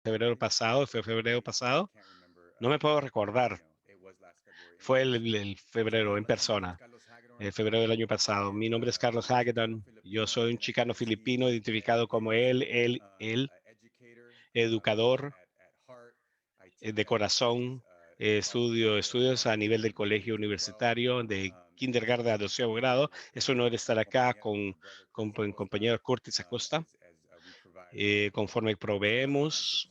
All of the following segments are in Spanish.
febrero pasado, fue febrero pasado. No me puedo recordar. Fue el febrero en persona, el febrero del año pasado. Mi nombre es Carlos Hagedorn. Yo soy un chicano filipino identificado como él, educador de corazón. Estudio estudios a nivel del colegio universitario de kindergarten a 12º grado. Es un honor estar acá con mi compañero Curtis Acosta. Conforme proveemos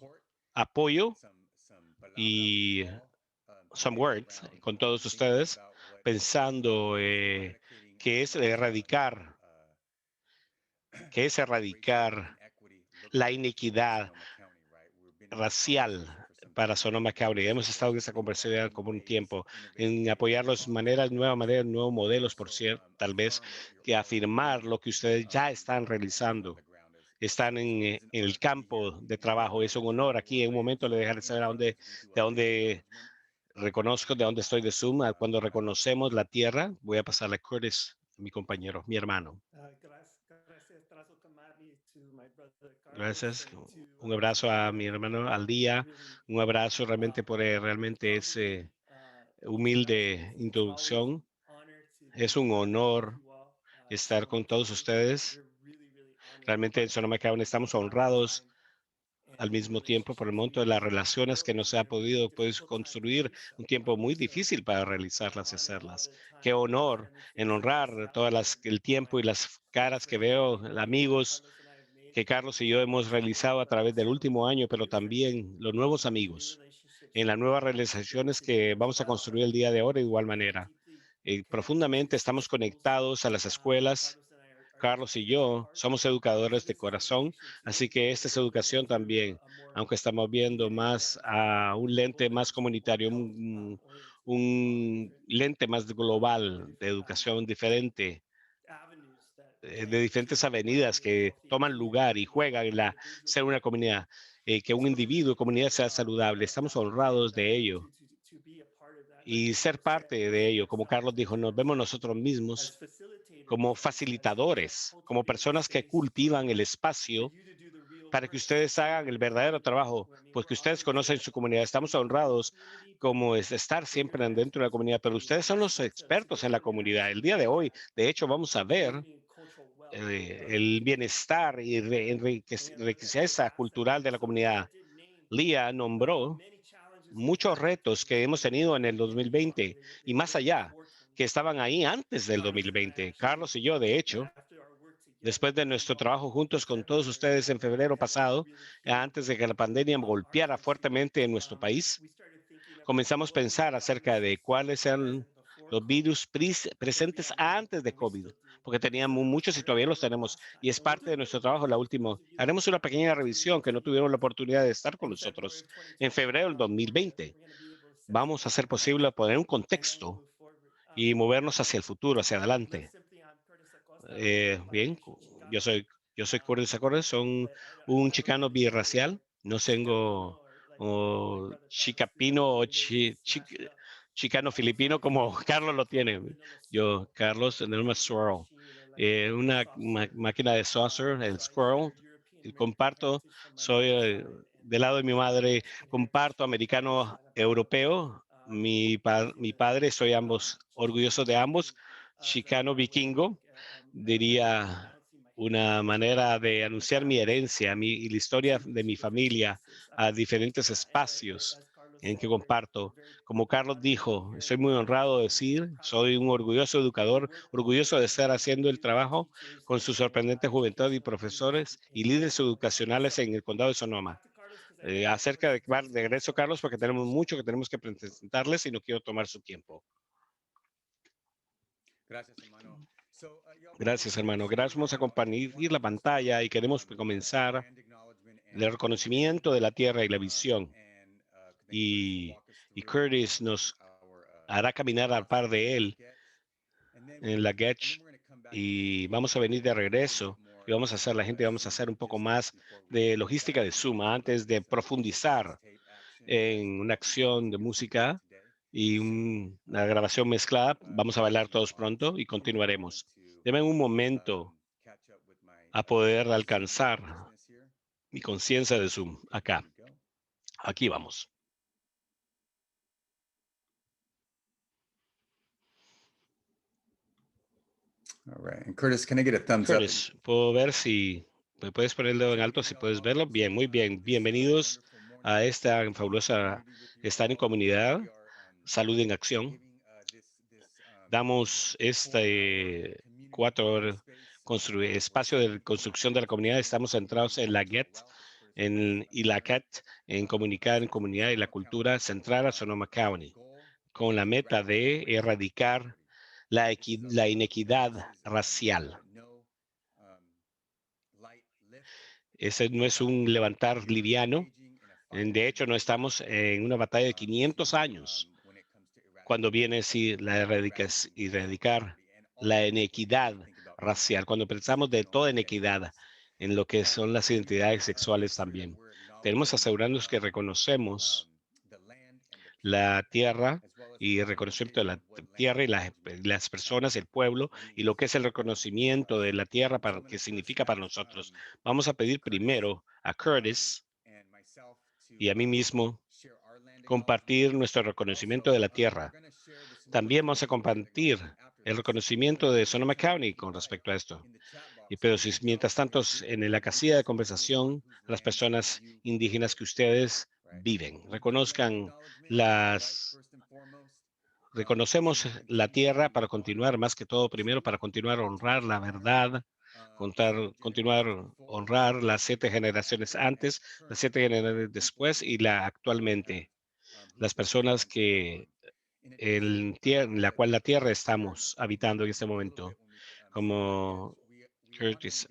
apoyo y some words con todos ustedes, pensando que es erradicar la inequidad racial para Sonoma County. Hemos estado en esa conversación como un tiempo, en apoyar las nuevas maneras, nuevos modelos, por cierto, tal vez, que afirmar lo que ustedes ya están realizando. Están en el campo de trabajo. Es un honor aquí. En un momento le dejaré saber de dónde reconozco, de dónde estoy de Zoom. Cuando reconocemos la tierra, voy a pasarle a Curtis, mi compañero, mi hermano. Gracias. Un abrazo a mi hermano al día. Un abrazo realmente por realmente ese humilde introducción. Es un honor estar con todos ustedes. Realmente en Sonoma County estamos honrados al mismo tiempo por el monto de las relaciones que nos ha podido pues, construir un tiempo muy difícil para realizarlas y hacerlas. Qué honor en honrar el tiempo y las caras que veo, amigos que Carlos y yo hemos realizado a través del último año, pero también los nuevos amigos en las nuevas realizaciones que vamos a construir el día de hoy de igual manera. Profundamente estamos conectados a las escuelas. Carlos y yo somos educadores de corazón, así que esta es educación también, aunque estamos viendo más a un lente más comunitario, un lente más global de educación diferente, de diferentes avenidas que toman lugar y juegan en ser una comunidad, que un individuo, comunidad sea saludable. Estamos honrados de ello y ser parte de ello. Como Carlos dijo, nos vemos nosotros mismos como facilitadores, como personas que cultivan el espacio para que ustedes hagan el verdadero trabajo, pues que ustedes conocen su comunidad. Estamos honrados como es estar siempre dentro de la comunidad, pero ustedes son los expertos en la comunidad. El día de hoy, de hecho, vamos a ver el bienestar y riqueza cultural de la comunidad. Lía nombró muchos retos que hemos tenido en el 2020 y más allá, que estaban ahí antes del 2020. Carlos y yo, de hecho, después de nuestro trabajo juntos con todos ustedes en febrero pasado, antes de que la pandemia golpeara fuertemente en nuestro país, comenzamos a pensar acerca de cuáles eran los virus presentes antes de COVID, porque teníamos muchos y todavía los tenemos, y es parte de nuestro trabajo. La última, haremos una pequeña revisión que no tuvieron la oportunidad de estar con nosotros en febrero del 2020. Vamos a hacer posible poner un contexto y movernos hacia el futuro, hacia adelante. Bien, yo soy Curtis Acordes, son un chicano birracial, no tengo chicapino o chicano filipino como Carlos lo tiene. Yo, Carlos, tenemos Swirl, una máquina de saucer, el Squirrel, que comparto, soy del lado de mi madre, comparto americano europeo, mi padre, soy ambos, orgulloso de ambos, chicano vikingo, diría, una manera de anunciar mi herencia y la historia de mi familia a diferentes espacios en que comparto. Como Carlos dijo, estoy muy honrado de decir, soy un orgulloso educador, orgulloso de estar haciendo el trabajo con su sorprendente juventud y profesores y líderes educacionales en el condado de Sonoma. Acerca de regreso, Carlos, porque tenemos mucho que tenemos que presentarles y no quiero tomar su tiempo. Gracias, hermano. Gracias. Vamos a compartir la pantalla y queremos comenzar el reconocimiento de la tierra y la visión. Y Curtis nos hará caminar al par de él en la Getch y vamos a venir de regreso y vamos a hacer vamos a hacer un poco más de logística de Suma antes de profundizar en una acción de música y una grabación mezclada. Vamos a bailar todos pronto y continuaremos. Deme un momento a poder alcanzar mi conciencia de Zoom acá. Aquí vamos. All right. And Curtis, can I get a thumbs up? Curtis, puedo ver si me puedes poner el dedo en alto, si puedes verlo. Bien, muy bien. Bienvenidos a esta fabulosa estar en comunidad, salud en acción. Damos este 4 espacio de construcción de la comunidad. Estamos centrados en la GET y la CAT, en comunicar en comunidad y la cultura central a Sonoma County, con la meta de erradicar la inequidad racial. Ese no es un levantar liviano. De hecho, no estamos en una batalla de 500 años cuando viene si la erradicar la inequidad racial. Cuando pensamos de toda inequidad en lo que son las identidades sexuales también, tenemos que asegurarnos que reconocemos la tierra y el reconocimiento de la tierra y las personas, el pueblo y lo que es el reconocimiento de la tierra para que significa para nosotros. Vamos a pedir primero a Curtis y a mí mismo compartir nuestro reconocimiento de la tierra. También vamos a compartir el reconocimiento de Sonoma County con respecto a esto. Pero si mientras tanto en la casilla de conversación, las personas indígenas que ustedes viven, reconocemos la tierra para continuar, más que todo, primero para continuar a honrar la verdad, continuar a honrar las 7 generaciones antes, las 7 generaciones después y la actualmente. Las personas que en la cual la tierra estamos habitando en este momento, como Curtis,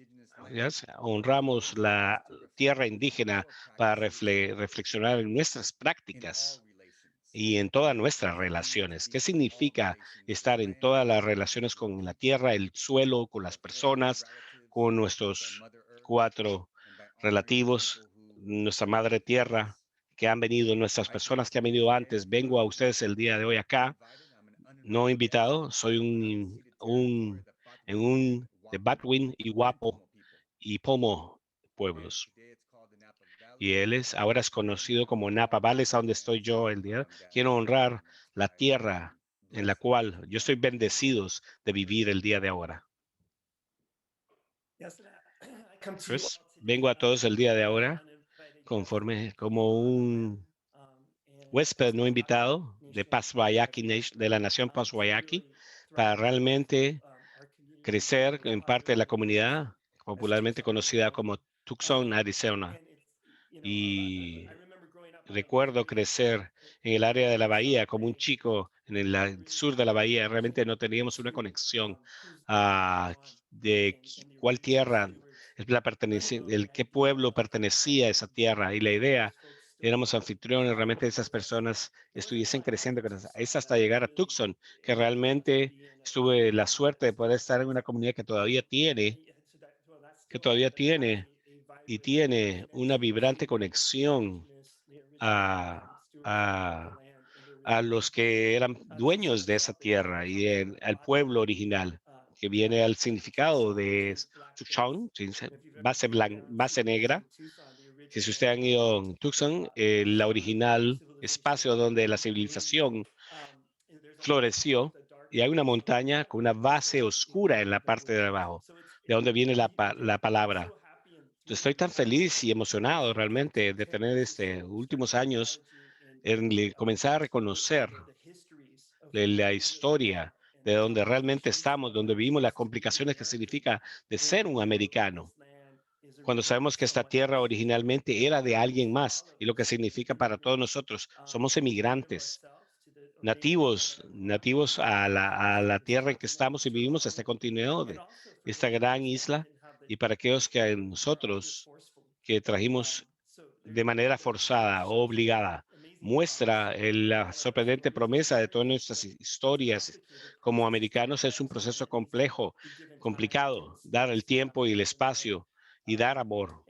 yes, honramos la tierra indígena para reflexionar en nuestras prácticas y en todas nuestras relaciones. ¿Qué significa estar en todas las relaciones con la tierra, el suelo, con las personas, con nuestros 4 relativos, nuestra madre tierra, que han venido, nuestras personas que han venido antes? Vengo a ustedes el día de hoy acá, no invitado, soy en un de Batwin y Guapo y Pomo pueblos. Y ahora es conocido como Napa Valley, es a donde estoy yo el día. Quiero honrar la tierra en la cual yo estoy bendecidos de vivir el día de ahora. Chris, vengo a todos el día de ahora conforme como un huésped no invitado de Pasguayaki, de la nación Pasguayaki, para realmente crecer en parte de la comunidad popularmente conocida como Tucson, Arizona. Y recuerdo crecer en el área de la bahía como un chico en el sur de la bahía. Realmente no teníamos una conexión de cuál tierra qué pueblo pertenecía a esa tierra. Y la idea, éramos anfitriones, realmente esas personas estuviesen creciendo. Es hasta llegar a Tucson, que realmente tuve la suerte de poder estar en una comunidad que todavía tiene y tiene una vibrante conexión a los que eran dueños de esa tierra y al pueblo original, que viene al significado de Tucson, base negra, que si ustedes han ido a Tucson, la original espacio donde la civilización floreció, y hay una montaña con una base oscura en la parte de abajo, de donde viene la palabra. Estoy tan feliz y emocionado realmente de tener últimos años en comenzar a reconocer la historia de donde realmente estamos, donde vivimos, las complicaciones que significa de ser un americano. Cuando sabemos que esta tierra originalmente era de alguien más y lo que significa para todos nosotros, somos emigrantes, nativos a la tierra en que estamos y vivimos, este continente, de esta gran isla, y para aquellos que nosotros que trajimos de manera forzada o obligada, muestra la sorprendente promesa de todas nuestras historias como americanos. Es un proceso complejo, complicado, dar el tiempo y el espacio y dar amor.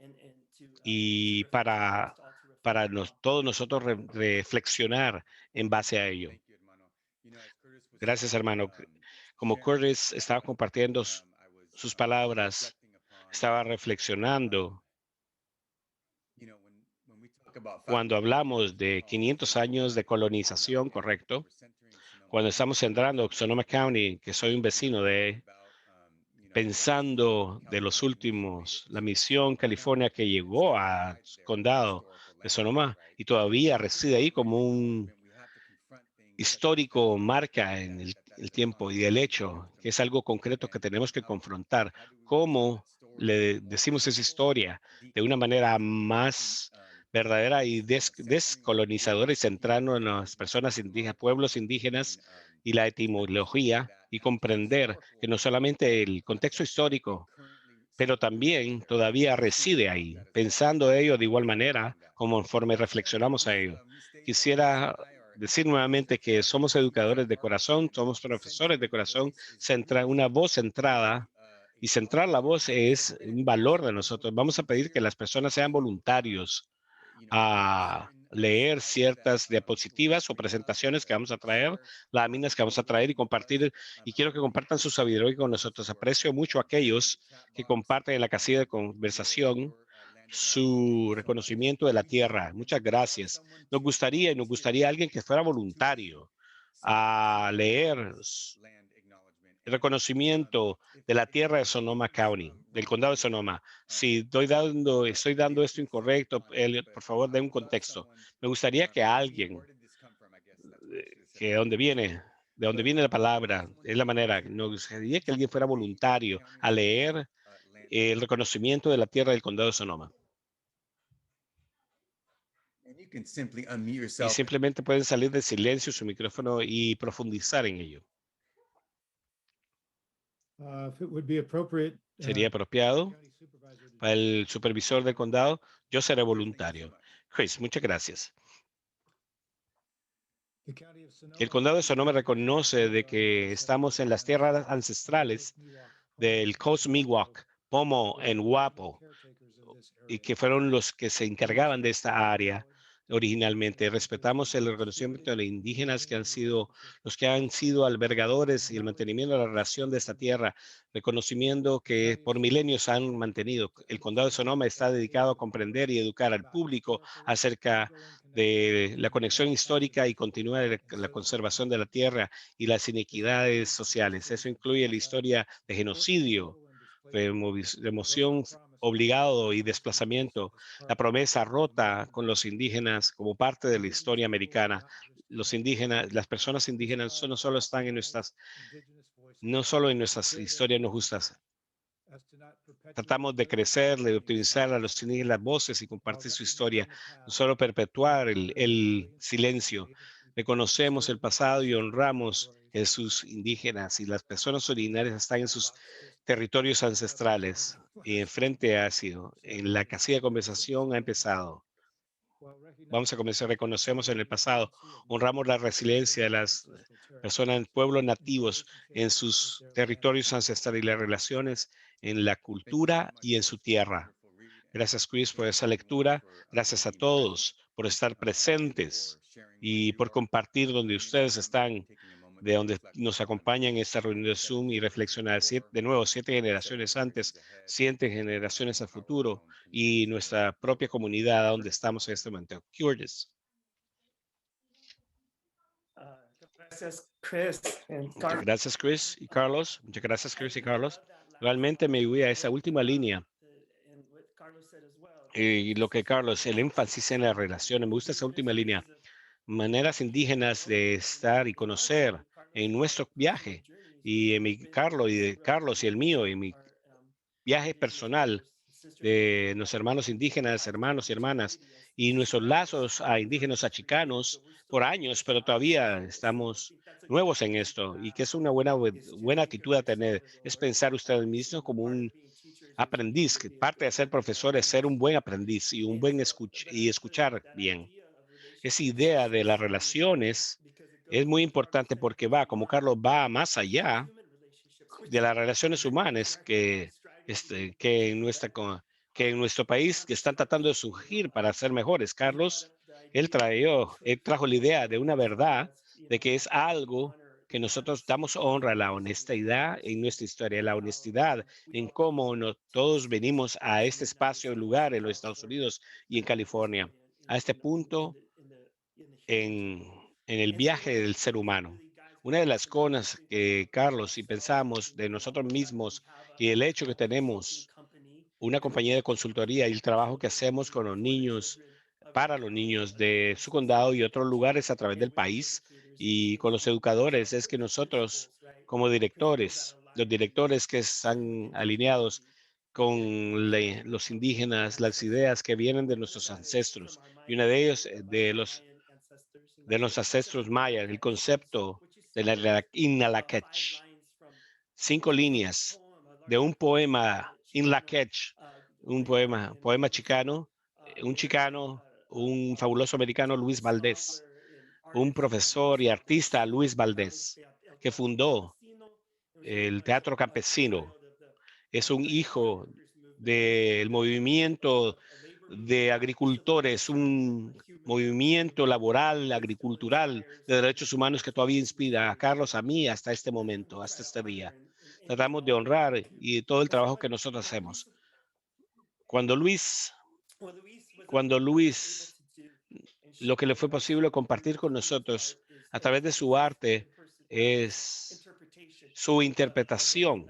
Y todos nosotros reflexionar en base a ello. Gracias, hermano. Como Curtis estaba compartiendo sus palabras, estaba reflexionando Cuando hablamos de 500 años de colonización, correcto, cuando estamos centrando Sonoma County, que soy un vecino de, pensando de los últimos, la misión California que llegó a condado de Sonoma y todavía reside ahí como un histórico marca en el tiempo y el hecho, que es algo concreto que tenemos que confrontar. ¿Cómo le decimos esa historia de una manera más verdadera y descolonizadora y centrando en las personas indígenas, pueblos indígenas y la etimología y comprender que no solamente el contexto histórico, pero también todavía reside ahí, pensando ello de igual manera, conforme reflexionamos a ello? Quisiera decir nuevamente que somos educadores de corazón, somos profesores de corazón, una voz centrada, y centrar la voz es un valor de nosotros. Vamos a pedir que las personas sean voluntarios a leer ciertas diapositivas o presentaciones que vamos a traer, láminas que vamos a traer y compartir, y quiero que compartan su sabiduría con nosotros. Aprecio mucho a aquellos que comparten en la casilla de conversación su reconocimiento de la tierra. Muchas gracias. Nos gustaría alguien que fuera voluntario a leer el reconocimiento de la tierra de Sonoma County, del condado de Sonoma. Si estoy dando esto incorrecto, Elliot, por favor, dé un contexto. Me gustaría que alguien, que de donde viene la palabra, es la manera, nos gustaría que alguien fuera voluntario a leer el reconocimiento de la tierra del condado de Sonoma. Y simplemente pueden salir de silencio su micrófono y profundizar en ello. Sería apropiado para el supervisor del condado. Yo seré voluntario. Chris, muchas gracias. El condado de Sonoma reconoce de que estamos en las tierras ancestrales del Coast Miwok, Pomo en Guapo, y que fueron los que se encargaban de esta área originalmente. Respetamos el reconocimiento de los indígenas que han sido los que han sido albergadores y el mantenimiento de la relación de esta tierra, reconocimiento que por milenios han mantenido. El condado de Sonoma está dedicado a comprender y educar al público acerca de la conexión histórica y continúa la conservación de la tierra y las inequidades sociales. Eso incluye la historia de genocidio, remoción obligado y desplazamiento, la promesa rota con los indígenas como parte de la historia americana. Los indígenas, las personas indígenas no solo están en no solo en nuestras historias no justas. Tratamos de crecer, de optimizar a los indígenas las voces y compartir su historia, no solo perpetuar el silencio. Reconocemos el pasado y honramos a sus indígenas, y las personas originarias están en sus territorios ancestrales. Y enfrente ha sido, en la casilla de conversación ha empezado. Vamos a comenzar, reconocemos en el pasado, honramos la resiliencia de las personas, pueblos nativos en sus territorios ancestrales y las relaciones en la cultura y en su tierra. Gracias, Chris, por esa lectura. Gracias a todos por estar presentes y por compartir donde ustedes están, de donde nos acompañan en esta reunión de Zoom, y reflexionar de nuevo 7 generaciones antes, 7 generaciones al futuro, y nuestra propia comunidad donde estamos en este momento. Curtis. Muchas gracias, Chris y Carlos. Muchas gracias, Chris y Carlos. Realmente me voy a esa última línea. Y lo que Carlos, el énfasis en las relaciones, me gusta esa última línea. Maneras indígenas de estar y conocer en nuestro viaje, y en Carlos y de Carlos y el mío, en mi viaje personal de los hermanos indígenas, hermanos y hermanas, y nuestros lazos a indígenas, a chicanos por años, pero todavía estamos nuevos en esto, y que es una buena actitud a tener, es pensar usted mismo como un aprendiz, que parte de ser profesor es ser un buen aprendiz y un buen escuchar bien. Esa idea de las relaciones es muy importante porque como Carlos, va más allá de las relaciones humanas que en nuestro país, que están tratando de surgir para ser mejores. Carlos, él trajo la idea de una verdad, de que es algo que nosotros damos honra a la honestidad en nuestra historia, la honestidad en cómo todos venimos a este espacio, lugar en los Estados Unidos y en California. a este punto en el viaje del ser humano. Una de las cosas que, Carlos, si pensamos de nosotros mismos y el hecho que tenemos una compañía de consultoría y el trabajo que hacemos con los niños, para los niños de su condado y otros lugares a través del país y con los educadores, es que nosotros como directores, los directores que están alineados con los indígenas, las ideas que vienen de nuestros ancestros, y una de ellos de los ancestros mayas, el concepto de la Inalakech. 5 líneas de un poema Inlakech, un poema chicano, un chicano, un fabuloso americano, Luis Valdés, un profesor y artista, Luis Valdés, que fundó el Teatro Campesino. Es un hijo del movimiento de agricultores, un movimiento laboral, agricultural, de derechos humanos que todavía inspira a Carlos, a mí, hasta este momento, hasta este día. Tratamos de honrar y todo el trabajo que nosotros hacemos. Cuando Luis, lo que le fue posible compartir con nosotros a través de su arte es su interpretación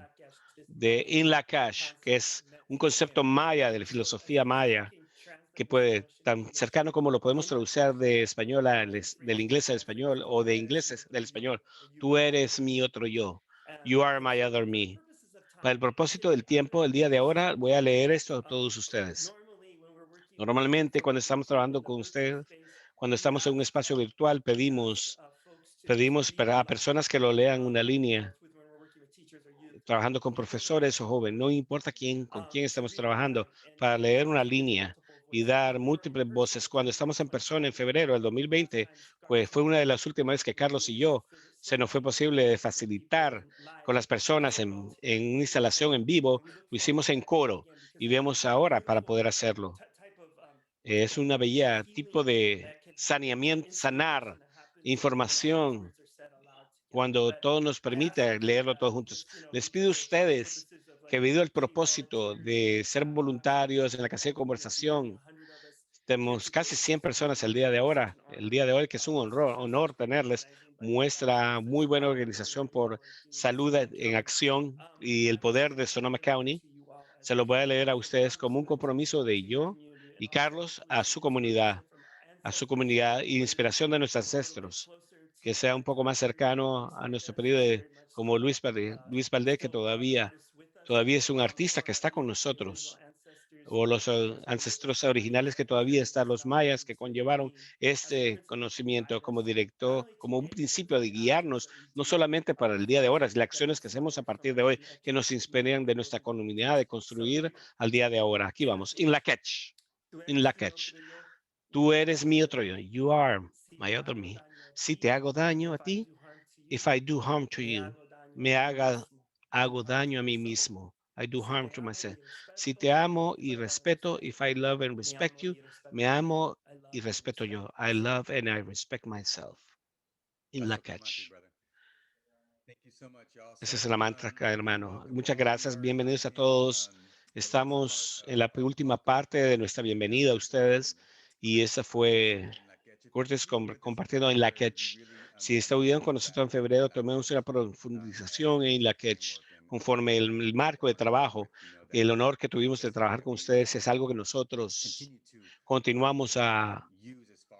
de In Lak'ech, que es un concepto maya, de la filosofía maya, que puede, tan cercano como lo podemos traducir de español del inglés al español o de inglés del español. Tú eres mi otro yo. You are my other me. Para el propósito del tiempo, el día de ahora, voy a leer esto a todos ustedes. Normalmente, cuando estamos trabajando con ustedes, cuando estamos en un espacio virtual, pedimos a personas que lo lean una línea, trabajando con profesores o jóvenes, no importa con quién estamos trabajando, para leer una línea y dar múltiples voces. Cuando estamos en persona en febrero del 2020, pues fue una de las últimas veces que Carlos y yo se nos fue posible facilitar con las personas en una instalación en vivo. Lo hicimos en coro y vemos ahora para poder hacerlo. Es una bella tipo de saneamiento, sanar información cuando todo nos permite leerlo todos juntos. Les pido a ustedes que debido al propósito de ser voluntarios en la casilla de conversación, tenemos casi 100 personas el día de hoy, que es un honor tenerles. Muestra muy buena organización por Salud en Acción y el poder de Sonoma County. Se lo voy a leer a ustedes como un compromiso de yo y Carlos a su comunidad y inspiración de nuestros ancestros, que sea un poco más cercano a nuestro periodo como Luis Valdés, que todavía es un artista que está con nosotros, o los ancestros originales que todavía están, los mayas que conllevaron este conocimiento como director, como un principio de guiarnos, no solamente para el día de ahora, las acciones que hacemos a partir de hoy, que nos inspiran de nuestra comunidad, de construir al día de ahora. Aquí vamos, In Lak'ech. Tú eres mi otro yo. You are my other me. Si te hago daño a ti, if I do harm to you, hago daño a mí mismo. I do harm to myself. Si te amo y respeto, if I love and respect you, me amo y respeto yo. I love and I respect myself. In la catch. Esa es la mantra, hermano. Muchas gracias. Bienvenidos a todos. Estamos en la última parte de nuestra bienvenida a ustedes y esa fue Curtis compartiendo en Lak'ech. Si estuvieron con nosotros en febrero, tomemos una profundización en Lak'ech conforme el marco de trabajo. El honor que tuvimos de trabajar con ustedes es algo que nosotros continuamos a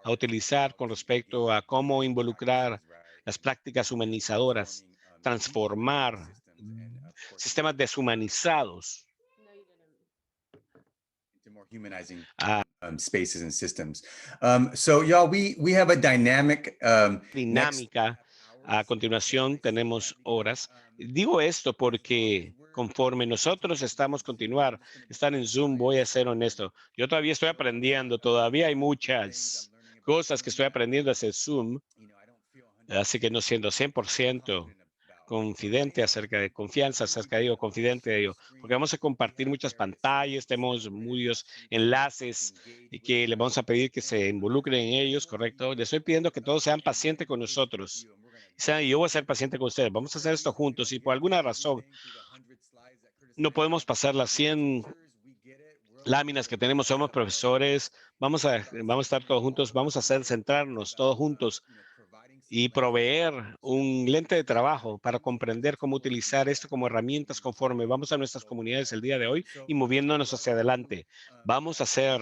utilizar con respecto a cómo involucrar las prácticas humanizadoras, transformar sistemas deshumanizados more humanizing a spaces and systems. So y'all, we have a dynamic dinámica. A continuación tenemos horas. Digo esto porque conforme nosotros estamos estar en Zoom, voy a ser honesto. Yo todavía estoy aprendiendo, todavía hay muchas cosas que estoy aprendiendo a hacer Zoom, así que no siendo 100% confidente confianza acerca de ello, confidente de ello, porque vamos a compartir muchas pantallas, tenemos muchos enlaces y que le vamos a pedir que se involucren en ellos, ¿correcto? Les estoy pidiendo que todos sean pacientes con nosotros. Y yo voy a ser paciente con ustedes. Vamos a hacer esto juntos y por alguna razón no podemos pasar las 100 láminas que tenemos, somos profesores, vamos a estar todos juntos, vamos a hacer centrarnos todos juntos y proveer un lente de trabajo para comprender cómo utilizar esto como herramientas conforme vamos a nuestras comunidades el día de hoy y moviéndonos hacia adelante. Vamos a hacer,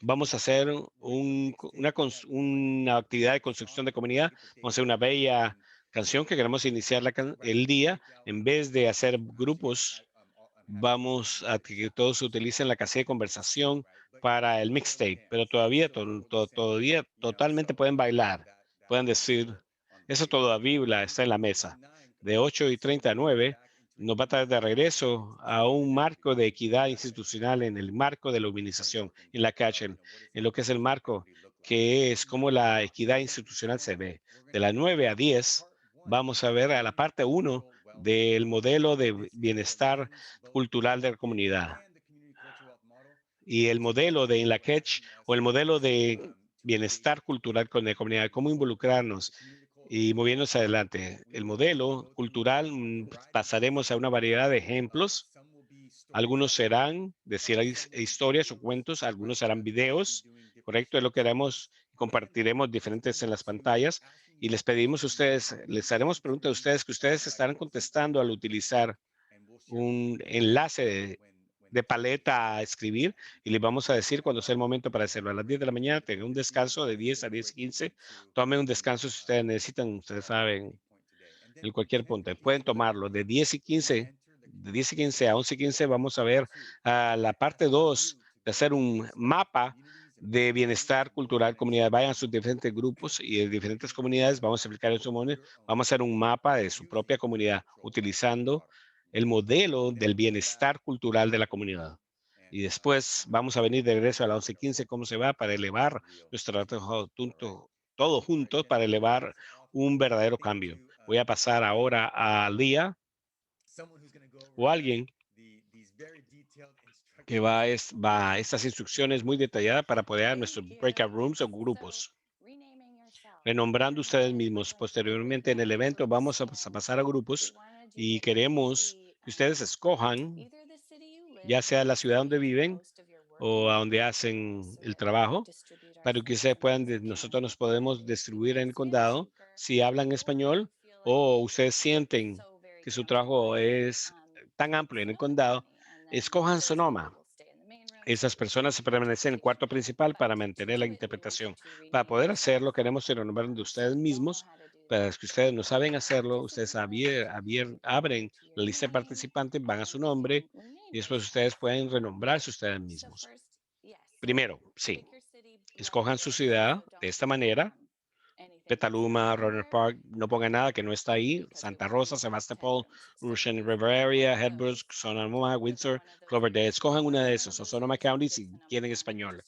vamos a hacer una actividad de construcción de comunidad. Vamos a hacer una bella canción que queremos iniciar el día. En vez de hacer grupos, vamos a que todos utilicen la casilla de conversación para el mixtape, pero todavía totalmente pueden bailar, pueden decir, eso todavía está en la mesa. De 8:30 a 9 nos va a traer de regreso a un marco de equidad institucional en el marco de la humanización, en la calle, en lo que es el marco, que es cómo la equidad institucional se ve. De las 9 a 10 vamos a ver a la parte uno del modelo de bienestar cultural de la comunidad y el modelo de INLACACH o el modelo de bienestar cultural con la comunidad, cómo involucrarnos y moviéndonos adelante. El modelo cultural, pasaremos a una variedad de ejemplos. Algunos serán decir historias o cuentos, algunos serán videos, ¿correcto? Es lo que haremos, compartiremos diferentes en las pantallas y les pedimos a ustedes, les haremos preguntas a ustedes que ustedes estarán contestando al utilizar un enlace de paleta a escribir y les vamos a decir cuando sea el momento para hacerlo. A las 10 de la mañana tengan un descanso de 10 a 10:15. Tomen un descanso si ustedes necesitan, ustedes saben, en cualquier punto. Pueden tomarlo de 10:15, de 10:15 a 11:15 vamos a ver la parte 2 de hacer un mapa de bienestar cultural comunidad. Vayan a sus diferentes grupos y de diferentes comunidades. Vamos a explicar en su momento. Vamos a hacer un mapa de su propia comunidad utilizando el modelo del bienestar cultural de la comunidad. Y después vamos a venir de regreso a las 11:15, cómo se va para elevar nuestro trabajo todos juntos para elevar un verdadero cambio. Voy a pasar ahora a Lía o alguien que va a estas instrucciones muy detalladas para poder dar nuestros breakout rooms o grupos. Renombrando ustedes mismos. Posteriormente en el evento vamos a pasar a grupos y queremos que ustedes escojan, ya sea la ciudad donde viven o a donde hacen el trabajo, para que ustedes puedan, nosotros nos podemos distribuir en el condado si hablan español o ustedes sienten que su trabajo es tan amplio en el condado, escojan Sonoma. Esas personas se permanecen en el cuarto principal para mantener la interpretación. Para poder hacerlo, queremos el nombre de ustedes mismos. Para los que ustedes no saben hacerlo, ustedes abren la lista de participantes, van a su nombre y después ustedes pueden renombrarse ustedes mismos. Primero, sí, escojan su ciudad de esta manera. Petaluma, Runner Park, no ponga nada que no está ahí. Santa Rosa, Sebastopol, Russian River Area, Headbrook, Sonoma, Windsor, Cloverdale. Escojan una de esas, o Sonoma County si quieren español.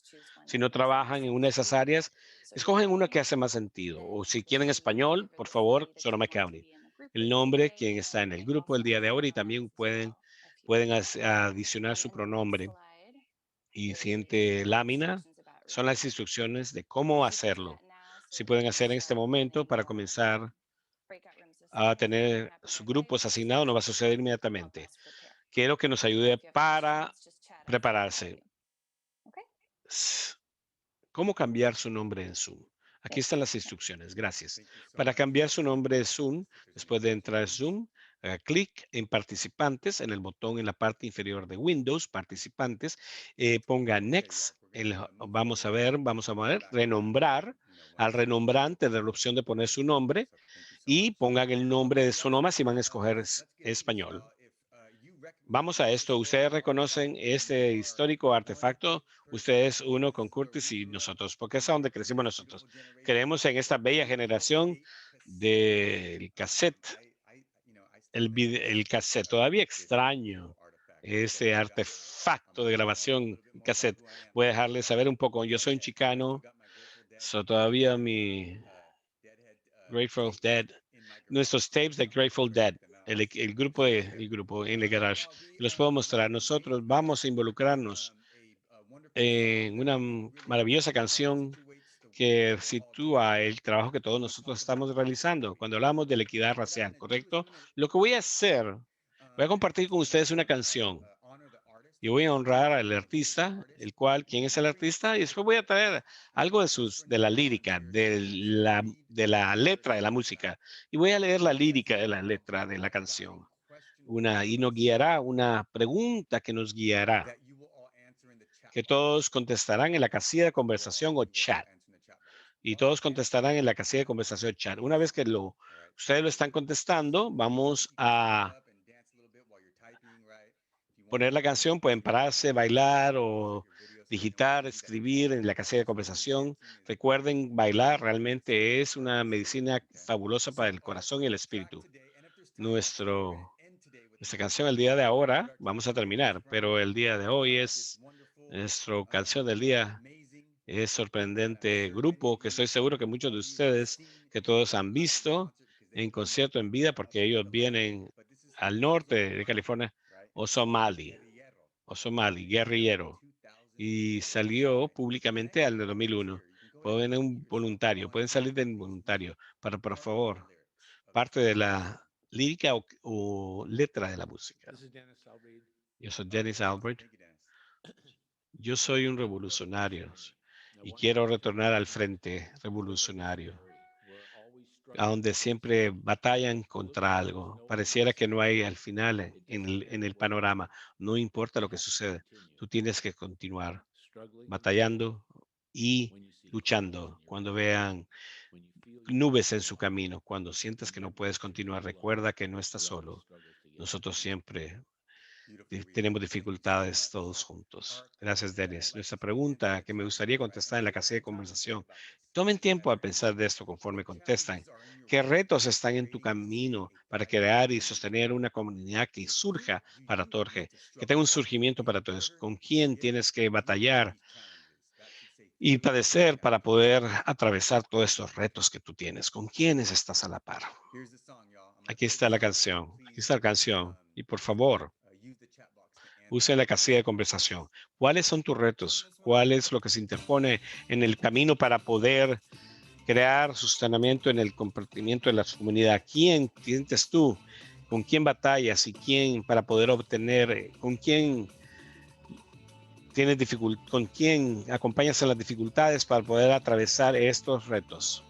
Si no trabajan en una de esas áreas, escogen una que hace más sentido. O si quieren español, por favor, Sonoma County. El nombre, quien está en el grupo el día de ahora y también pueden adicionar su pronombre. Y siguiente lámina son las instrucciones de cómo hacerlo. Si pueden hacer en este momento para comenzar a tener sus grupos asignados, no va a suceder inmediatamente. Quiero que nos ayude para prepararse. ¿Cómo cambiar su nombre en Zoom? Aquí están las instrucciones. Gracias. Para cambiar su nombre en Zoom, después de entrar a Zoom, haga clic en participantes en el botón en la parte inferior de Windows, participantes, ponga Next. Vamos a ver, renombrar. Al renombrante de la opción de poner su nombre y pongan el nombre de Sonoma si van a escoger español. Vamos a esto. Ustedes reconocen este histórico artefacto. Ustedes uno con Curtis y nosotros, porque es a donde crecimos nosotros. Creemos en esta bella generación del cassette. El cassette. Todavía extraño ese artefacto de grabación cassette. Voy a dejarles saber un poco. Yo soy un chicano. Todavía mi Grateful Dead. Nuestros tapes de Grateful Dead. El grupo en el garage. Los puedo mostrar. Nosotros vamos a involucrarnos en una maravillosa canción que sitúa el trabajo que todos nosotros estamos realizando cuando hablamos de la equidad racial, ¿correcto? Lo que voy a hacer, voy a compartir con ustedes una canción Y voy a honrar al artista, ¿quién es el artista? Y después voy a traer algo de la lírica, de la letra de la música. Y voy a leer la lírica de la letra de la canción. Y nos guiará una pregunta que nos guiará, que todos contestarán en la casilla de conversación o chat. Y todos contestarán en la casilla de conversación chat. Una vez que ustedes lo están contestando, vamos a poner la canción. Pueden pararse, bailar o digitar, escribir en la casilla de conversación. Recuerden, bailar realmente es una medicina fabulosa para el corazón y el espíritu. Nuestra canción el día de ahora, vamos a terminar, pero el día de hoy es nuestra canción del día. Es sorprendente grupo que estoy seguro que muchos de ustedes, que todos han visto en concierto en vida, porque ellos vienen al norte de California, Somali, guerrillero, y salió públicamente al de 2001. Pueden un voluntario, pueden salir de voluntario, pero por favor, parte de la lírica o letra de la música. Yo soy Dennis Albrecht. Yo soy un revolucionario y quiero retornar al frente revolucionario, a donde siempre batallan contra algo. Pareciera que no hay al final en el panorama. No importa lo que suceda, tú tienes que continuar batallando y luchando. Cuando vean nubes en su camino, cuando sientas que no puedes continuar, recuerda que no estás solo. Nosotros siempre tenemos dificultades todos juntos. Gracias, Dennis. Nuestra pregunta que me gustaría contestar en la casilla de conversación. Tomen tiempo a pensar de esto conforme contestan. ¿Qué retos están en tu camino para crear y sostener una comunidad que surja para Torge, que tenga un surgimiento para todos? ¿Con quién tienes que batallar y padecer para poder atravesar todos estos retos que tú tienes? ¿Con quiénes estás a la par? Aquí está la canción. Aquí está la canción. Y por favor, use la casilla de conversación. ¿Cuáles son tus retos? ¿Cuál es lo que se interpone en el camino para poder crear sostenimiento en el compartimiento de la comunidad? ¿Quién sientes tú? ¿Con quién batallas? ¿Y quién para poder obtener? ¿Con quién tienes dificultad? ¿Con quién acompañas en las dificultades para poder atravesar estos retos?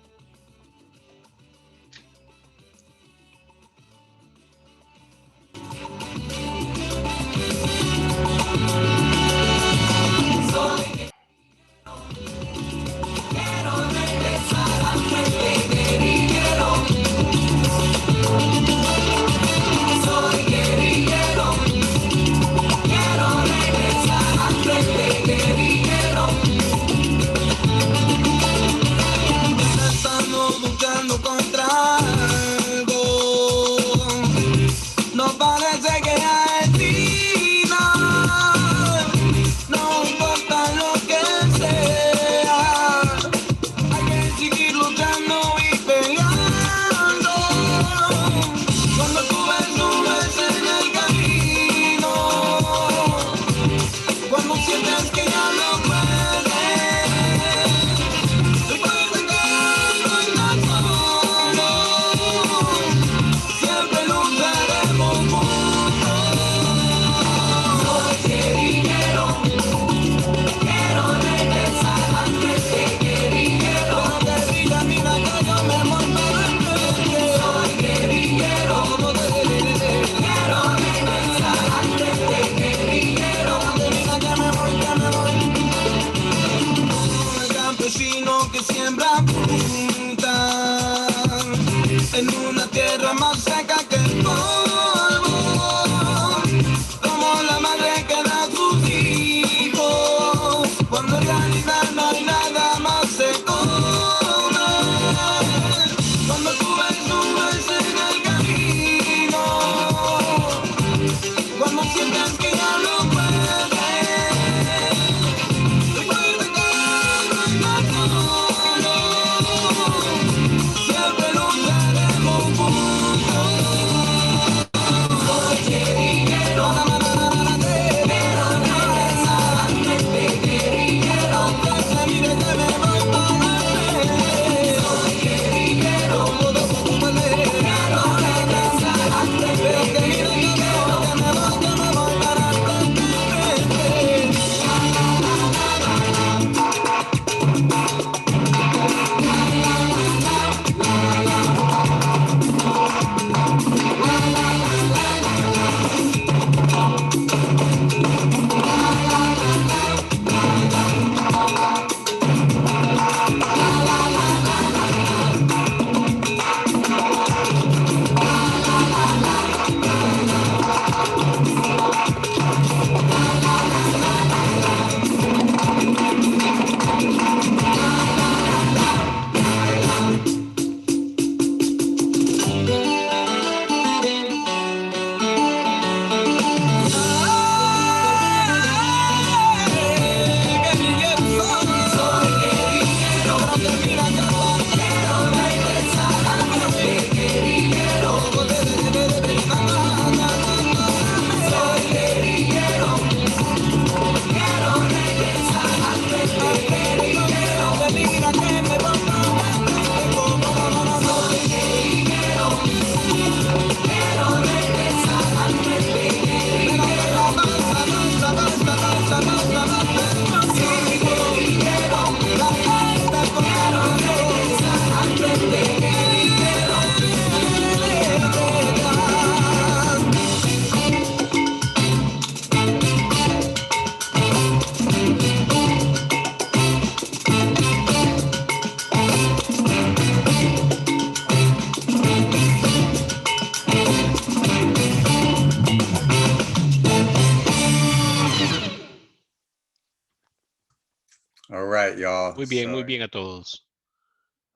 right, y'all. Muy So bien a todos.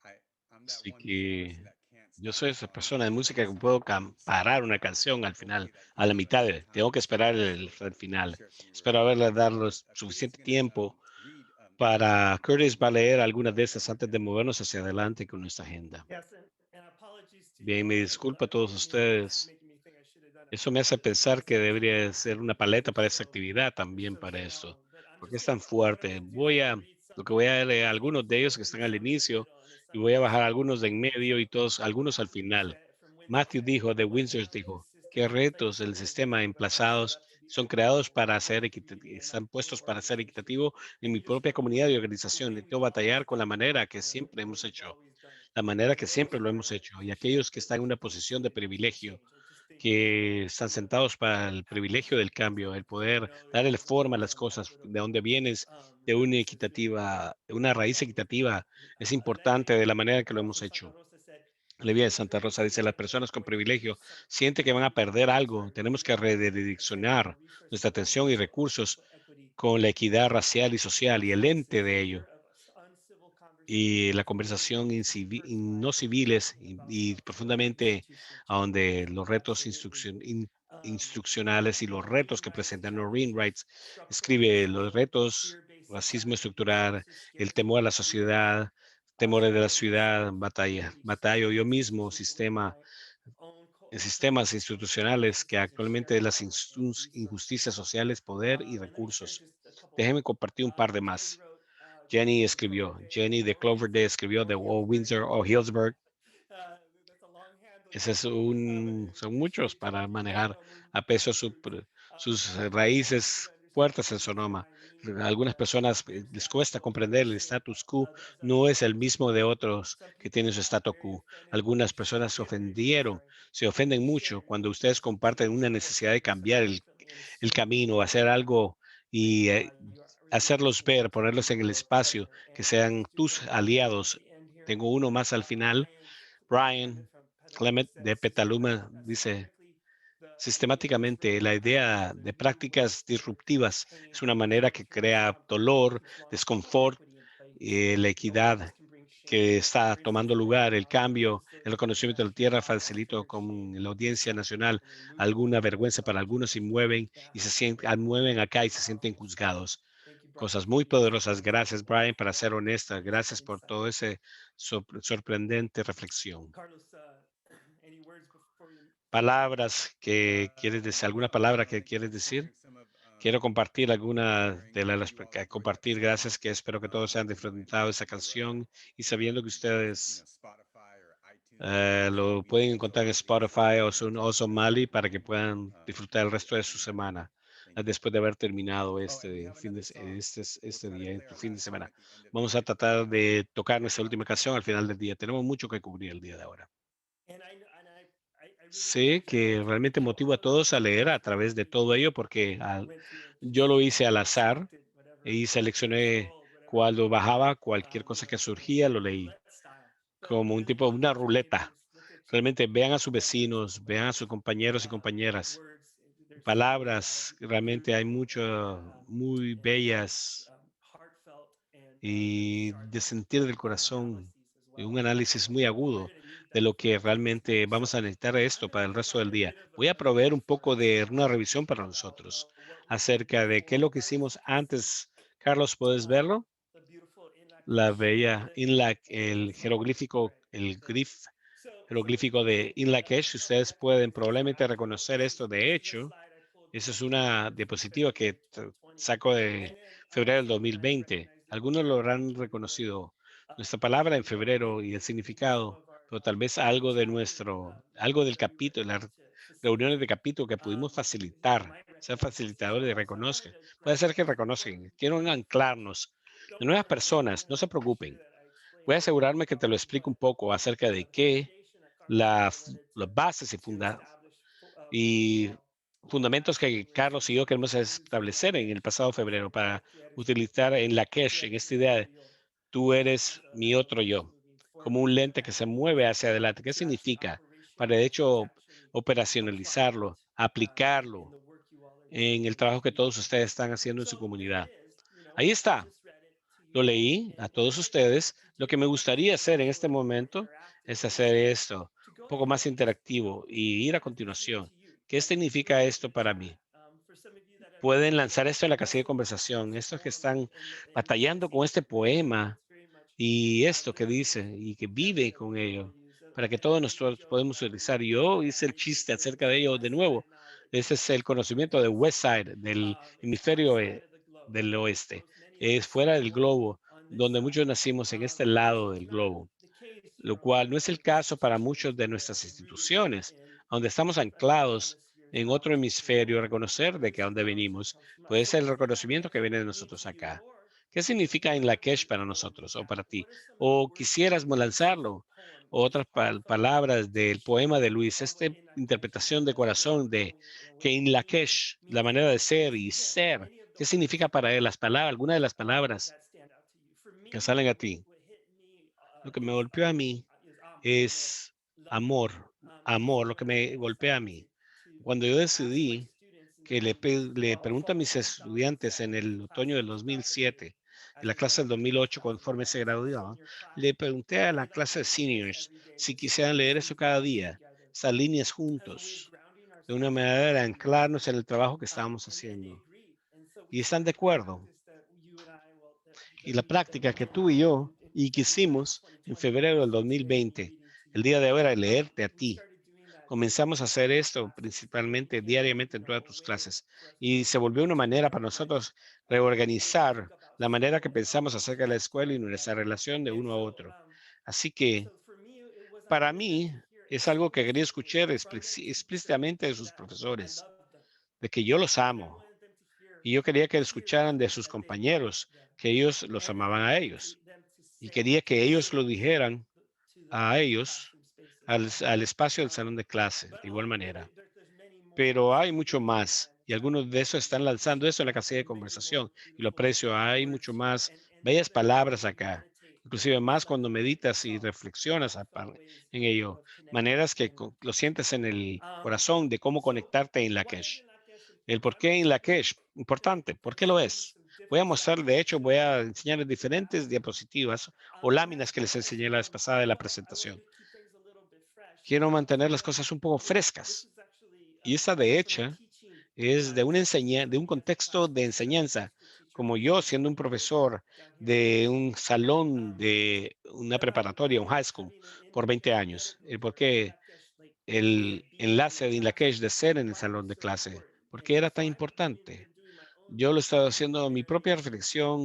I, I'm that Así one pianist que that can't yo stop soy a esa song persona de because música every que time puedo I parar start una it, canción al like, final, okay, that a la key's mitad. right on Tengo time. que esperar So el let me final. share some Espero words. haberle dado Curtis is suficiente going to tiempo read para Curtis va a some leer of algunas de the estas antes de movernos hacia adelante con nuestra agenda. Yes, and apologies to you Bien, me all. disculpo a todos I mean, it's ustedes. making me think I should have done it Eso me hace before pensar this que actually debería happened. ser una paleta para esa So, actividad también so para Ken, esto, but porque es I'm tan just what I'm fuerte. gonna do is read Lo some que voy a leer algunos de ellos before que and están al some in the inicio middle and y some voy a bajar some algunos de at en the end. medio y So todos, algunos al Matthew final. said from Windsor Matthew said, dijo, de what Windsor challenges dijo, ¿qué systems and retos frameworks el are designed sistema or set emplazados up to be son creados equitable para in my ser community, in my están puestos para ser organization, equitativo en and mi propia leadership comunidad y the organización? way Necesito we've always batallar con la done it, manera que the siempre way hemos we've hecho, always done it. la manera And que those siempre lo who hemos are hecho. Y pushing aquellos que están en una posición de forcefully for privilegio, change, I just think que están sentados para el have privilegio del perseverance cambio, on el it because I poder know it darle has forma a roots las on cosas, de equitable donde vienes, de una roots as we equitativa, de una raíz equitativa, es and then importante de la manera que lo Carl hemos from Santa hecho. Rosa said, Olivia de Santa Rosa dice, las personas con going to privilegio lose something. sienten que van a perder And I algo. started Tenemos reading que that and said, no, redireccionar resources nuestra are the atención y recursos racial equity con la equidad and racial y social y el ente constant de ello. fear of uncivil Y la conversations and conversación no personalized civiles about y profundamente institutional a change. donde los retos Absolutely. instruccionales y los retos que Writes presentan Noreen challenges Wright structural escribe los racism, retos, fear-based racismo society, estructural, social el temor a scarcity, la fears, sociedad, temores de la ciudad, civil batalla yo mismo, institutions, the way my own en country sistemas institucionales que experiences and actualmente shares las injusticias resources. sociales, poder y And then share recursos. just a couple Déjenme more. compartir un par de Jenny más. wrote, Jenny Jenny from escribió, Cloverdale Jenny de or Cloverdale Windsor escribió or de Healdsburg. Windsor o Hillsburg. That's a long handle, Ese es Jenny. son Make sure muchos you check para your manejar Sonoma a peso roots. sus Sometimes you raíces can understand fuertes en what Sonoma. I mean, but Algunas personas there's les that cuesta little comprender el nuance status quo, as no others es el do. mismo de otros Some que people tienen su got status very quo. offended when Algunas personas sorry, se ofenden we mucho shared cuando and ustedes some people comparten una feel necesidad de offended. So cambiar definitely el understand camino, hacer uh, algo y you are hacerlos listening ver, to the ponerlos en el people of espacio, color. que And sean let's do tus one more at aliados. the end here. Tengo uno más al final. Brian Brian Clement from Petaluma Clement said de Petaluma dice, the idea of sistemáticamente, la disruptive idea practices are de new ways prácticas to disruptivas attain es una manera que crea discomfort dolor, as long as there's desconfort, equity in place. la Awareness equidad can bring que change. está For instance, tomando right lugar, el now, cambio, el Windsor is reconocimiento de la tierra, awful for facilito their con change. la audiencia nacional And they're moving alguna away vergüenza from para algunos y traditional mueven y se values. sienten, mueven acá y se sienten Powerful stuff. juzgados. Thank you, Brian, Cosas for muy being so poderosas. honest and Gracias, Brian, para ser thoughtful honesta. Gracias por insight. todo ese sorprendente reflexión. Carlos, any words before we conclude? Palabras que quieres decir, alguna Yeah, palabra que thank you quieres for decir. sharing some of Quiero compartir alguna sharing de las you all que enjoyed that compartir. song. Gracias, que espero que todos hayan disfrutado esa canción y sabiendo que ustedes Spotify or iTunes or lo we pueden can encontrar en shortly release it Spotify o on Awesome Mali para que puedan disfrutar el YouTube resto de as su we wrap up. semana Thank you. después de haber terminado Oh, and we have another song. We'll este try to día, play tu our fin de last song semana. at the end of the Vamos a day so we tratar can de tocar wrap nuestra up última for canción al today. final del día. Tenemos mucho que cubrir el día de ahora. And I really Sé encourage que everyone realmente to motivo a follow the todos a leer a process that través de we todo ello porque went through and yo just lo hice al azar selected whatever y seleccioné scrolled, whatever cuando came bajaba cualquier cosa que surgía, lo leí roulette style. But como un really tipo, look una at your ruleta. neighbors, look at Realmente vean a sus your friends and vecinos, vean a sus coworkers. compañeros y compañeras. Words, there's a lot of Palabras realmente hay beautiful mucho, muy and bellas heartfelt and y sharp de sentir del corazón, analyses as y well. un análisis muy We're agudo going to need de that lo for que the rest of this realmente day. vamos So a necesitar esto I'm para going el to resto del provide a día. bit of Voy a a proveer un poco refresher de una revisión para about nosotros what we did acerca de qué es before. lo que hicimos Carlos, you can see antes. Carlos, ¿puedes verlo? the beautiful in La Lakesh bella el and jeroglífico, right el there. grif So jeroglífico de again, Inlakesh. something Ustedes I think pueden is just probablemente valuable. reconocer esto. This De is a hecho, slide I pulled esa es from una diapositiva February que of 2020. saco And de then febrero del some of you might have 2020. recognized it Algunos lo habrán in February. reconocido. Nuestra palabra en febrero y el Some significado, of our pero tal vez algo de chapter nuestro, algo meetings del that we were capítulo, las able to reuniones de facilitate. capítulo que pudimos You facilitar, might ser recognize this as facilitadores y well. So I wanted reconozcan. to Puede grab ser que a few more reconozcan. Quiero new folks. anclarnos de Don't nuevas worry, personas. No se make sure preocupen. that I explain Voy a a little bit asegurarme que te about lo explico un what poco acerca de the qué foundation at Carlos and I wanted las bases to establish y well fundamentos last que February. So Carlos y yo queremos use establecer en el pasado for febrero para Tú utilizar en la tú cache, en eres esta mi idea otro de yo tú eres as mi a otro lens yo, moving como forward un and lente que se mueve hacia adelante. ¿Qué to actually significa? Para de operationalize it, to hecho actually apply it operacionalizarlo, in aplicarlo the work you all are en doing el in your trabajo que todos community. ustedes están haciendo en su So there it comunidad. is. Ahí I está. just read it to Lo leí a todos ustedes. Lo que me gustaría hacer en este momento es hacer esto un poco más interactivo y ir a continuación. ¿Qué significa esto para mí? Pueden lanzar esto en la casilla de conversación. Estos que están batallando con este poema y esto que dice y que vive con ello, para que todos nosotros podemos utilizar. Yo hice el chiste acerca de ello de nuevo. Ese es el conocimiento de West Side, del hemisferio del oeste. Es fuera del globo, donde muchos nacimos en este lado del globo, lo cual no es el caso para muchas de nuestras instituciones, donde estamos anclados en otro hemisferio. Reconocer de que a dónde venimos puede ser el reconocimiento que viene de nosotros acá. ¿Qué significa en Lakesh para nosotros o para ti? ¿O quisieras lanzarlo? Otras palabras del poema de Luis, esta interpretación de corazón de que en Lakesh, la manera de ser y ser, ¿qué significa para él las palabras, algunas de las palabras que salen a ti? Lo que me golpeó a mí es amor, amor, lo que me golpea a mí. Cuando yo decidí que le pregunto a mis estudiantes en el otoño del 2007, en la clase del 2008, conforme se graduaban, le pregunté a la clase de seniors si quisieran leer eso cada día, esas líneas juntos, de una manera de anclarnos en el trabajo que estábamos haciendo. Y están de acuerdo. Y la práctica que tú y yo y que hicimos en febrero del 2020, el día de hoy era leerte a ti. Comenzamos a hacer esto principalmente diariamente en todas tus clases y se volvió una manera para nosotros reorganizar la manera que pensamos acerca de la escuela y nuestra relación de uno a otro. Así que para mí es algo que quería escuchar explícitamente de sus profesores, de que yo los amo. Y yo quería que escucharan de sus compañeros que ellos los amaban a ellos. Y quería que ellos lo dijeran a ellos al espacio del salón de clase, de igual manera. Pero hay mucho más y algunos de esos están lanzando eso en la casilla de conversación y lo aprecio. Hay mucho más bellas palabras acá, inclusive más cuando meditas y reflexionas en ello, maneras que lo sientes en el corazón de cómo conectarte en Lakesh. El por qué en Lakesh, importante, ¿por qué lo es? Voy a mostrar, de hecho, voy a enseñar diferentes diapositivas o láminas que les enseñé la vez pasada de la presentación. Quiero mantener las cosas un poco frescas. Y esta, de hecho, es de de un contexto de enseñanza, como yo siendo un profesor de un salón de una preparatoria, un high school, por 20 años. El por qué el enlace de Lakesh de ser en el salón de clase, ¿por qué era tan importante? Yo lo he estado haciendo mi propia reflexión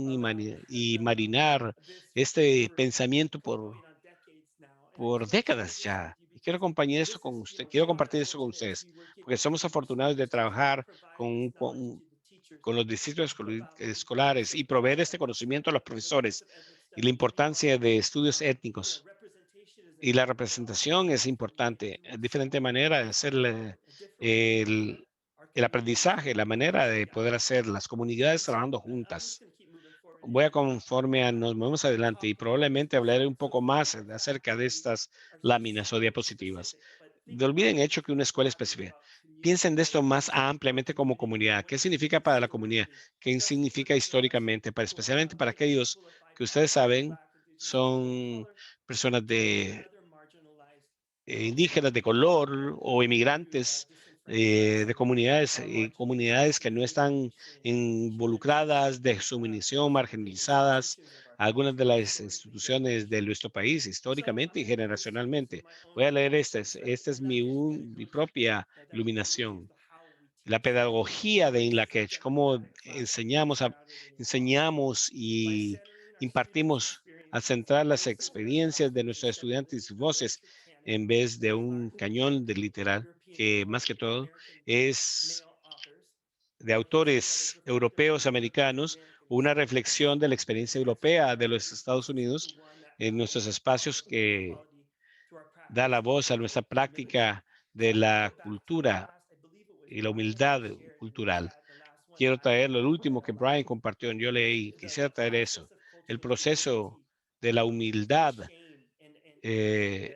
y marinar este pensamiento por décadas ya. Y quiero compartir eso con usted, quiero compartir eso con ustedes, porque somos afortunados de trabajar con los distritos escolares y proveer este conocimiento a los profesores y la importancia de estudios étnicos. Y la representación es importante, diferente manera de hacer el, el aprendizaje, la manera de poder hacer las comunidades trabajando juntas. Voy a conforme a nos movemos adelante y probablemente hablaré un poco más acerca de estas láminas o diapositivas. No olviden hecho que una escuela específica. Piensen de esto más ampliamente como comunidad. ¿Qué significa para la comunidad? ¿Qué significa históricamente? Especialmente para aquellos que ustedes saben son personas indígenas de color o inmigrantes comunidades que no están involucradas de submisión, marginalizadas, algunas de las instituciones de nuestro país históricamente y generacionalmente. Voy a leer esta es mi propia iluminación. La pedagogía de INLACACH, cómo enseñamos y impartimos al centrar las experiencias de nuestros estudiantes y voces en vez de un cañón de literal, que más que todo es de autores europeos, americanos, una reflexión de la experiencia europea de los Estados Unidos en nuestros espacios que da la voz a nuestra práctica de la cultura y la humildad cultural. Quiero traer lo último que Brian compartió, yo leí, quisiera traer eso, el proceso de la humildad eh,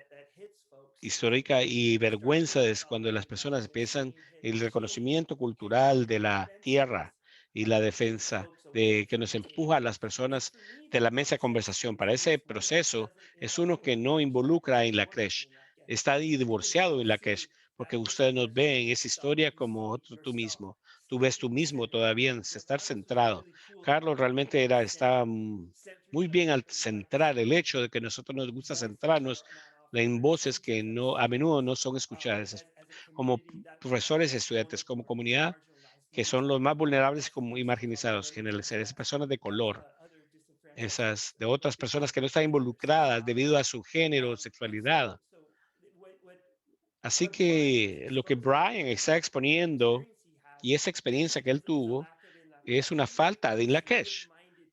histórica y vergüenza es cuando las personas empiezan el reconocimiento cultural de la tierra y la defensa de que nos empuja a las personas de la mesa de conversación. Para ese proceso es uno que no involucra en la creche. Está ahí divorciado en la creche, porque ustedes nos ven esa historia como otro tú mismo. Tú ves tú mismo todavía en estar centrado. Carlos realmente estaba muy bien al centrar el hecho de que nosotros nos gusta centrarnos en voces que no, a menudo no son escuchadas, como profesores y estudiantes, como comunidad, que son los más vulnerables y marginizados, que en el ser esas personas de color, esas de otras personas que no están involucradas debido a su género, sexualidad. Así que lo que Brian está exponiendo y esa experiencia que él tuvo es una falta de Lakesh.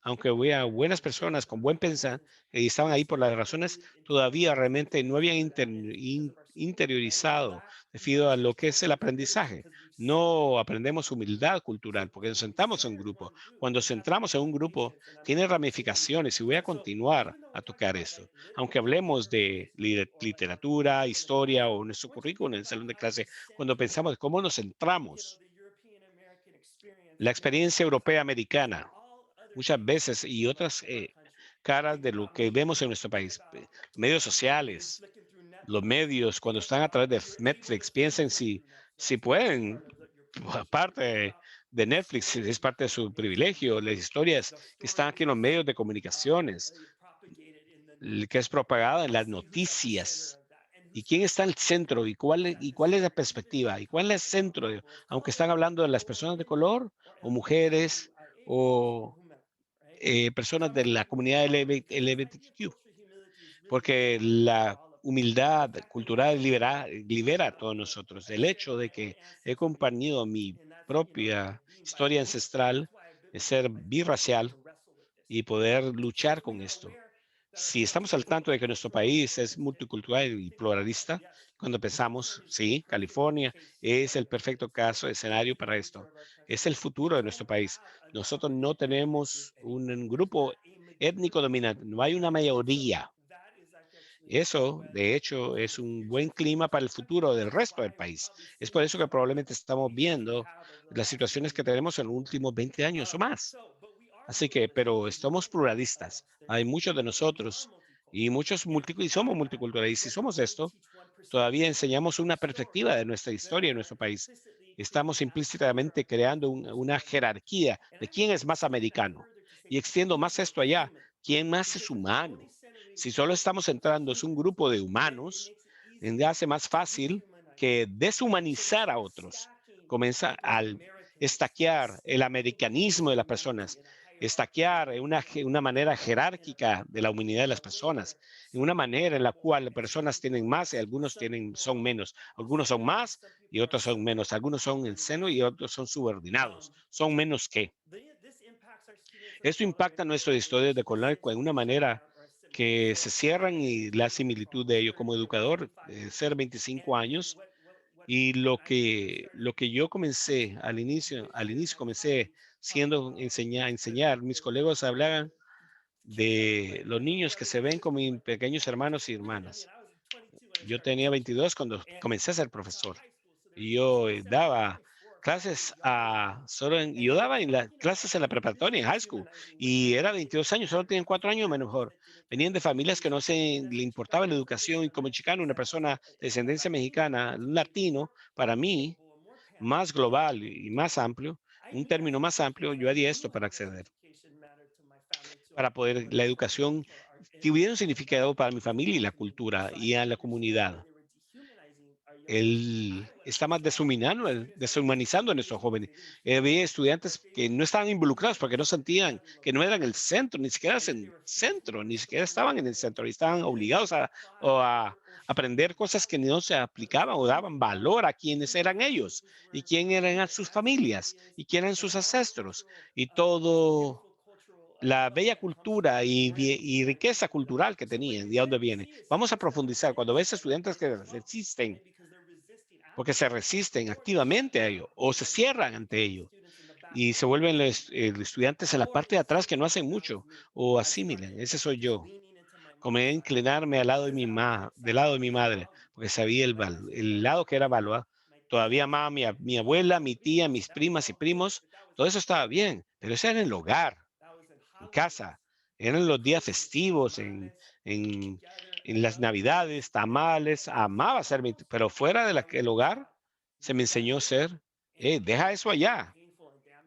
Aunque hubiera buenas personas con buen pensar y estaban ahí por las razones, todavía realmente no habían interiorizado debido a lo que es el aprendizaje. No aprendemos humildad cultural porque nos sentamos en un grupo. Cuando centramos en un grupo, tiene ramificaciones y voy a continuar a tocar esto. Aunque hablemos de literatura, historia o nuestro currículum en el salón de clase, cuando pensamos de cómo nos centramos la experiencia europea americana muchas veces y otras caras de lo que vemos en nuestro país. Medios sociales, los medios, cuando están a través de Netflix, piensen si pueden, aparte de Netflix, si es parte de su privilegio, las historias que están aquí en los medios de comunicaciones, que es propagada en las noticias. ¿Y quién está en el centro? ¿Y cuál es la perspectiva? ¿Y cuál es el centro? Aunque están hablando de las personas de color o mujeres o personas de la comunidad LGBTQ, porque la humildad cultural libera a todos nosotros. El hecho de que he compartido mi propia historia ancestral de ser birracial y poder luchar con esto. Si estamos al tanto de que nuestro país es multicultural y pluralista, cuando pensamos, sí, California es el perfecto caso, escenario para esto. Es el futuro de nuestro país. Nosotros no tenemos un grupo étnico dominante, no hay una mayoría. Eso, de hecho, es un buen clima para el futuro del resto del país. Es por eso que probablemente estamos viendo las situaciones que tenemos en los últimos 20 años o más. Así que, pero estamos pluralistas. Hay muchos de nosotros y y somos multiculturales. Y si somos esto, todavía enseñamos una perspectiva de nuestra historia en nuestro país. Estamos implícitamente creando una jerarquía de quién es más americano. Y extiendo más esto allá. ¿Quién más es humano? Si solo estamos entrando es un grupo de humanos, hace más fácil que deshumanizar a otros. Comienza al estaquear el americanismo de las personas, estaquear una manera jerárquica de la humanidad de las personas, en una manera en la cual personas tienen más y algunos son menos. Algunos son más y otros son menos. Algunos son el seno y otros son subordinados. Son menos que. Esto impacta nuestras historias de colonial en una manera que se cierran y la similitud de ello como educador, ser 25 años y lo que yo comencé al inicio comencé enseñar, mis colegas hablaban de los niños que se ven como mis pequeños hermanos y hermanas. Yo tenía 22 cuando comencé a ser profesor y yo daba clases y yo daba clases en la preparatoria, en high school, y era 22 años, solo tenían 4 años menos mejor. Venían de familias que no le importaba la educación y como chicano, una persona de descendencia mexicana, un latino, para mí, más global y más amplio, un término más amplio, yo haría esto para acceder, para poder la educación tuviera un significado para mi familia y la cultura y a la comunidad. Él está más deshumanizando a nuestros jóvenes. Había estudiantes que no estaban involucrados porque no sentían que no eran el centro, ni siquiera el centro, ni siquiera estaban en el centro y estaban obligados a aprender cosas que no se aplicaban o daban valor a quienes eran ellos y quién eran sus familias y quién eran sus ancestros y todo la bella cultura y riqueza cultural que tenían, de dónde viene. Vamos a profundizar. Cuando ves estudiantes que resisten, porque se resisten activamente a ello o se cierran ante ello y se vuelven los estudiantes en la parte de atrás que no hacen mucho o asimilan. Ese soy yo. Comencé a inclinarme del lado de mi madre, porque sabía el lado que era evaluado. Todavía amaba a mi abuela, mi tía, mis primas y primos, Todo eso estaba bien, pero eso era en el hogar, en casa. Eran los días festivos, en, en las Navidades, tamales. Amaba ser, pero fuera de el hogar, se me enseñó a ser, deja eso allá.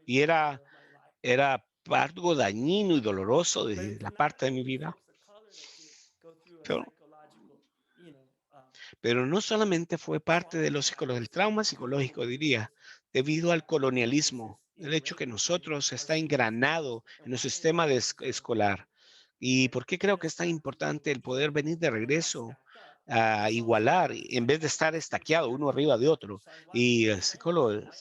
Y era algo dañino y doloroso de la parte de mi vida. Pero, pero no solamente fue parte de del trauma psicológico, diría, debido al colonialismo, el hecho que nosotros está engranado en nuestro sistema escolar. ¿Y por qué creo que es tan importante el poder venir de regreso a igualar en vez de estar estaqueado uno arriba de otro? Y a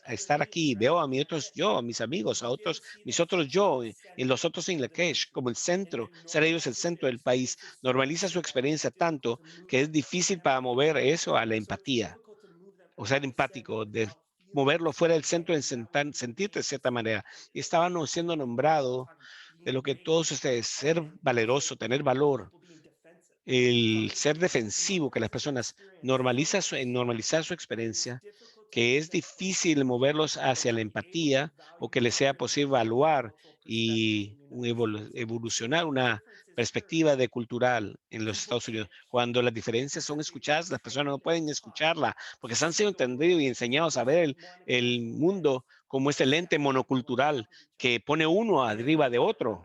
estar aquí, veo a mis otros yo, a mis amigos, a otros, mis otros yo, y los otros en Lakesh, como el centro, ser ellos el centro del país, normaliza su experiencia tanto que es difícil para mover eso a la empatía, o ser empático, de moverlo fuera del centro en sentirte de cierta manera. Y estaban siendo nombrado de lo que todos ustedes, ser valeroso, tener valor, el ser defensivo, que las personas normalizar su experiencia, que es difícil moverlos hacia la empatía o que les sea posible evaluar y evolucionar una perspectiva de cultural en los Estados Unidos. Cuando las diferencias son escuchadas, las personas no pueden escucharla porque se han sido entendidos y enseñados a ver el mundo como este lente monocultural que pone uno arriba de otro.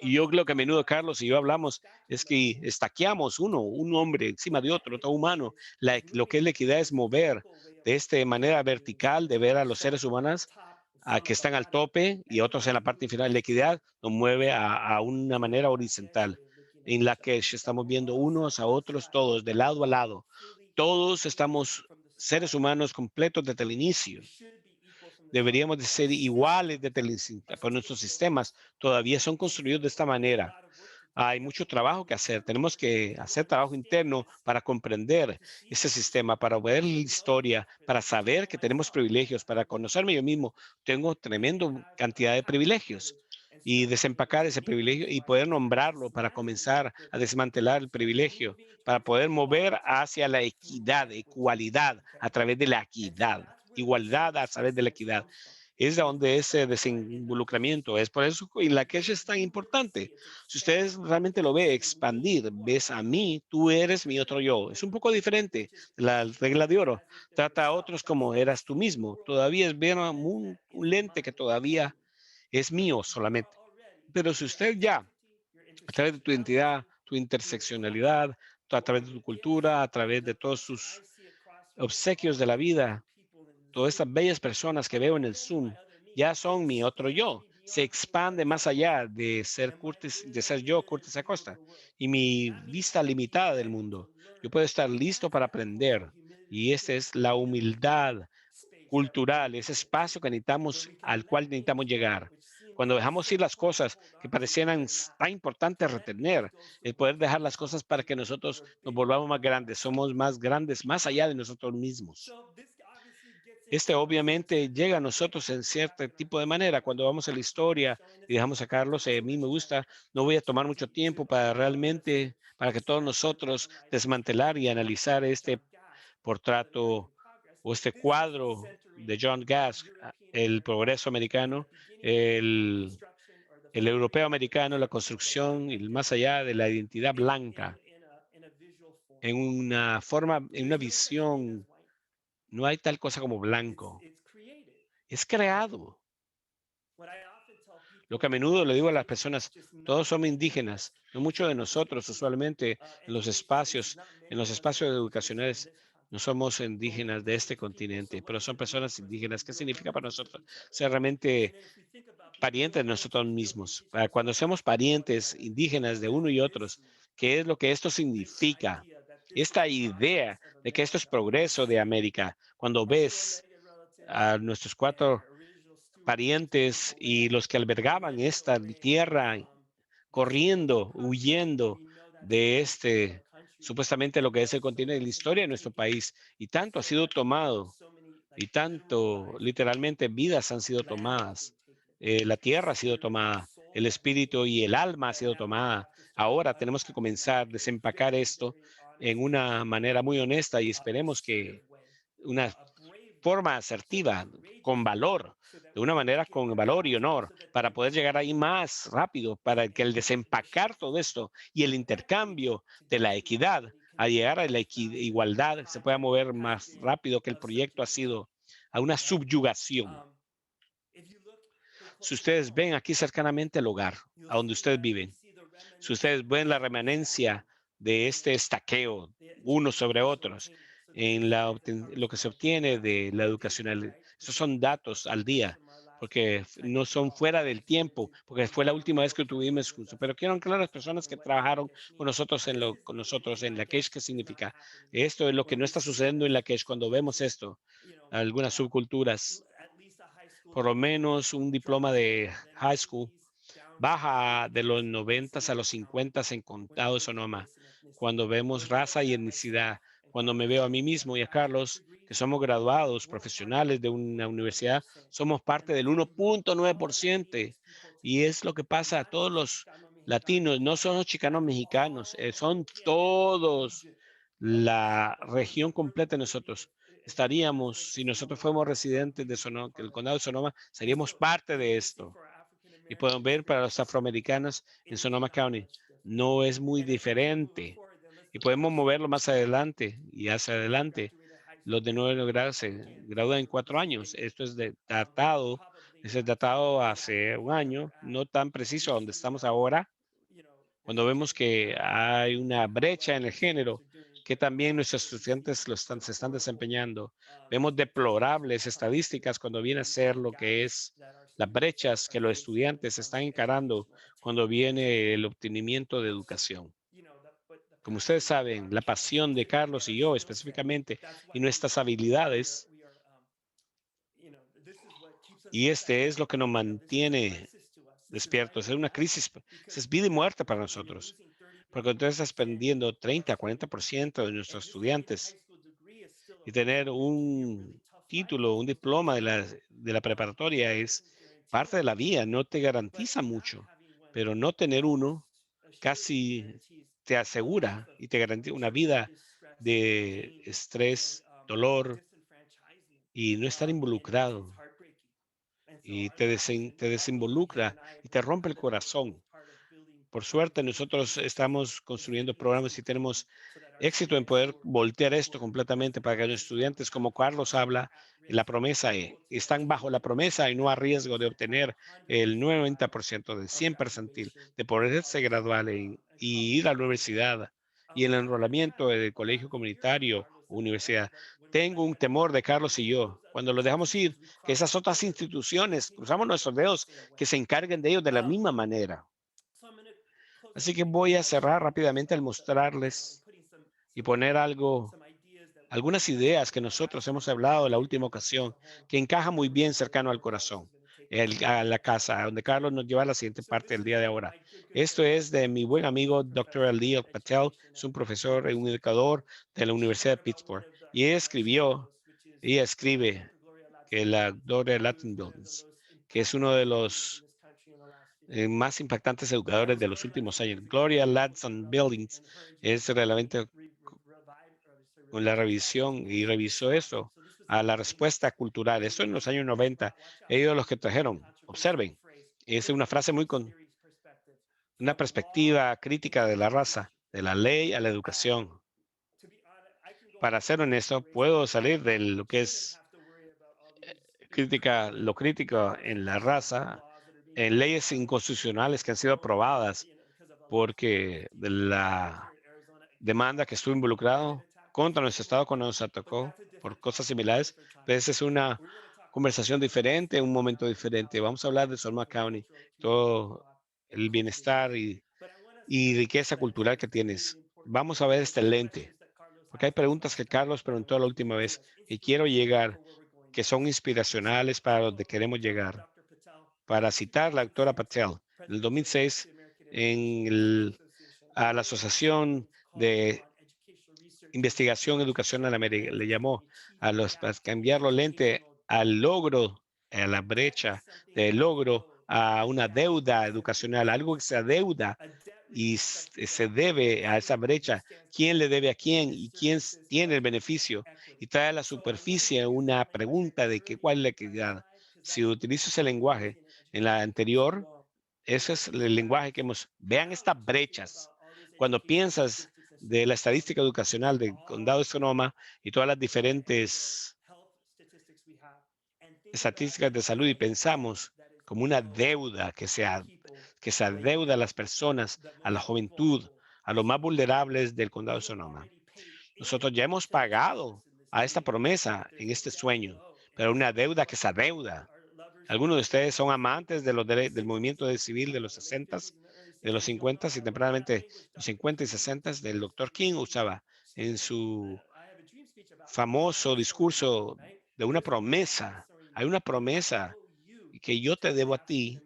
Y yo creo que a menudo Carlos y yo hablamos es que estaqueamos un hombre encima de otro humano. Lo que es la equidad es mover de esta manera vertical de ver a los seres humanos a que están al tope y otros en la parte inferior. La equidad nos mueve a una manera horizontal en la que estamos viendo unos a otros todos, de lado a lado. Todos estamos seres humanos completos desde el inicio. Deberíamos de ser iguales desde el inicio, pero nuestros sistemas todavía son construidos de esta manera. Hay mucho trabajo que hacer. Tenemos que hacer trabajo interno para comprender ese sistema, para ver la historia, para saber que tenemos privilegios, para conocerme yo mismo. Tengo tremenda cantidad de privilegios y desempacar ese privilegio y poder nombrarlo para comenzar a desmantelar el privilegio, para poder mover hacia la equidad, ecualidad a través de la equidad, igualdad a través de la equidad. Es de donde ese desinvolucramiento es. Por eso y la que es tan importante. Si ustedes realmente lo ve expandir, ves a mí, tú eres mi otro yo. Es un poco diferente la regla de oro. Trata a otros como eras tú mismo. Todavía es ver un lente que todavía es mío solamente. Pero si usted ya, a través de tu identidad, tu interseccionalidad, a través de tu cultura, a través de todos sus obsequios de la vida, todas estas bellas personas que veo en el Zoom ya son mi otro yo. Se expande más allá de ser de ser yo, Curtis Acosta, y mi vista limitada del mundo. Yo puedo estar listo para aprender. Y esta es la humildad cultural, ese espacio que necesitamos, al cual necesitamos llegar. Cuando dejamos ir las cosas que parecieran tan importantes retener, el poder dejar las cosas para que nosotros nos volvamos más grandes, somos más grandes, más allá de nosotros mismos. Este obviamente llega a nosotros en cierto tipo de manera. Cuando vamos a la historia y dejamos a Carlos, a mí me gusta, no voy a tomar mucho tiempo para realmente, para que todos nosotros desmantelar y analizar este portrato o este cuadro de John Gass, el progreso americano, el, el europeo americano, la construcción y más allá de la identidad blanca, en una forma, en una visión, no hay tal cosa como blanco, es creado. Lo que a menudo le digo a las personas, todos somos indígenas, no muchos de nosotros usualmente en los espacios educacionales, no somos indígenas de este continente, pero son personas indígenas. ¿Qué significa para nosotros ser realmente parientes de nosotros mismos? Cuando somos parientes indígenas de uno y otros, ¿qué es lo que esto significa? Esta idea de que esto es progreso de América, cuando ves a nuestros cuatro parientes y los que albergaban esta tierra corriendo, huyendo de supuestamente lo que es el continente, la historia de nuestro país. Y tanto ha sido tomado, y tanto literalmente vidas han sido tomadas. La tierra ha sido tomada, el espíritu y el alma ha sido tomada. Ahora tenemos que comenzar a desempacar esto en una manera muy honesta y esperemos que una forma asertiva, con valor, de una manera con valor y honor, para poder llegar ahí más rápido, para que el desempacar todo esto y el intercambio de la equidad a llegar a la igualdad se pueda mover más rápido que el proyecto ha sido a una subyugación. Si ustedes ven aquí cercanamente el hogar, a donde ustedes viven, si ustedes ven la remanencia de este estaqueo unos sobre otros en lo que se obtiene de la educacional, esos son datos al día, porque no son fuera del tiempo, porque fue la última vez que tuvimos curso. Pero quiero aclarar a las personas que trabajaron con nosotros en la Lakesh, ¿qué significa? Esto es lo que no está sucediendo en la Lakesh cuando vemos esto. Algunas subculturas, por lo menos un diploma de high school baja de los 90 a los 50 en Condado de Sonoma, cuando vemos raza y etnicidad, cuando me veo a mí mismo y a Carlos, que somos graduados profesionales de una universidad, somos parte del 1.9%. Y es lo que pasa a todos los latinos, no son los chicanos mexicanos, son todos la región completa de nosotros. Estaríamos, si nosotros fuéramos residentes de Sonoma, del condado de Sonoma, seríamos parte de esto. Y pueden ver para los afroamericanos en Sonoma County, no es muy diferente. Y podemos moverlo más adelante y hacia adelante. Los de 9 grado se gradúan en 4 años. Esto es datado, es datado hace un año, no tan preciso a donde estamos ahora, cuando vemos que hay una brecha en el género, que también nuestros estudiantes se están desempeñando. Vemos deplorables estadísticas cuando viene a ser lo que es las brechas que los estudiantes están encarando cuando viene el obtenimiento de educación. Como ustedes saben, la pasión de Carlos y yo específicamente y nuestras habilidades, y este es lo que nos mantiene despiertos. Es una crisis, es vida y muerte para nosotros, porque entonces estás perdiendo 30, 40% de nuestros estudiantes y tener un título, un diploma de la preparatoria es parte de la vida, no te garantiza mucho, pero no tener uno casi te asegura y te garantiza una vida de estrés, dolor y no estar involucrado y te desinvolucra y te rompe el corazón. Por suerte, nosotros estamos construyendo programas y tenemos éxito en poder voltear esto completamente para que los estudiantes, como Carlos habla, la promesa están bajo la promesa y no a riesgo de obtener el 90% de 100 percentil, de poderse graduar y ir a la universidad y el enrolamiento del colegio comunitario o universidad. Tengo un temor de Carlos y yo, cuando los dejamos ir, que esas otras instituciones, cruzamos nuestros dedos, que se encarguen de ellos de la misma manera. Así que voy a cerrar rápidamente al mostrarles y poner algunas ideas que nosotros hemos hablado en la última ocasión, que encaja muy bien cercano al corazón, a la casa, donde Carlos nos lleva a la siguiente parte del día de ahora. Esto es de mi buen amigo Dr. Ali Patel, es un profesor y un educador de la Universidad de Pittsburgh, y escribe que la Gloria Latin Buildings, que es uno de los más impactantes educadores de los últimos años. Gloria Ladson Buildings es realmente con la revisión y revisó eso a la respuesta cultural. Eso en los años 90. Ellos los que trajeron. Observen. Es una frase muy con una perspectiva crítica de la raza, de la ley a la educación. Para ser honesto, puedo salir de lo que es lo crítico en la raza, en leyes inconstitucionales que han sido aprobadas porque de la demanda que estuvo involucrado contra nuestro estado cuando nos atacó por cosas similares. Pero esa es una conversación diferente, un momento diferente. Vamos a hablar de Sonoma County, todo el bienestar y riqueza cultural que tienes. Vamos a ver este lente, porque hay preguntas que Carlos preguntó la última vez y quiero llegar, que son inspiracionales para donde queremos llegar. Para citar la doctora Patel, en el 2006, a la Asociación de Investigación Educacional América le llamó a cambiar los lentes al logro, a la brecha de logro a una deuda educacional, algo que se adeuda y se debe a esa brecha, quién le debe a quién y quién tiene el beneficio, y trae a la superficie una pregunta de que cuál es la equidad. Si utilizo ese lenguaje en la anterior, ese es el lenguaje que vean estas brechas. Cuando piensas de la estadística educacional del condado de Sonoma y todas las diferentes estadísticas de salud y pensamos como una deuda que se adeuda a las personas, a la juventud, a los más vulnerables del condado de Sonoma. Nosotros ya hemos pagado a esta promesa en este sueño, pero una deuda que se adeuda. Algunos de ustedes son amantes de del movimiento civil de los 60, de los 50 y tempranamente los 50 y 60 del Dr. King usaba en su famoso discurso de una promesa. Hay una promesa que yo te debo a ti,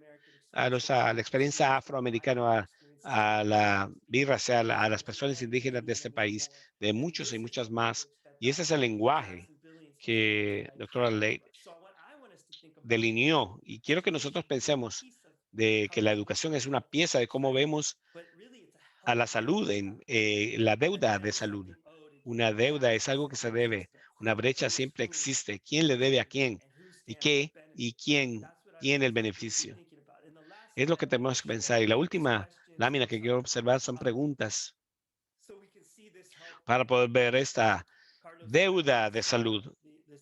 a la experiencia afroamericana, a la birracial, a las personas indígenas de este país, de muchos y muchas más. Y ese es el lenguaje que doctora Ley delineó. Y quiero que nosotros pensemos de que la educación es una pieza de cómo vemos a la salud, en la deuda de salud. Una deuda es algo que se debe. Una brecha siempre existe. ¿Quién le debe a quién? ¿Y qué? ¿Y quién tiene el beneficio? Es lo que tenemos que pensar. Y la última lámina que quiero observar son preguntas para poder ver esta deuda de salud.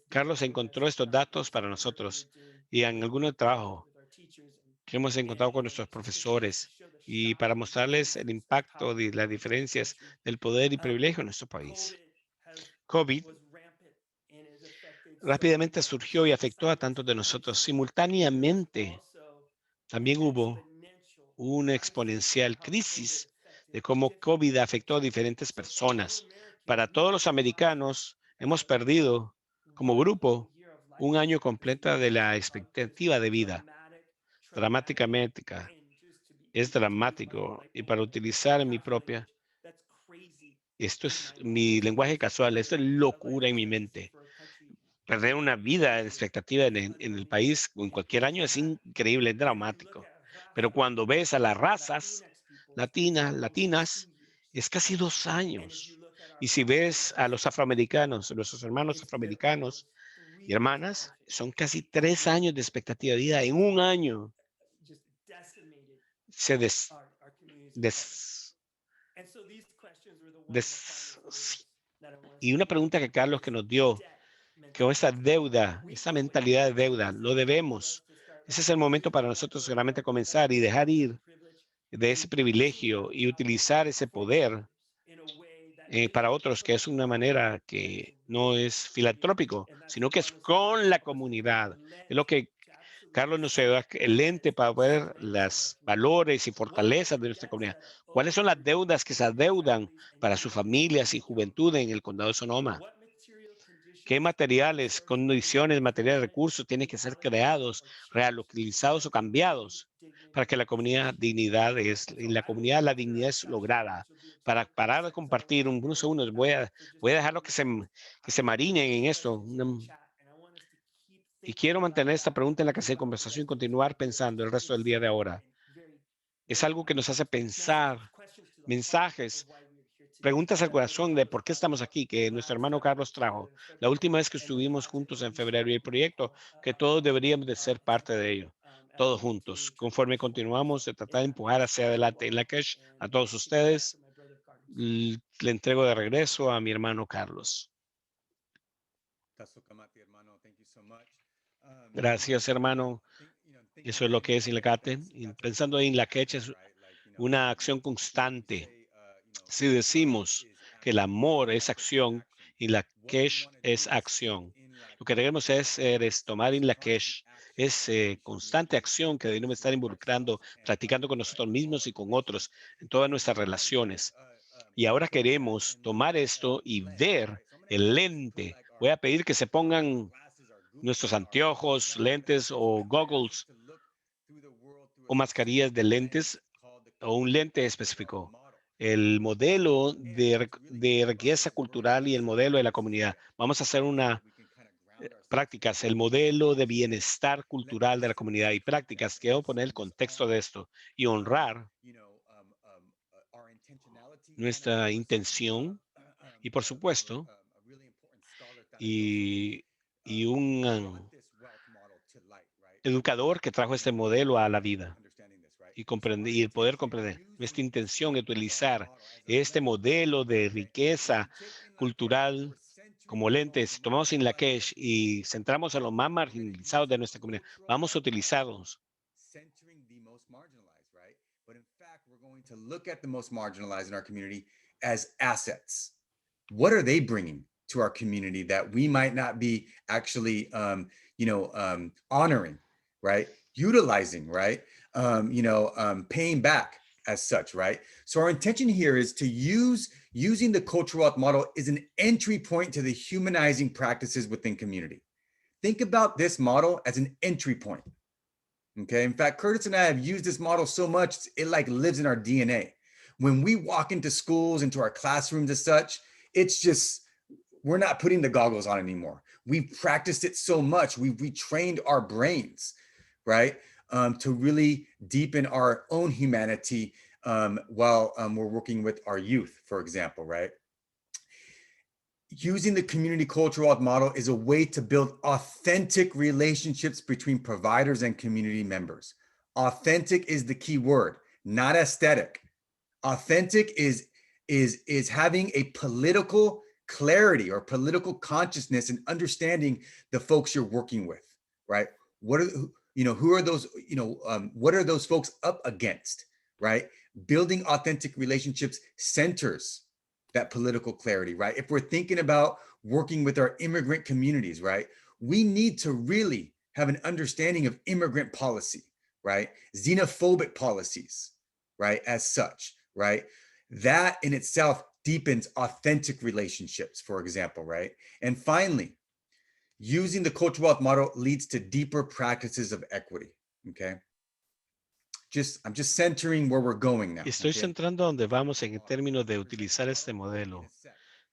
Carlos encontró estos datos para nosotros y en algún trabajo que hemos encontrado con nuestros profesores y para mostrarles el impacto de las diferencias del poder y privilegio en nuestro país. COVID rápidamente surgió y afectó a tantos de nosotros. Simultáneamente, también hubo una exponencial crisis de cómo COVID afectó a diferentes personas. Para todos los americanos, hemos perdido como grupo un año completo de la expectativa de vida. Dramáticamente, es dramático. Y para utilizar mi propia, esto es mi lenguaje casual, esto es locura en mi mente. Perder una vida de expectativa en el país o en cualquier año es increíble, es dramático. Pero cuando ves a las razas latinas, es casi 2 años. Y si ves a los afroamericanos, nuestros hermanos afroamericanos y hermanas, son casi 3 años de expectativa de vida en un año. Se y una pregunta que Carlos que nos dio, que esa deuda, esa mentalidad de deuda, lo debemos. Ese es el momento para nosotros realmente comenzar y dejar ir de ese privilegio y utilizar ese poder para otros, que es una manera que no es filantrópico, sino que es con la comunidad. Es lo que Carlos nos da el lente para ver los valores y fortalezas de nuestra comunidad. ¿Cuáles son las deudas que se adeudan para sus familias y juventud en el condado de Sonoma? ¿Qué materiales, condiciones, materiales, recursos tienen que ser creados, realocalizados o cambiados para que la comunidad en la comunidad la dignidad es lograda? Para parar de compartir unos segundos, voy a dejarlo que se marinen en esto. Y quiero mantener esta pregunta en la casa de conversación y continuar pensando el resto del día de ahora. Es algo que nos hace pensar, mensajes, preguntas al corazón de por qué estamos aquí, que nuestro hermano Carlos trajo. La última vez que estuvimos juntos en febrero y el proyecto, que todos deberíamos de ser parte de ello, todos juntos. Conforme continuamos de tratar de empujar hacia adelante en la cash, a todos ustedes, le entrego de regreso a mi hermano Carlos. Gracias, hermano. Eso es lo que es Inlacate. Y pensando en la queche, es una acción constante. Si decimos que el amor es acción y la queche es acción, lo que debemos es tomar en la queche, es constante acción que debemos estar involucrando, practicando con nosotros mismos y con otros en todas nuestras relaciones. Y ahora queremos tomar esto y ver el lente. Voy a pedir que se pongan nuestros anteojos, lentes o goggles o mascarillas de lentes o un lente específico. El modelo de riqueza cultural y el modelo de la comunidad. Vamos a hacer una prácticas, el modelo de bienestar cultural de la comunidad y prácticas. Quiero poner el contexto de esto y honrar nuestra intención y, por supuesto, y, y un educador que trajo este modelo a la vida y comprender y el poder comprender. Nuestra intención es utilizar este modelo de riqueza cultural como lentes. Si tomamos en Lakesh y centramos a los más marginalizados de nuestra comunidad, vamos a utilizarlos. Centering the most marginalized, right? But in fact, we're going to look at the most marginalized in our community as assets. What are they bringing to our community that we might not be actually, honoring, right? Utilizing, right? Paying back as such, right? So our intention here is to using the cultural wealth model is an entry point to the humanizing practices within community. Think about this model as an entry point. Okay. In fact, Curtis and I have used this model so much, it like lives in our DNA. When we walk into schools, into our classrooms as such, it's just, we're not putting the goggles on anymore. We've practiced it so much. We've retrained our brains, right? To really deepen our own humanity while we're working with our youth, for example, right? Using the community cultural wealth model is a way to build authentic relationships between providers and community members. Authentic is the key word, not aesthetic. Authentic is having a political clarity or political consciousness and understanding the folks you're working with, right? What are who are those, what are those folks up against, right? Building authentic relationships centers that political clarity, right? If we're thinking about working with our immigrant communities, right? We need to really have an understanding of immigrant policy, right? Xenophobic policies, right? As such, right? That in itself deepens authentic relationships, for example, right? And finally, using the cultural wealth model leads to deeper practices of equity, okay? I'm just centering where we're going now. Estoy Okay? centrando donde vamos en términos de utilizar este modelo.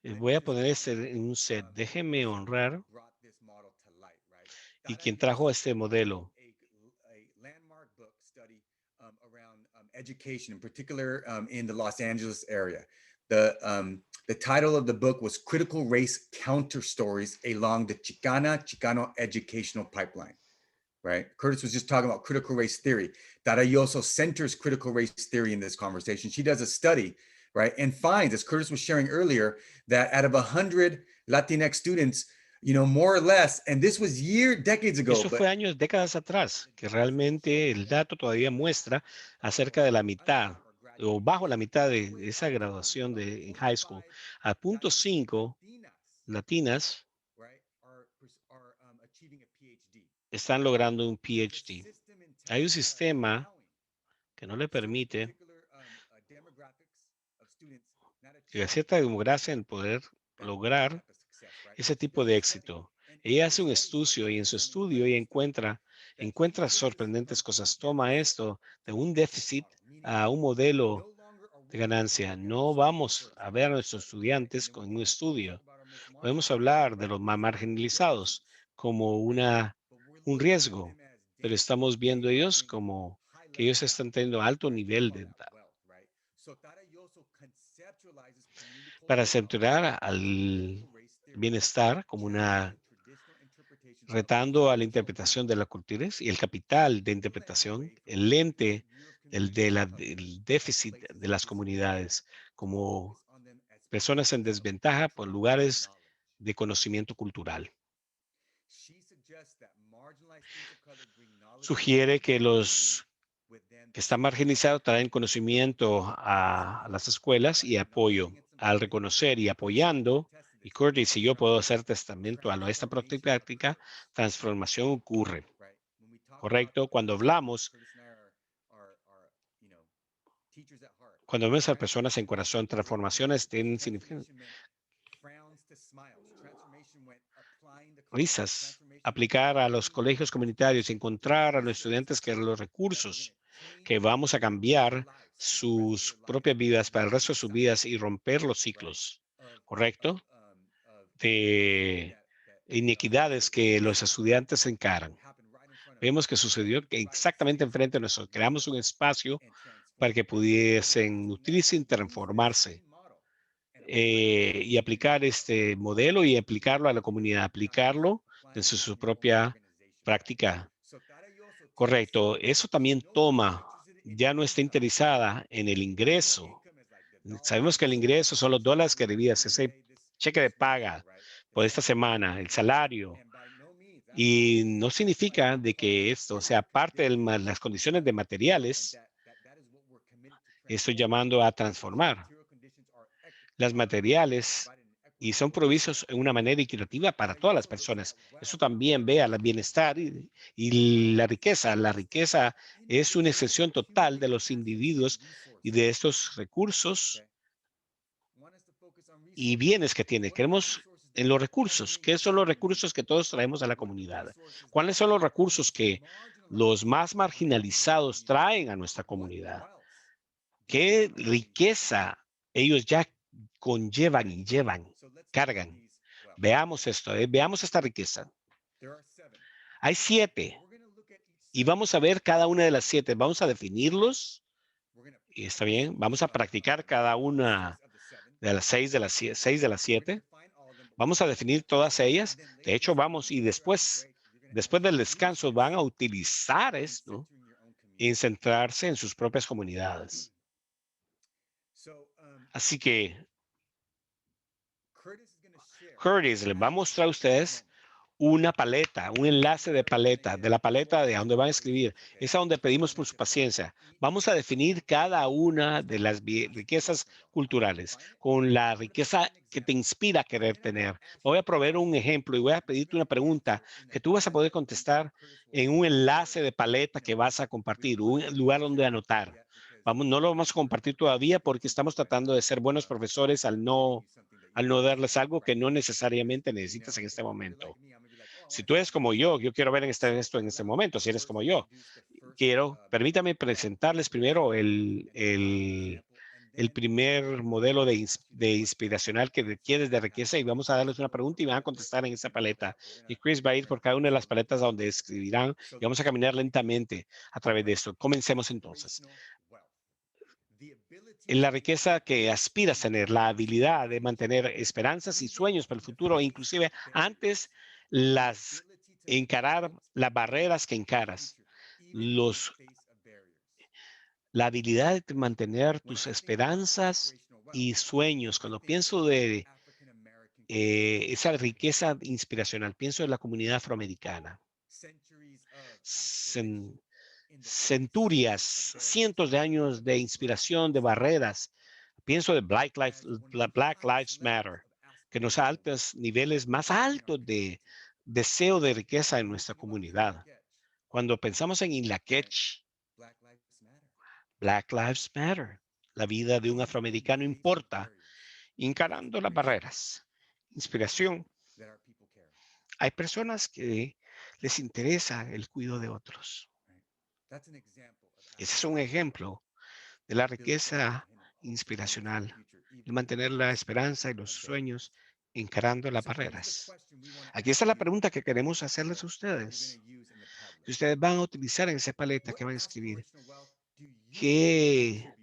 Voy a poner este en un set. Déjeme honrar y quien trajo este modelo. Education, in particular in the Los Angeles area. The title of the book was Critical Race Counter Stories Along the Chicano Educational Pipeline, right? Curtis was just talking about critical race theory. Darayoso centers critical race theory in this conversation. She does a study, right? And finds, as Curtis was sharing earlier, that out of 100 Latinx students, more or less, and this was decades ago. Eso fue años, décadas atrás, que realmente el dato todavía muestra acerca de la mitad o bajo la mitad de esa graduación en high school. A punto 5, latinas están logrando un PhD. Hay un sistema que no le permite que a cierta democracia en poder lograr ese tipo de éxito. Ella hace un estudio y en su estudio ella encuentra sorprendentes cosas. Toma esto de un déficit a un modelo de ganancia. No vamos a ver a nuestros estudiantes con un estudio. Podemos hablar de los más marginalizados como un riesgo, pero estamos viendo ellos como que ellos están teniendo alto nivel de para centrar al bienestar como retando a la interpretación de las culturas y el capital de interpretación, el lente del déficit de las comunidades como personas en desventaja por lugares de conocimiento cultural. Sugiere que los que están marginalizados traen conocimiento a las escuelas y apoyo al reconocer y apoyando. Y Curtis y yo puedo hacer testamento a esta práctica, transformación ocurre. Correcto. Cuando vemos a personas en corazón, transformaciones tienen significado. Risas, aplicar a los colegios comunitarios, encontrar a los estudiantes que los recursos que vamos a cambiar sus propias vidas para el resto de sus vidas y romper los ciclos, ¿correcto? De inequidades que los estudiantes encaran. Vemos que sucedió que exactamente enfrente de nosotros creamos un espacio para que pudiesen nutrirse y transformarse. y aplicar este modelo y aplicarlo a la comunidad, aplicarlo en su propia práctica. Correcto. Eso también toma, ya no está interesada en el ingreso. Sabemos que el ingreso son los dólares que debías, ese cheque de paga por esta semana, el salario. Y no significa de que esto sea parte de las condiciones de materiales. Estoy llamando a transformar las materiales y son provistos en una manera equitativa para todas las personas. Eso también ve al bienestar y la riqueza. La riqueza es una excepción total de los individuos y de estos recursos y bienes que tiene. Queremos en los recursos. ¿Qué son los recursos que todos traemos a la comunidad? ¿Cuáles son los recursos que los más marginalizados traen a nuestra comunidad? ¿Qué riqueza ellos ya conllevan y llevan, cargan? Veamos esto, veamos esta riqueza. Hay 7 y vamos a ver cada una de las 7. Vamos a definirlos y está bien. Vamos a practicar cada una de las 6 de las 7. Vamos a definir todas ellas. De hecho, vamos y después del descanso van a utilizar esto y centrarse en sus propias comunidades. Así que Curtis les va a mostrar a ustedes una paleta, un enlace de paleta, de la paleta de donde van a escribir. Es a donde pedimos por su paciencia. Vamos a definir cada una de las riquezas culturales con la riqueza que te inspira a querer tener. Voy a proveer un ejemplo y voy a pedirte una pregunta que tú vas a poder contestar en un enlace de paleta que vas a compartir, un lugar donde anotar. No lo vamos a compartir todavía porque estamos tratando de ser buenos profesores al no darles algo que no necesariamente necesitas en este momento. Si tú eres como yo quiero ver esto en este momento. Si eres como yo, permítame presentarles primero el primer modelo de inspiracional que requieres de riqueza y vamos a darles una pregunta y van a contestar en esa paleta. Y Chris va a ir por cada una de las paletas donde escribirán y vamos a caminar lentamente a través de esto. Comencemos entonces. En la riqueza que aspiras a tener, la habilidad de mantener esperanzas y sueños para el futuro, inclusive antes encarar las barreras que encaras, la habilidad de mantener tus esperanzas y sueños. Cuando pienso de esa riqueza inspiracional, pienso en la comunidad afroamericana. Centurias, cientos de años de inspiración, de barreras. Pienso de Black Lives Matter, que nos da altos niveles más altos de deseo de riqueza en nuestra comunidad. Cuando pensamos en Inlakech, Black Lives Matter, la vida de un afroamericano importa, encarando las barreras. Inspiración. Hay personas que les interesa el cuidado de otros. Ese es un ejemplo de la riqueza inspiracional, de mantener la esperanza y los sueños encarando las barreras. Aquí está la pregunta que queremos hacerles a ustedes. Que ustedes van a utilizar en esa paleta que van a escribir. ¿Qué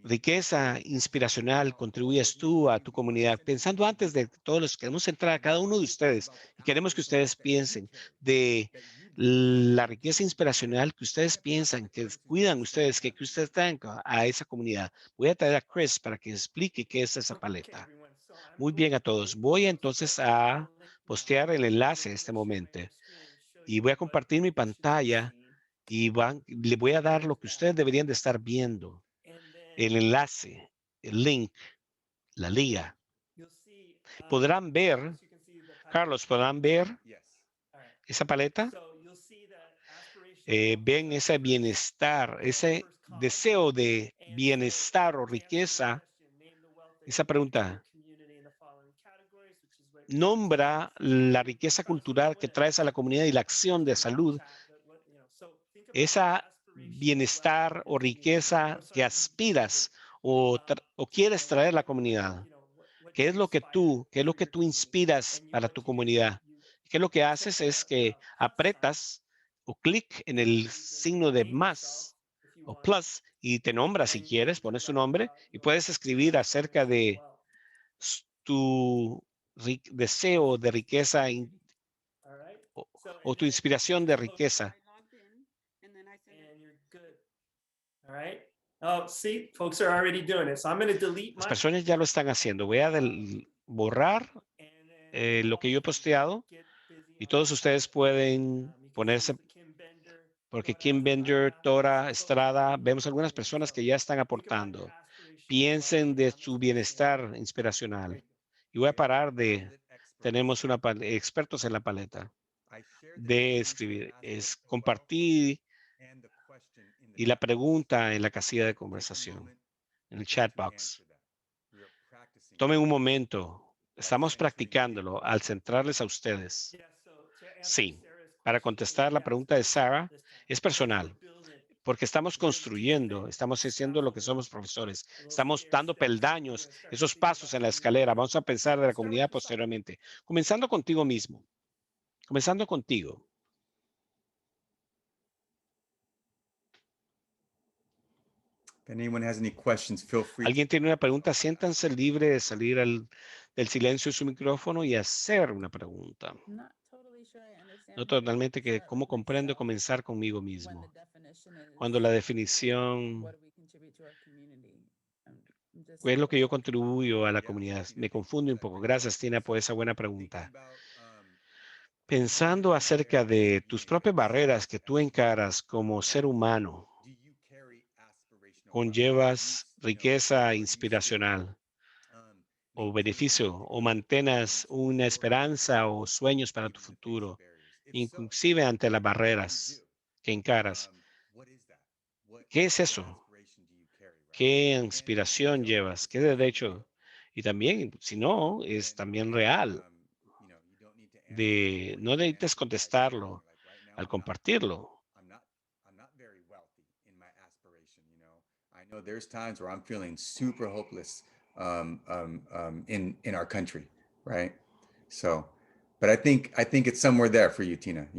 riqueza inspiracional contribuyes tú a tu comunidad? Pensando antes de todos los, queremos entrar a cada uno de ustedes y queremos que ustedes piensen de la riqueza inspiracional que ustedes piensan, que cuidan ustedes, que ustedes traen a esa comunidad. Voy a traer a Chris para que explique qué es esa paleta. Muy bien a todos. Voy entonces a postear el enlace en este momento y voy a compartir mi pantalla y le voy a dar lo que ustedes deberían de estar viendo. El enlace, el link, la liga. Podrán ver, Carlos, podrán ver esa paleta. Ven ese bienestar, ese deseo de bienestar o riqueza. Esa pregunta. Nombra la riqueza cultural que traes a la comunidad y la acción de salud. Esa bienestar o riqueza que aspiras o quieres traer a la comunidad. ¿Qué es lo que tú inspiras para tu comunidad? ¿Qué es lo que haces? Es que apretas o clic en el signo de más o plus y te nombras si quieres, pones tu nombre y puedes escribir acerca de tu deseo de riqueza All right. o tu inspiración de riqueza. And you're good. All right. Oh, see, folks are already doing it. So I'm going to delete Las my. personas ya lo están haciendo. Voy a borrar lo que yo he posteado y todos ustedes pueden ponerse, porque Kim Bender, Tora, Estrada, vemos algunas personas que ya están aportando. Piensen de su bienestar inspiracional. Y voy a parar de, tenemos expertos en la paleta de escribir, es compartir y la pregunta en la casilla de conversación, en el chat box. Tomen un momento. Estamos practicándolo al centrarles a ustedes. Sí, para contestar la pregunta de Sarah, es personal, porque estamos construyendo, estamos haciendo lo que somos profesores, estamos dando peldaños, esos pasos en la escalera. Vamos a pensar de la comunidad posteriormente, comenzando contigo mismo, comenzando contigo. Anyone has any questions, feel free. ¿Alguien tiene una pregunta? Siéntanse libre de salir del silencio de su micrófono y hacer una pregunta. No totalmente que cómo comprendo comenzar conmigo mismo. Cuando la definición, ¿qué es lo que yo contribuyo a la comunidad? Me confundo un poco. Gracias, Tina, por esa buena pregunta. Pensando acerca de tus propias barreras que tú encaras como ser humano, conllevas riqueza inspiracional o beneficio o mantenas una esperanza o sueños para tu futuro, inclusive ante las barreras que encaras. ¿Qué es eso? ¿Qué inspiración llevas? ¿Qué derecho? Y también, si no, es también real. No necesitas contestarlo al compartirlo. I know there's times where I'm feeling super hopeless in our country, right? So, but I think it's somewhere there for you, Tina.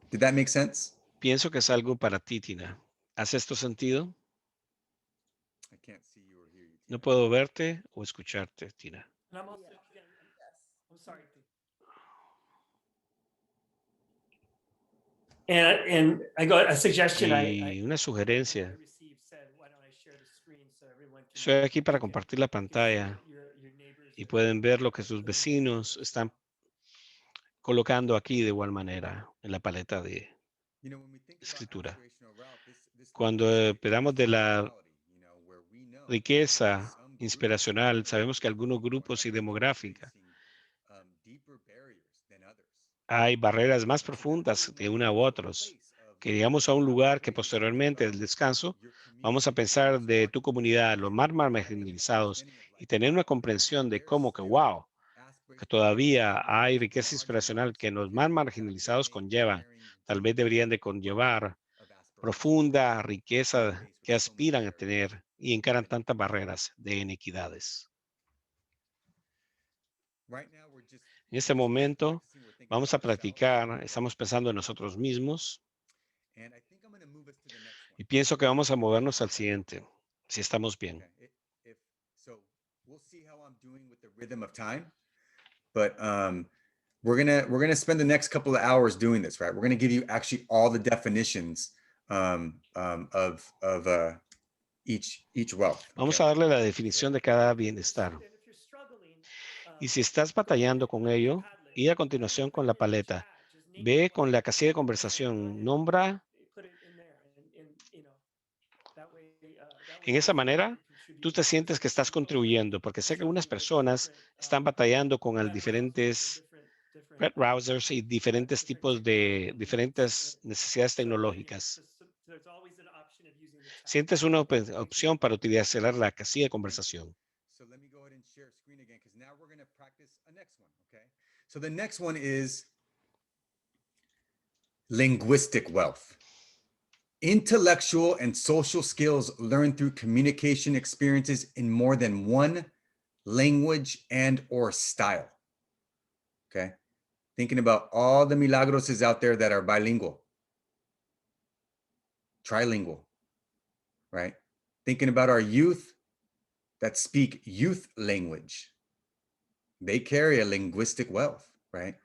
Did that make sense? Pienso que es algo para ti, Tina. ¿Hace esto sentido? I can't see you or hear you, Tina. No puedo verte o escucharte, Tina. And I'm also, I'm sorry. And I got a suggestion. Y una sugerencia. Estoy aquí para compartir la pantalla y pueden ver lo que sus vecinos están colocando aquí de igual manera en la paleta de escritura. Cuando esperamos de la riqueza inspiracional, sabemos que algunos grupos y demográficas hay barreras más profundas de una u otros. Que llegamos a un lugar que posteriormente del descanso vamos a pensar de tu comunidad, los más marginalizados y tener una comprensión de cómo que, wow, que todavía hay riqueza inspiracional que los más marginalizados conllevan. Tal vez deberían de conllevar profunda riqueza que aspiran a tener y encaran tantas barreras de inequidades. En este momento vamos a practicar, estamos pensando en nosotros mismos y pienso que vamos a movernos al siguiente, si estamos bien. But we're gonna spend the next couple of hours doing this, right? We're gonna give you actually all the definitions of each wealth. Vamos a darle la definición de cada bienestar. Y si estás batallando con ello, y a continuación con la paleta, ve con la casilla de conversación, nombra. En esa manera, tú te sientes que estás contribuyendo, porque sé que algunas personas están batallando con diferentes web browsers y diferentes tipos de diferentes necesidades tecnológicas. Sientes una opción para utilizar la casilla de conversación. So let me go ahead and share screen again because now we're going to practice a next one, okay? So the next one is linguistic wealth. Intellectual and social skills learned through communication experiences in more than one language and or style. Okay? Thinking about all the milagroses out there that are bilingual, trilingual, right? Thinking about our youth that speak youth language, they carry a linguistic wealth, right?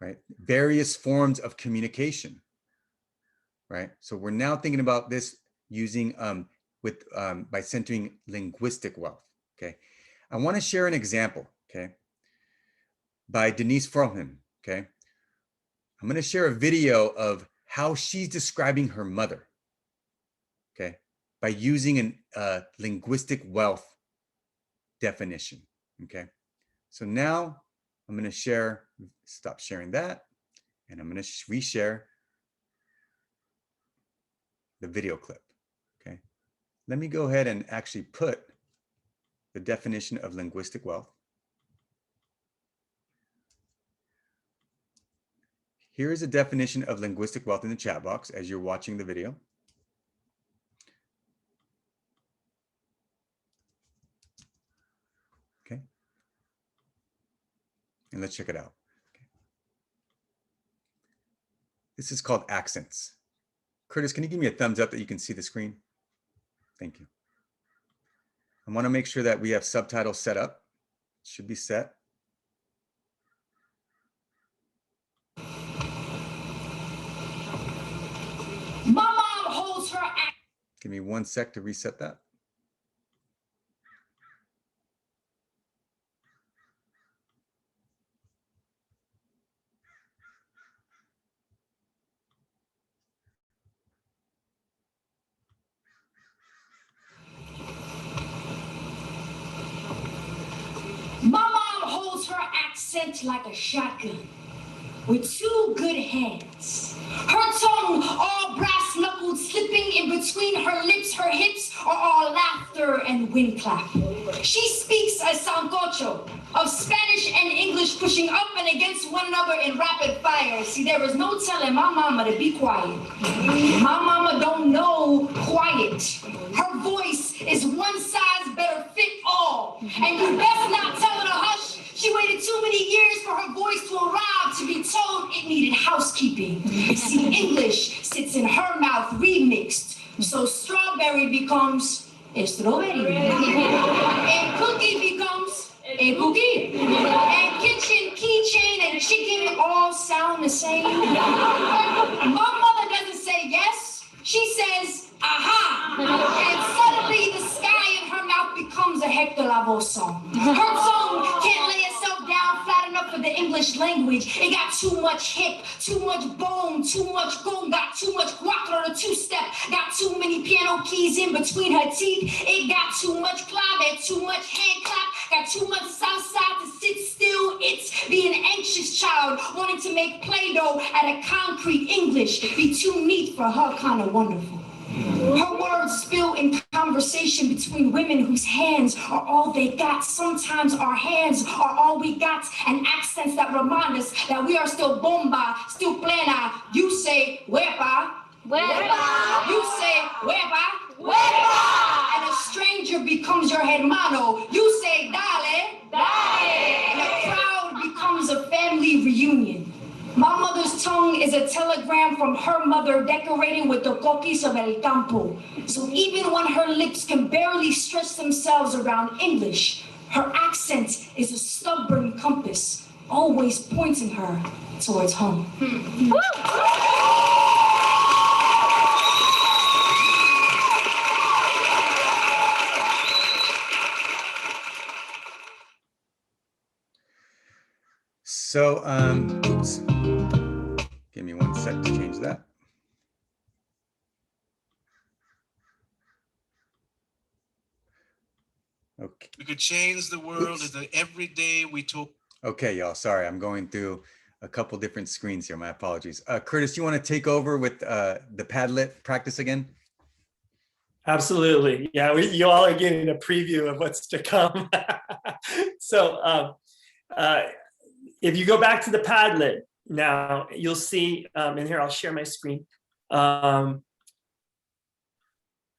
Right? Various forms of communication, right? So we're now thinking about this using by centering linguistic wealth. Okay, I want to share an example. Okay, by Denise Frohman. Okay, I'm going to share a video of how she's describing her mother. Okay, by using a linguistic wealth definition. Okay, so now I'm going to stop sharing that, and I'm going to reshare the video clip. Okay, let me go ahead and actually put the definition of linguistic wealth. Here is a definition of linguistic wealth in the chat box as you're watching the video. Okay, and let's check it out. Okay. This is called accents. Curtis, can you give me a thumbs up that you can see the screen? Thank you. I want to make sure that we have subtitles set up. It should be set. My mom holds her. Give me 1 sec to reset that. My mom holds her accent like a shotgun with 2 good hands. Her tongue all brass knuckled, slipping in between her lips. Her hips are all laughter and wind clap. She speaks a sancocho of Spanish and English pushing up and against one another in rapid fire. See, there is no telling my mama to be quiet. My mama don't know quiet. Her voice is one size better fit all. And you best not tell her to hush. She waited too many years for her voice to arrive to be told it needed housekeeping. You see, English sits in her mouth remixed. So strawberry becomes a strawberry. And cookie becomes a cookie. And kitchen, keychain, and chicken all sound the same. My mother doesn't say yes. She says, aha. And suddenly the sky in her mouth becomes a Hector Lavoe song. Her tongue can't lay itself down flat enough for the English language. It got too much hip, too much bone, too much gong, got too much cuatro on a 2-step, got too many piano keys in between her teeth. It got too much clave, too much hand clap, got too much south side to sit still. It's being an anxious child wanting to make Play-Doh out of concrete English. Be too neat for her kind of wonderful. Her words spill in conversation between women whose hands are all they got. Sometimes our hands are all we got, and accents that remind us that we are still bomba, still plena. You say huepa, huepa. You say huepa, huepa. And a stranger becomes your hermano. You say dale, dale. And a crowd becomes a family reunion. My mother's tongue is a telegram from her mother decorated with the coquis of el campo. So even when her lips can barely stretch themselves around English, her accent is a stubborn compass, always pointing her towards home. So, oops. Give me 1 sec to change that. Okay. We could change the world as every day we talk. Okay, y'all. Sorry, I'm going through a couple different screens here. My apologies. Curtis, you want to take over with the Padlet practice again? Absolutely. Yeah, you all are getting a preview of what's to come. So if you go back to the Padlet now, you'll see, and here I'll share my screen.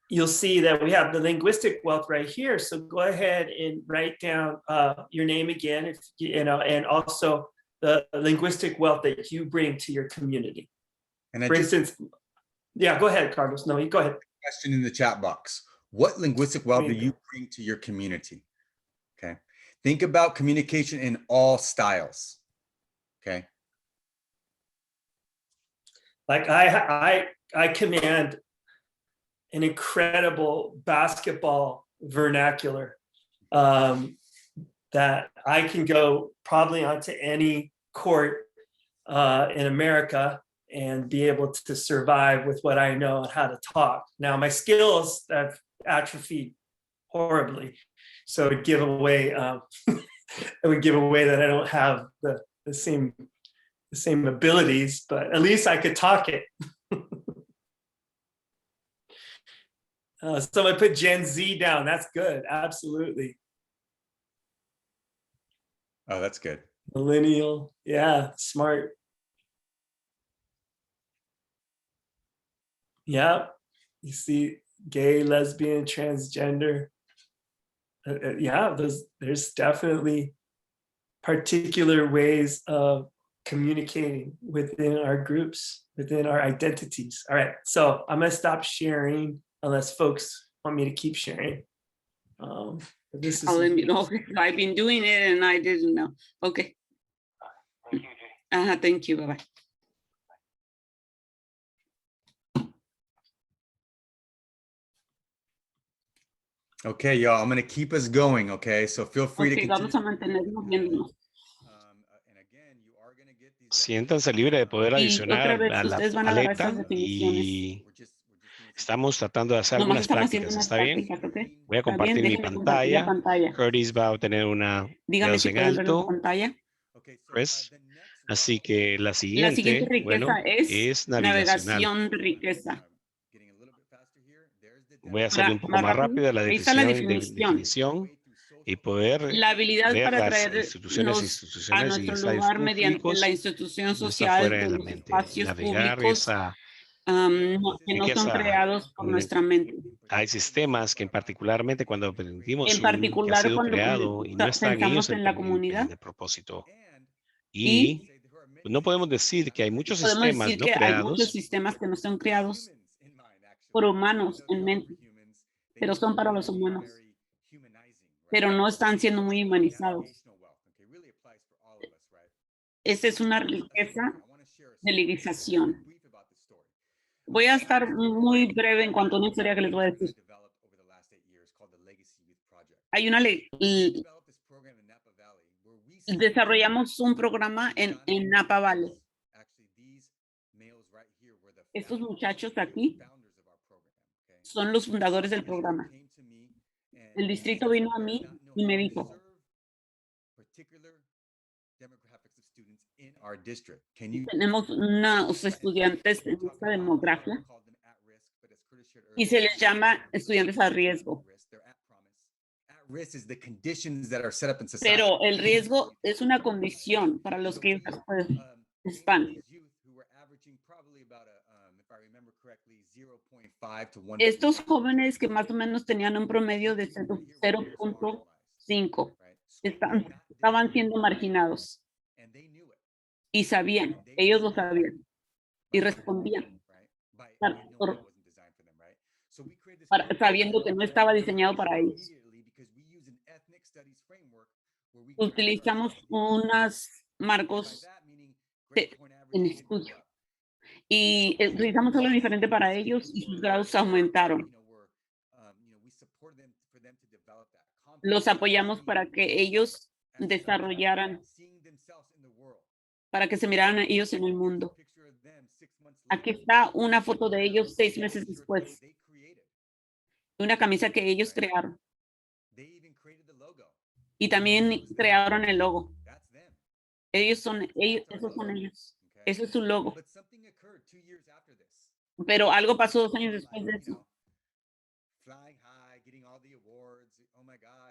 You'll see that we have the linguistic wealth right here. So go ahead and write down your name again, if you know, and also the linguistic wealth that you bring to your community. And for instance, yeah, go ahead, Carlos. No, you go ahead. Question in the chat box. What linguistic wealth do you bring to your community? Okay. Think about communication in all styles. Okay. Like I command an incredible basketball vernacular that I can go probably onto any court in America and be able to survive with what I know and how to talk. Now my skills have atrophied horribly, so it would give away it would give away that I don't have the same abilities, but at least I could talk it. Someone put Gen Z down. That's good. Absolutely. Oh, that's good. Millennial. Yeah, smart. Yeah. You see gay, lesbian, transgender. Yeah, there's definitely particular ways of communicating within our groups, within our identities. All right, so I'm gonna stop sharing unless folks want me to keep sharing. This is I'll let me know. I've been doing it and I didn't know. Okay. Thank you. Bye-bye. Okay, y'all, I'm going to keep us going. Okay, so feel free to Okay, continue. vamos a mantenernos viéndonos. And again, you are going to get these Siéntanse libre de poder Y adicionar otra vez, a la ustedes van a agarrar estas paleta definiciones. y estamos tratando de hacer Nomás algunas estamos haciendo prácticas. unas ¿Está bien? prácticas, ¿ok? Voy a Está bien, compartir mi déjenme compartir la pantalla. pantalla. Curtis va a obtener una Dígame dedos si en pueden ver la alto. pantalla. Chris. Así que la La siguiente siguiente, riqueza bueno, es es navegacional. navegación de riqueza. Voy a hacerle un poco Más más rápido. rápido la Ahí está la definición y poder La habilidad ver para las traer instituciones a y nuestro estadios lugar mediante públicos la institución no está social fuera de de la los mente. espacios Navegar públicos esa que no son riqueza creados por con nuestra mente. hay sistemas que particularmente cuando aprendimos En que ha particular sido cuando creado y no están ellos pensamos en la comunidad el propósito. y Y no podemos decir que hay muchos podemos sistemas decir no que hay muchos creados sistemas que no son creados por humanos en mente, pero son para los humanos, pero no están siendo muy humanizados. Esta es una riqueza de legalización. Voy a estar muy breve en cuanto a una historia que les voy a decir. Hay una desarrollamos un programa en Napa Valley. Estos muchachos aquí son los fundadores del programa. El distrito vino a mí y me dijo, tenemos unos estudiantes en esta demografía y se les llama estudiantes a riesgo. Pero el riesgo es una condición para los que están. Estos jóvenes que más o menos tenían un promedio de 0.5 estaban siendo marginados y sabían, ellos lo sabían y respondían sabiendo que no estaba diseñado para ellos. Utilizamos unos marcos en estudio y utilizamos algo diferente para ellos y sus grados aumentaron. Los apoyamos para que ellos desarrollaran, para que se miraran a ellos en el mundo. Aquí está una foto de ellos 6 meses después. Una camisa que ellos crearon. Y también crearon el logo. Esos son ellos. Ese es su logo. Pero algo pasó 2 años después de eso.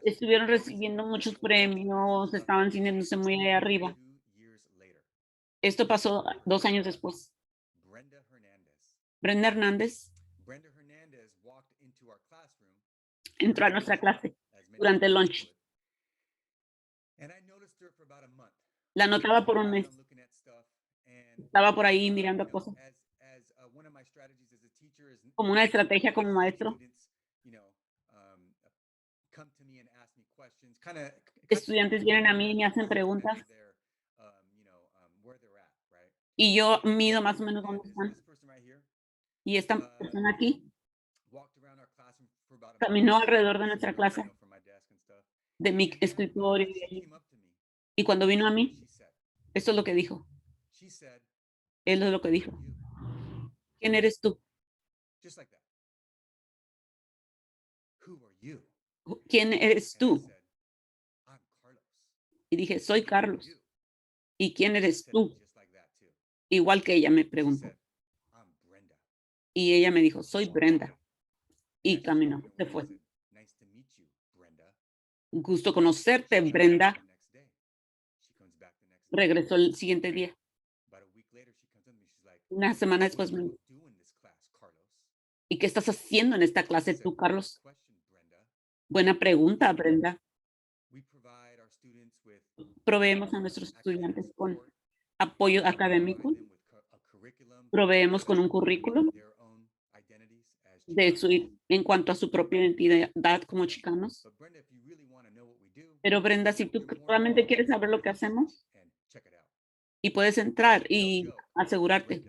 Estuvieron recibiendo muchos premios, estaban sintiéndose muy ahí arriba. Esto pasó 2 años después. Brenda Hernández entró a nuestra clase durante el lunch. La notaba por un mes. Estaba por ahí mirando cosas. Como una estrategia como maestro. estudiantes vienen a mí y me hacen preguntas y yo mido más o menos dónde están. Y esta persona aquí caminó alrededor de nuestra clase, de mi escritorio, y cuando vino a mí, esto es lo que dijo. Él es lo que dijo. ¿Quién eres tú? ¿Quién eres tú? Y dije, soy Carlos. ¿Y quién eres tú? Igual que ella me preguntó. Y ella me dijo, soy Brenda. Y caminó, se fue. Gusto conocerte, Brenda. Regresó el siguiente día. Una semana después me dijo, ¿y qué estás haciendo en esta clase tú, Carlos? Buena pregunta, Brenda. Proveemos a nuestros estudiantes con apoyo académico. Proveemos con un currículum en cuanto a su propia identidad como chicanos. Pero Brenda, si tú realmente quieres saber lo que hacemos, y puedes entrar y asegurarte.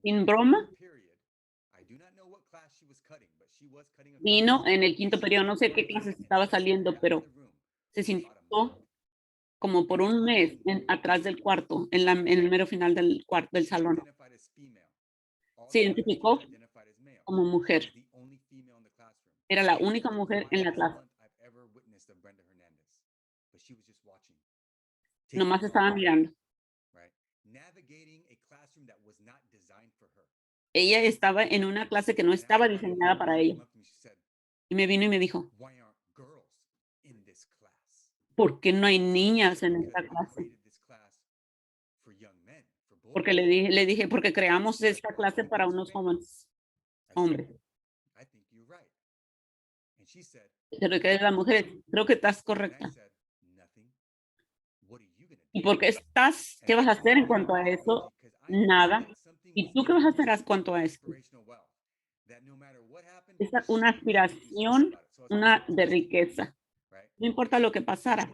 Sin broma, vino en el quinto periodo, no sé qué clases estaba saliendo, pero se sintió como por un mes atrás del cuarto, en el mero final del salón. Se identificó como mujer. Era la única mujer en la clase. Nomás estaba mirando. Ella estaba en una clase que no estaba diseñada para ella. Y me vino y me dijo, ¿por qué no hay niñas en esta clase? Porque le dije, porque creamos esta clase para unos jóvenes hombres. Pero que las mujeres, creo que estás correcta. ¿Y por qué estás? ¿Qué vas a hacer en cuanto a eso? Nada. ¿Y tú qué vas a hacer en cuanto a esto? Es una aspiración, una de riqueza. No importa lo que pasara.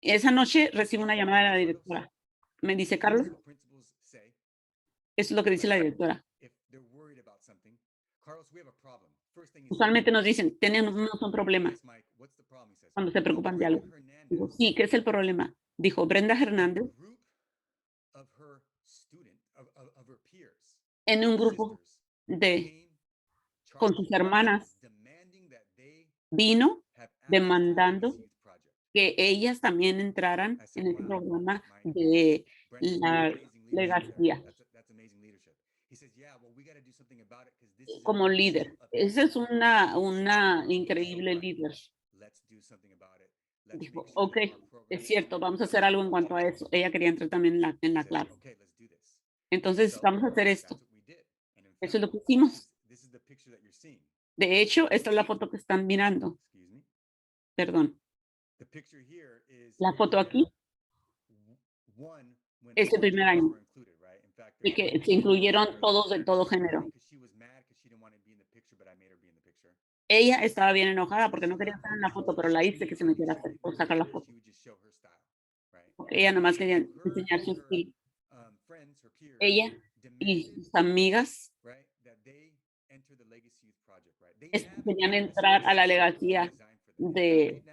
Esa noche recibo una llamada de la directora. Me dice, Carlos, eso es lo que dice la directora. Usualmente nos dicen, tenemos un problema cuando se preocupan de algo. Digo, sí, ¿qué es el problema? Dijo, Brenda Hernández, en un grupo con sus hermanas, vino demandando que ellas también entraran en el programa de la legacía como líder. Esa es una increíble líder. Dijo, ok, es cierto, vamos a hacer algo en cuanto a eso. Ella quería entrar también en la clase. Entonces, vamos a hacer esto. Eso es lo que hicimos. De hecho, esta es la foto que están mirando. Perdón. La foto aquí es el primer año de que se incluyeron todos de todo género. Ella estaba bien enojada porque no quería estar en la foto, pero la hice que se metiera a hacer, o sacar la foto. Porque ella nomás quería enseñar su estilo. Ella y sus amigas querían entrar a la legacía de...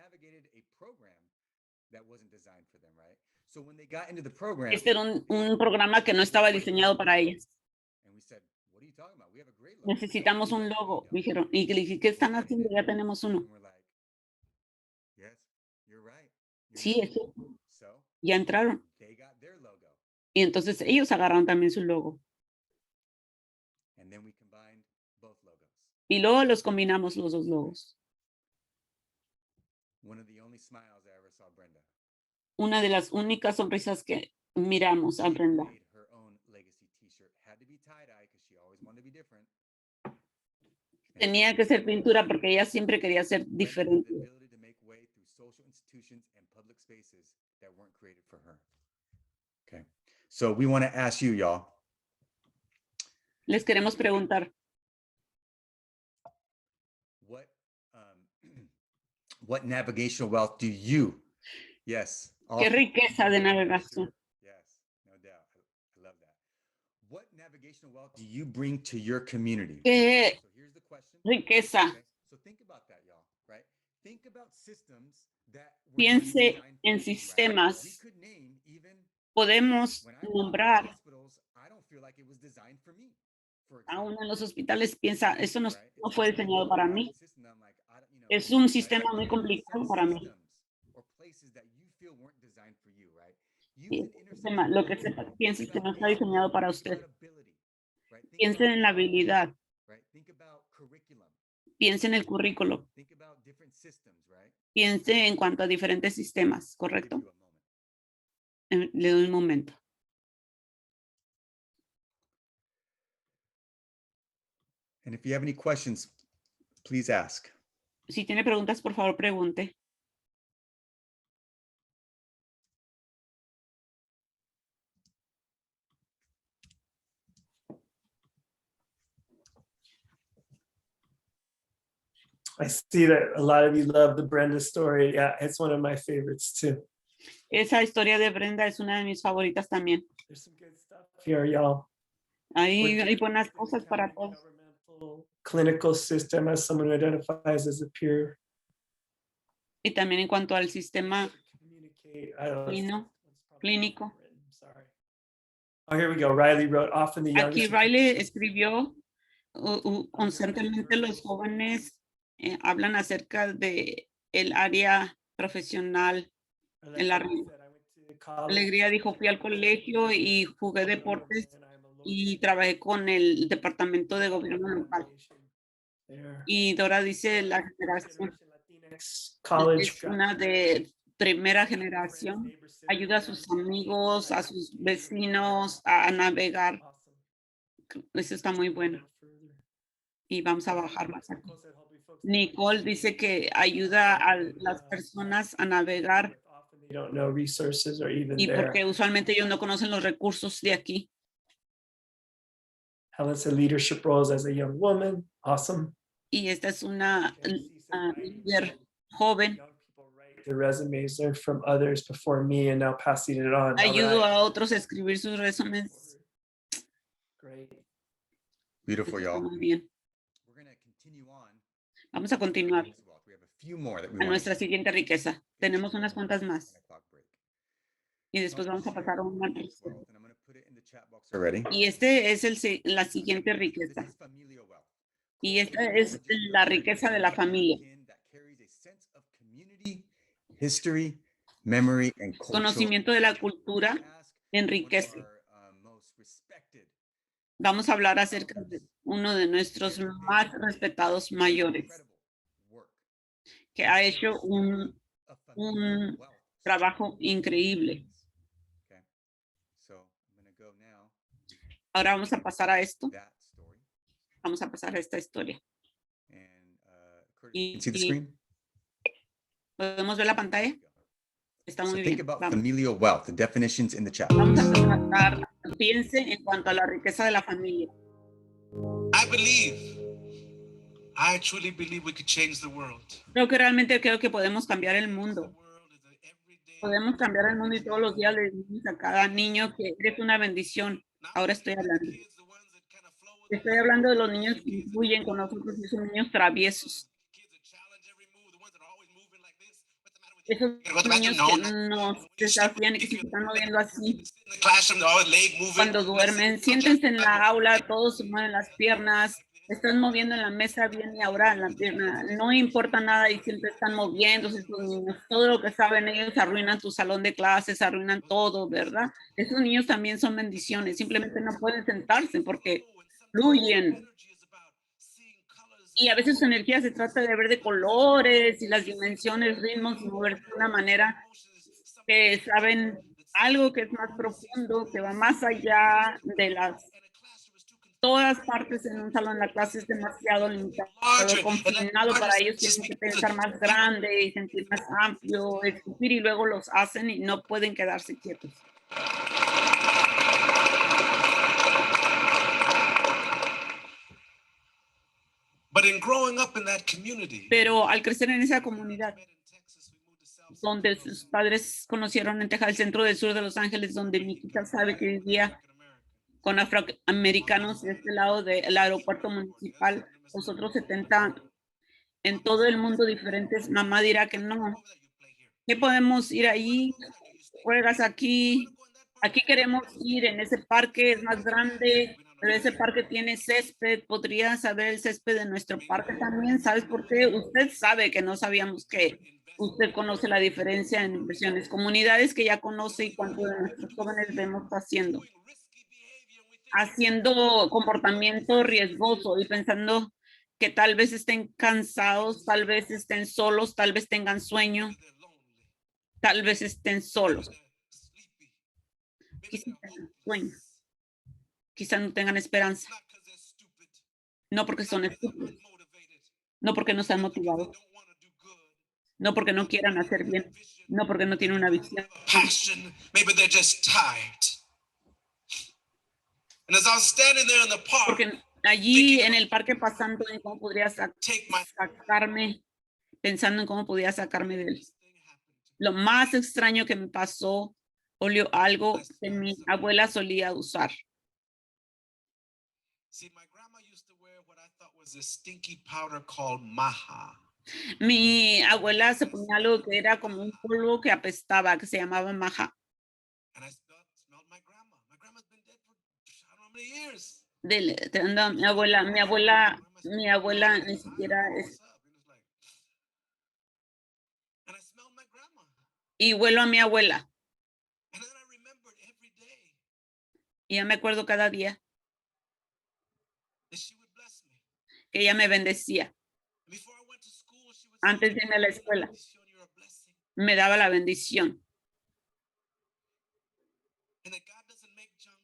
Este era un programa que no estaba diseñado para ellas. Necesitamos un logo, dijeron. Y le dije, ¿qué están haciendo? Ya tenemos uno. Sí, eso. Ya entraron. Y entonces ellos agarraron también su logo. Y luego los combinamos los dos logos. Una de las únicas sonrisas que miramos a Brenda. Tenía que ser pintura porque ella siempre quería ser diferente. Okay. So we want to ask you, y'all. Les queremos preguntar. What navigational wealth do you? Yes. ¿Qué riqueza de navegación? Yes, no doubt. I love that. What navigational wealth do you bring to your community? ¿Qué So here's the question. riqueza? Okay, so think about that, y'all, right? Think about systems that were Piense designed for en you, right? sistemas. We could name even Podemos when I walk into nombrar hospitals, I don't feel like it was designed for me. For a uno example, en los hospitales, piensa, eso no, right? no It's fue like they diseñado built a para modern mí. system that I'm like, I don't- you know, Es un I sistema muy think of complicado some para mí. systems or places that you feel weren't designed for you, right? Use Sí, an este sistema, intersection lo que of se both. piensa Think que no about está patient, diseñado para think usted. about ability, right? Think Piense about en la knowledge, habilidad, right? Think about curriculum. piense en el currículo, Think about different systems, right? piense en cuanto a diferentes sistemas, I'll give ¿correcto? you a moment. Le doy un momento. And if you have any questions, please ask. Si tiene preguntas, por favor, pregunte. I see that a lot of you love the Brenda story. Yeah, it's one of my favorites too. Esa historia de Brenda es una de mis favoritas también. There's some good stuff here, y'all. Hay buenas cosas para todos. Governmental clinical system as someone who identifies as a peer. Y también en cuanto al sistema Communicate. I don't know. Clino- clínico. Sorry. Oh, here we go. Riley wrote often the Aquí youngest. Riley escribió, constantemente los jóvenes hablan acerca de el área profesional. En la Alegría dijo, fui al colegio y jugué deportes y trabajé con el departamento de gobierno local. Y Dora dice, la generación es una de primera generación, ayuda a sus amigos, a sus vecinos a navegar. Eso está muy bueno. Y vamos a bajar más aquí. Nicole dice que ayuda a las personas a navegar y porque usualmente ellos no conocen los recursos de aquí. Helen said leadership roles as a young woman. Awesome. Y esta es una líder joven. The resumes are from others before me and now passing it on. Ayudo a otros a escribir sus resúmenes. Great. Beautiful, y'all. Muy bien. We're going to continue on. Vamos a continuar We have a few more that we a want nuestra siguiente riqueza. Tenemos unas cuantas más. Y después vamos a pasar a una riqueza. Y este es la siguiente riqueza. Y esta es la riqueza de la familia. History, memory, and cultural. Conocimiento de la cultura enriquece. Vamos a hablar acerca de uno de nuestros más respetados mayores, que ha hecho un trabajo increíble. Ahora vamos a pasar a esto. Vamos a pasar a esta historia. See the screen? ¿Podemos ver la pantalla? Está So muy think bien. about Vamos. familial wealth, the definitions in the chat. Vamos a tratar, piense en cuanto a la riqueza de la familia. I truly believe we could change the world. Creo que podemos cambiar el mundo. Podemos cambiar el mundo y todos los días le decimos a cada niño que eres una bendición. Ahora estoy hablando. Estoy hablando de los niños que influyen con nosotros, esos niños traviesos. Esos niños que nos desafían y que se están moviendo así. Cuando duermen, siéntense en la aula, todos se mueven las piernas, están moviendo en la mesa bien y ahora en la pierna. No importa nada y siempre están moviéndose esos niños. Todo lo que saben ellos arruinan tu salón de clases, arruinan todo, ¿verdad? Esos niños también son bendiciones. Simplemente no pueden sentarse porque fluyen. Y a veces su energía se trata de ver de colores y las dimensiones, ritmos, moverse de una manera que saben algo que es más profundo, que va más allá de todas partes en un salón. La clase es demasiado limitado, confinado para ellos. Tienen que pensar más grande y sentir más amplio, escupir y luego los hacen y no pueden quedarse quietos. But in growing growing up in that community, Pero al crecer en esa comunidad, donde sus padres conocieron en Texas, el centro del sur de Los Ángeles, donde mi hija sabe que vivía con afroamericanos de este lado del aeropuerto municipal, los otros 70 en todo el mundo diferentes, mamá dirá que no, ¿qué podemos ir ahí? Juegas aquí, aquí queremos ir en ese parque, es más grande, pero ese parque tiene césped, podría saber el césped de nuestro parque también, ¿sabes por qué? Usted sabe que no sabíamos que usted conoce la diferencia en inversiones, comunidades que ya conoce y cuánto de nuestros jóvenes vemos haciendo comportamiento riesgoso y pensando que tal vez estén cansados, tal vez estén solos, tal vez tengan sueño, tal vez estén solos, quizás tengan sueño, quizás no tengan esperanza, no porque son estúpidos, no porque no están motivados, no porque no quieran hacer bien, no porque no tienen una visión. passion, maybe they're just tired. And as I was standing there in the park, Porque allí en el parque pasando en cómo podría take my sacarme, pensando en cómo podía sacarme de él. Lo más extraño que me pasó, olió algo que mi abuela solía usar. See, my grandma used to wear what I thought was a stinky powder called maha. Mi abuela se ponía algo que era como un polvo que apestaba, que se llamaba maja. And I smelled my grandma. My grandma's been dead for I don't know how many years. Mi abuela ni siquiera es, And I smelled my grandma. y huelo a mi abuela. And then I remembered every day Y ya me acuerdo cada día that she would bless me. que ella me bendecía. And before I went to school, she would Antes de irme a la escuela, me daba la bendición. And that God doesn't make junk.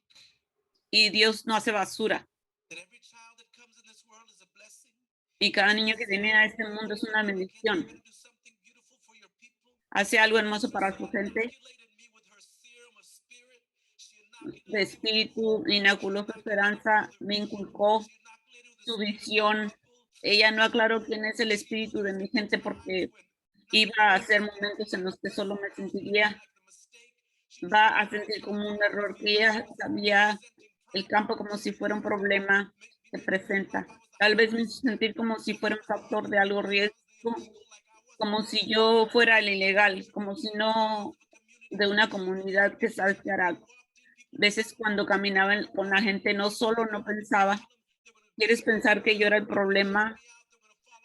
Y Dios no hace basura. That every child that comes in this world is a blessing. Y cada niño que viene a este mundo es una bendición. Can do something beautiful for your people. Hace algo hermoso para su gente. Inoculated me with her serum of spirit. She inoculated De espíritu, inoculó su esperanza, me inculcó su visión. Ella no aclaró quién es el espíritu de mi gente porque iba a ser momentos en los que solo me sentiría, va a sentir como un error, que ella sabía el campo como si fuera un problema que presenta. Tal vez me hizo sentir como si fuera un factor de algo riesgo, como si yo fuera el ilegal, como si no de una comunidad que sabe que hará. Veces cuando caminaba con la gente, no solo no pensaba, ¿quieres pensar que yo era el problema?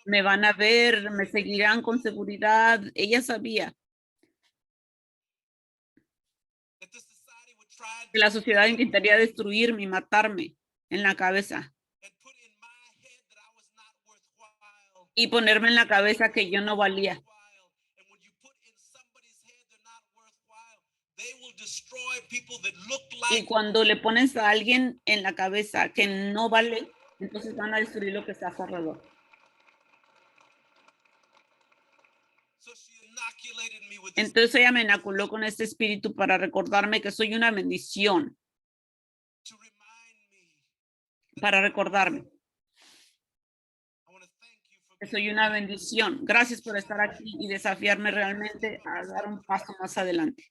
Me van a ver, me seguirán con seguridad. Ella sabía que la sociedad intentaría destruirme y matarme en la cabeza y ponerme en la cabeza que yo no valía. Y cuando le pones a alguien en la cabeza que no vale, entonces van a destruir lo que está a su alrededor. Entonces ella me inoculó con este espíritu para recordarme que soy una bendición, para recordarme que soy una bendición. Gracias por estar aquí y desafiarme realmente a dar un paso más adelante,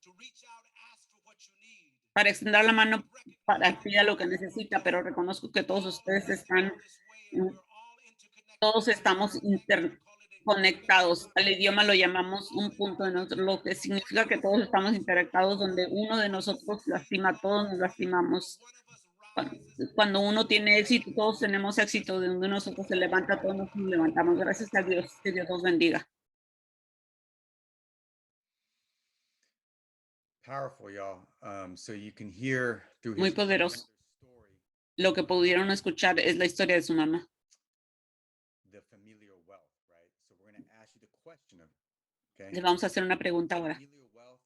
para extender la mano para pedir lo que necesita, pero reconozco que todos ustedes están, todos estamos interconectados. Al idioma lo llamamos un punto de nosotros, lo que significa que todos estamos interconectados, donde uno de nosotros lastima, todos nos lastimamos. Cuando uno tiene éxito, todos tenemos éxito, de donde nosotros se levanta, todos nos levantamos. Gracias a Dios, que Dios los bendiga. Powerful, y'all. So you can hear through Muy his poderoso. story, Lo que pudieron escuchar es la historia de su mamá. the familiar wealth, right? So we're going to ask you the question of, okay? Le vamos a hacer una pregunta ahora. Familiar wealth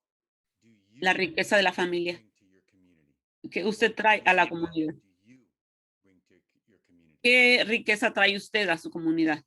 do you La riqueza de la familia bring to your community? que usted trae a la comunidad. Do you bring to your community? ¿Qué riqueza trae usted a su comunidad?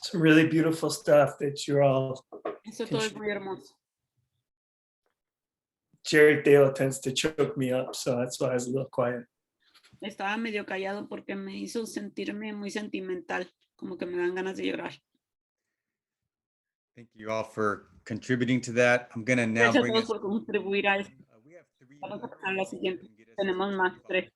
Some really beautiful stuff that you're all, Eso todo es muy hermoso. Jerry Dale tends to choke me up, so that's why I was a little quiet. Estaba medio callado porque me hizo sentirme muy sentimental, como que me dan ganas de llorar. Thank you all for contributing to that. I'm gonna now Gracias a bring todos us. por contribuir a esto. We have three Vamos a more pasar a la people siguiente. who can get us Tenemos más tres.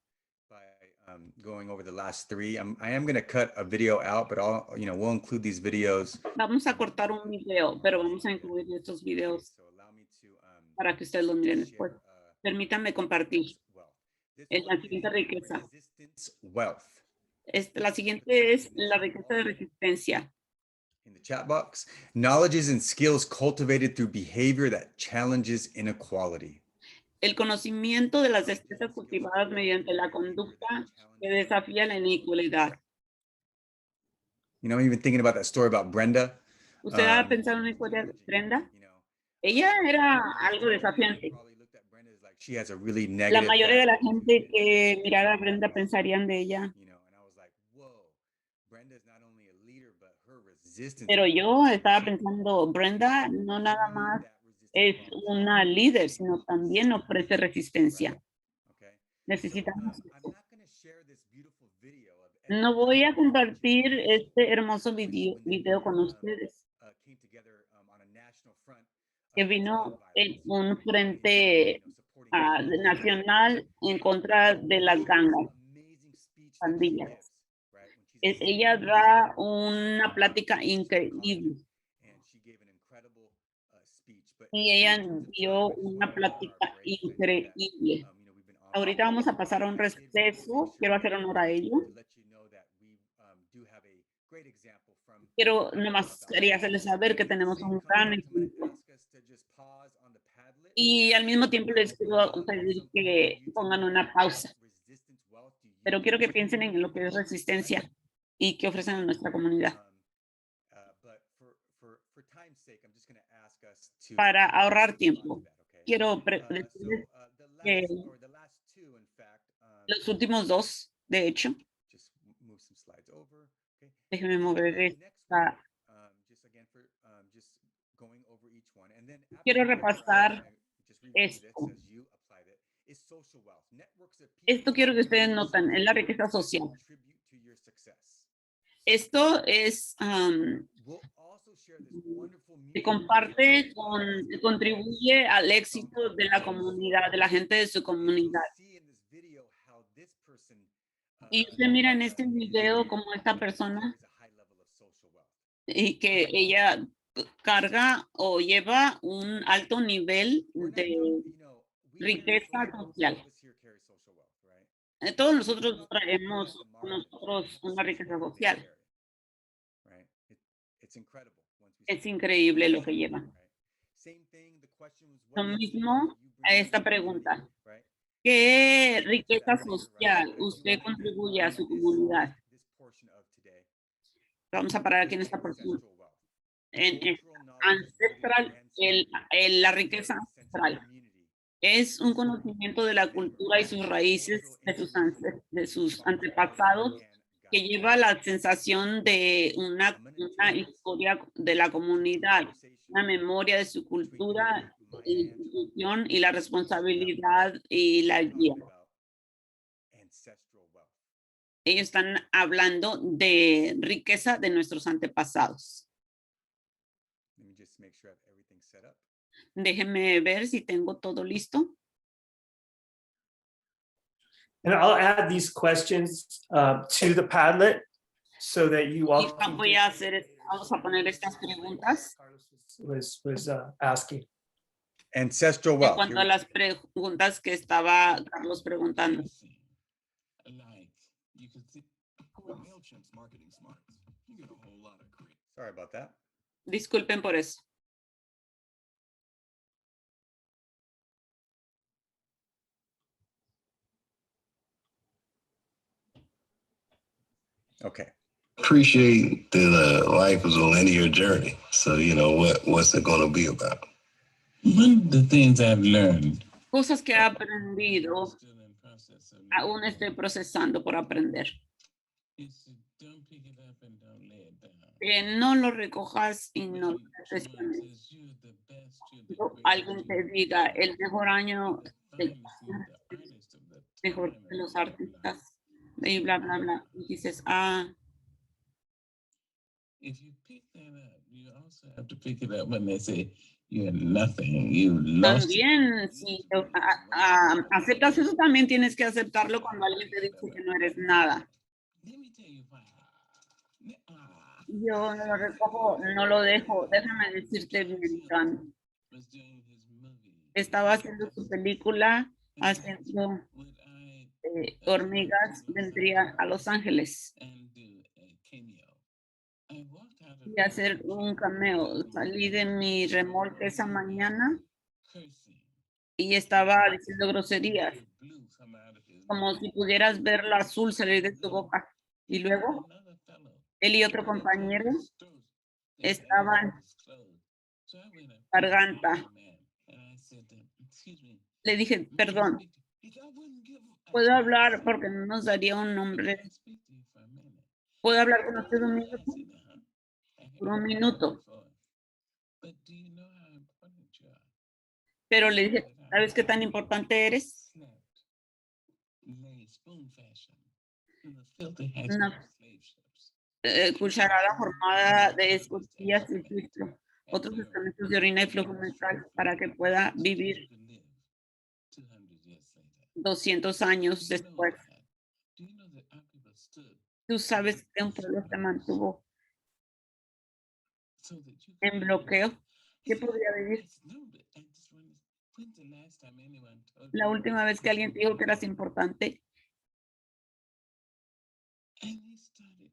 by going over the last three. I am gonna cut a video out, but we'll include these videos. Vamos a cortar un video, pero vamos a incluir estos videos So allow me to para que ustedes los miren share, después. Permítanme compartir. wealth. This Es la one siguiente is riqueza. resistance wealth. La siguiente es la riqueza de resistencia. In the chat box, knowledges and skills cultivated through behavior that challenges inequality. El conocimiento de las destrezas cultivadas mediante la conducta que desafía la inequalidad. You know, I'm even thinking about that story about Brenda. ¿Usted ha pensado en una historia de Brenda? You know, Ella era algo desafiante. probably looked at Brenda as like she has a really La negative. mayoría de la background, gente que mirara a Brenda pensarían de ella. you know, and I was like, whoa, Brenda's not only a leader, but her resistance. Pero yo estaba pensando, Brenda no nada más es una líder, sino también ofrece resistencia. Necesitamos eso. No voy a compartir este hermoso video con ustedes, que vino en un frente nacional en contra de las gangas, pandillas. Ella da una plática increíble. Y ella dio una plática increíble. Ahorita vamos a pasar a un receso. Quiero hacer honor a ello. Quiero nomás quería hacerles saber que tenemos un gran ejemplo. Y al mismo tiempo les quiero pedir que pongan una pausa. Pero quiero que piensen en lo que es resistencia y que ofrecen a nuestra comunidad. Para ahorrar tiempo, quiero decirles que los últimos dos, de hecho, déjenme mover esta. Quiero repasar esto. Esto quiero que ustedes noten, es la riqueza social. Esto es, se comparte contribuye al éxito de la comunidad, de la gente de su comunidad. Y usted mira en este video como esta persona y que ella carga o lleva un alto nivel de riqueza social. Todos nosotros traemos con nosotros una riqueza social. Es increíble lo que llevan. Lo mismo a esta pregunta. ¿Qué riqueza social usted contribuye a su comunidad? Vamos a parar aquí en esta porción. En ancestral, la riqueza ancestral es un conocimiento de la cultura y sus raíces de sus antepasados que lleva la sensación de una historia de la comunidad, una memoria de su cultura, institución y la responsabilidad y la guía. Ellos están hablando de riqueza de nuestros antepasados. Déjenme ver si tengo todo listo. And I'll add these questions to the Padlet so that you all Y voy a hacer, vamos a poner estas preguntas was asking. Ancestral en wealth. cuanto a las preguntas que estaba Carlos preguntando. Sorry about that. Disculpen por eso. Okay. Appreciate that life is a linear journey. So, you know, what's it going to be about? One of the things I've learned. Cosas que he aprendido, aún estoy procesando por aprender. Don't pick it up and don't lay it down. que no lo recojas y no lo decepciones. Alguien te diga el mejor año, mejor de los artistas, y bla, bla, bla. Y dices, If you pick that up, you also have to pick it up when they say you're nothing, you lost. también, si aceptas eso, también tienes que aceptarlo cuando alguien te dice que no eres nada. Let me tell you why. Yo no lo recojo, no lo dejo. Déjame decirte, John. Was doing his movie. Estaba haciendo su película, haciendo Would I hormigas, vendría a Los Ángeles and do a cameo? I walked out of y hacer un cameo. Salí de mi remolque esa mañana cursing. y estaba diciendo groserías, Blue come out of his como si pudieras ver la azul salir de tu boca. Y luego, Another fellow. él y otro compañero Throat. estaban So I went up to garganta. the man and I said, excuse me. Le dije, perdón, He said, I wouldn't give a- ¿puedo hablar porque no nos daría un nombre? Can I speak to you for a minute? ¿Puedo hablar con usted un minuto? I said, uh-huh. Por un minuto. But do you know how important you are? Pero le dije, ¿sabes qué tan importante eres? Snapped, lay spoon fashion in the filthy hatches No. of slave ships. Cucharada formada de escotillas y filtro, otros excrementos de orina y flujo menstrual para que pueda vivir You can live 200 years later. 200 años Do you know después. that? Do you know that our people stood Tú sabes que un pueblo se mantuvo so that you en could bloqueo. live? ¿Qué podría vivir? Yes, no, but I just wondered, when's the last time anyone told La you última vez que alguien te dijo que eras importante And he started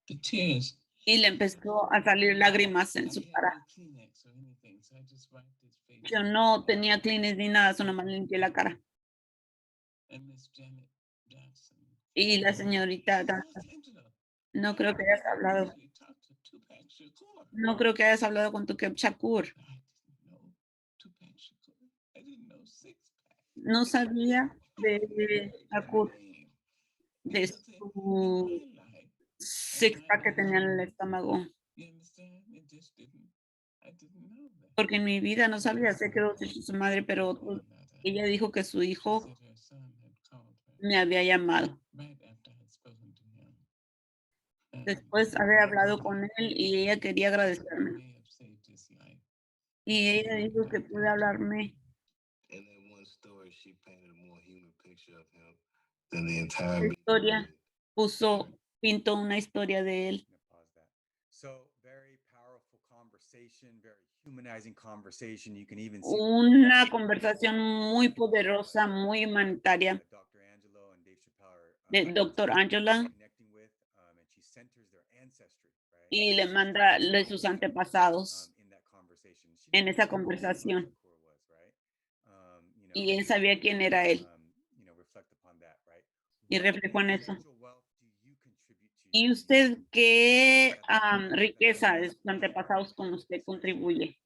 the tears. y le empezó a salir lágrimas en su I had cara. no Kleenex or anything, so I just wiped his face. Yo no tenía Kleenex ni nada, solo me limpié la cara. And Miss Janet Jackson. Y la señorita, Where's Angela? no creo que hayas hablado, We talked to Tupac Shakur. no creo que hayas hablado con Tupac Shakur. I didn't know Tupac Shakur. I didn't know Six Pack. No sabía de Shakur, de su six pack que tenía en el estómago, You understand? It just didn't. I didn't know that. porque en mi vida no sabía, sé que su madre, pero ella dijo que su hijo Said her son had called her me había llamado. right after I had spoken to him. And Después había hablado con él y ella quería I agradecerme. may have saved his life. Y ella dijo que pude hablarme. In that one story, she painted a more human picture of him than the entire La movie historia did. pintó una historia de él. Pause that. So very powerful conversation, very humanizing conversation. You can even see Una conversación muy poderosa, muy humanitaria Dr. Angelo and Dave Chappelle are, de Dr. Angela connecting with, and she centers their ancestry, right? y le manda de sus antepasados In that conversation. She en knew esa who Tupac conversación. Shakur was, right? You know, Y él sabía quién era él you know, reflect upon that, right? y What reflejó en eso. spiritual wealth do you contribute to ¿Y your usted community? qué riqueza de sus antepasados con usted contribuye?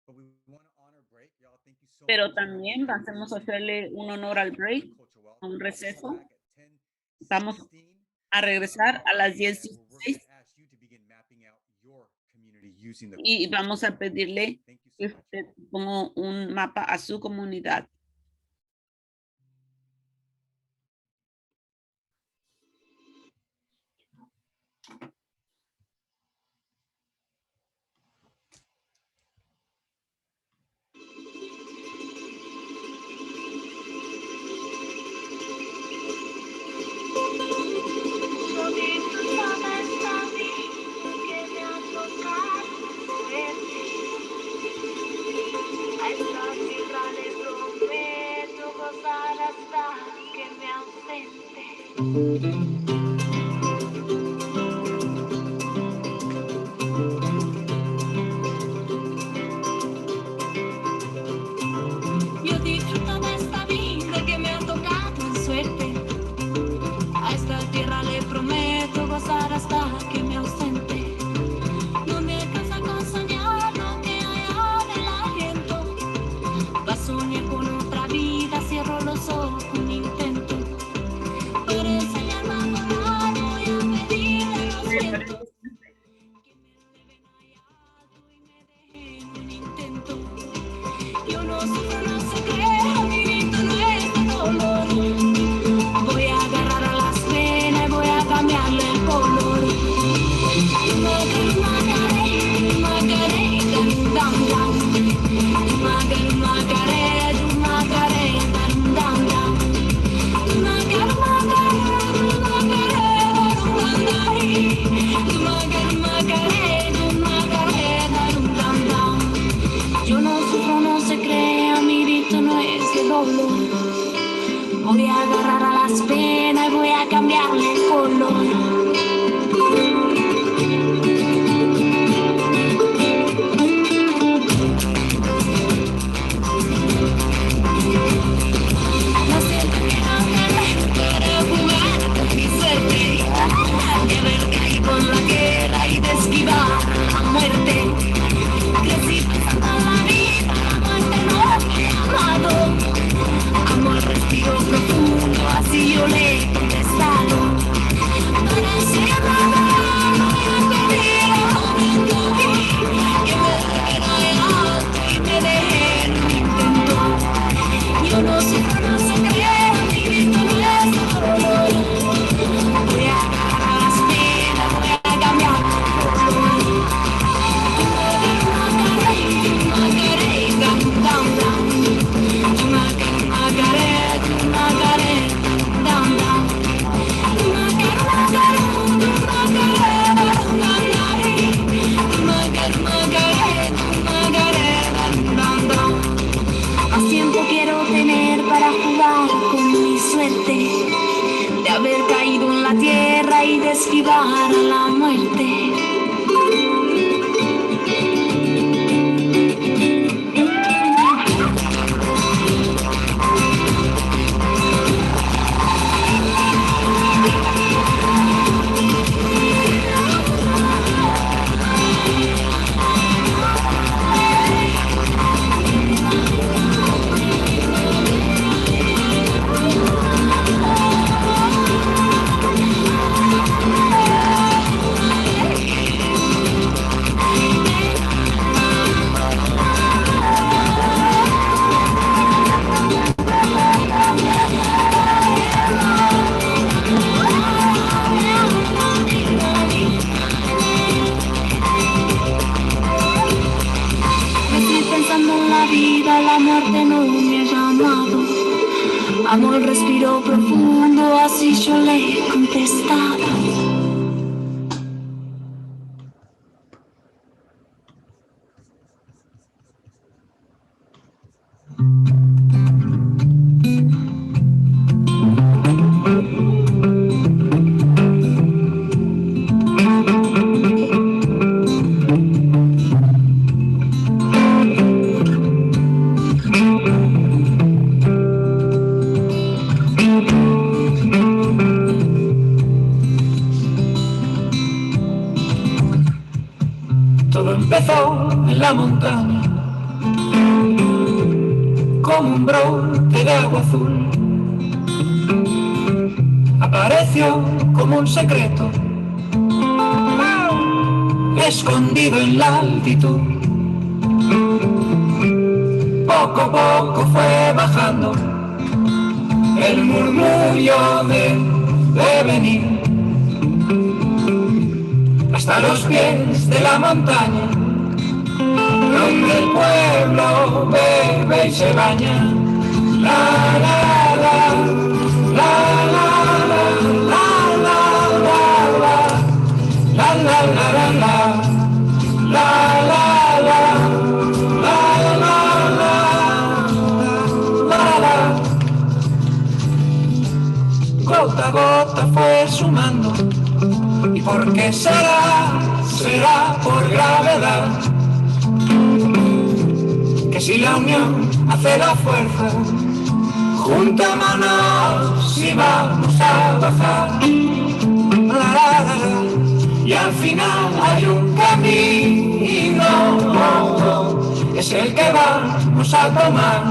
But we wanna honor break. Y'all, thank you so Pero much. también vamos a hacerle un honor al break, a un receso. Vamos a regresar a las 10:16 y vamos a pedirle que usted ponga un mapa a su comunidad. A esta tierra le prometo gozar hasta que me ausente. Yo disfruto de esta vida que me ha tocado en suerte. A esta tierra le prometo gozar hasta que me ausente. No me alcanza con soñar lo que hay ahora en el aliento. Va a soñar con otra vida, cierro los ojos, un intento. Para enseñarme a volar. vida y de esquivar la muerte. Estoy pensando en la vida, la muerte no me ha llamado. Amor, respiro profundo, así yo le he contestado. Todo empezó en la montaña, como un brote de agua azul. Apareció como un secreto, escondido en la altitud. Poco a poco fue bajando el murmullo de venir hasta los pies de la montaña, donde el pueblo bebe y se baña. La la la, la la la, la la la la, la la la la la, la la la, la la la, la. Gota a gota fue sumando. ¿Y por qué será? Será por gravedad. Que si la unión hace la fuerza, juntémonos y vamos a bajar. La, la, la, la. Y al final hay un camino, es el que vamos a tomar.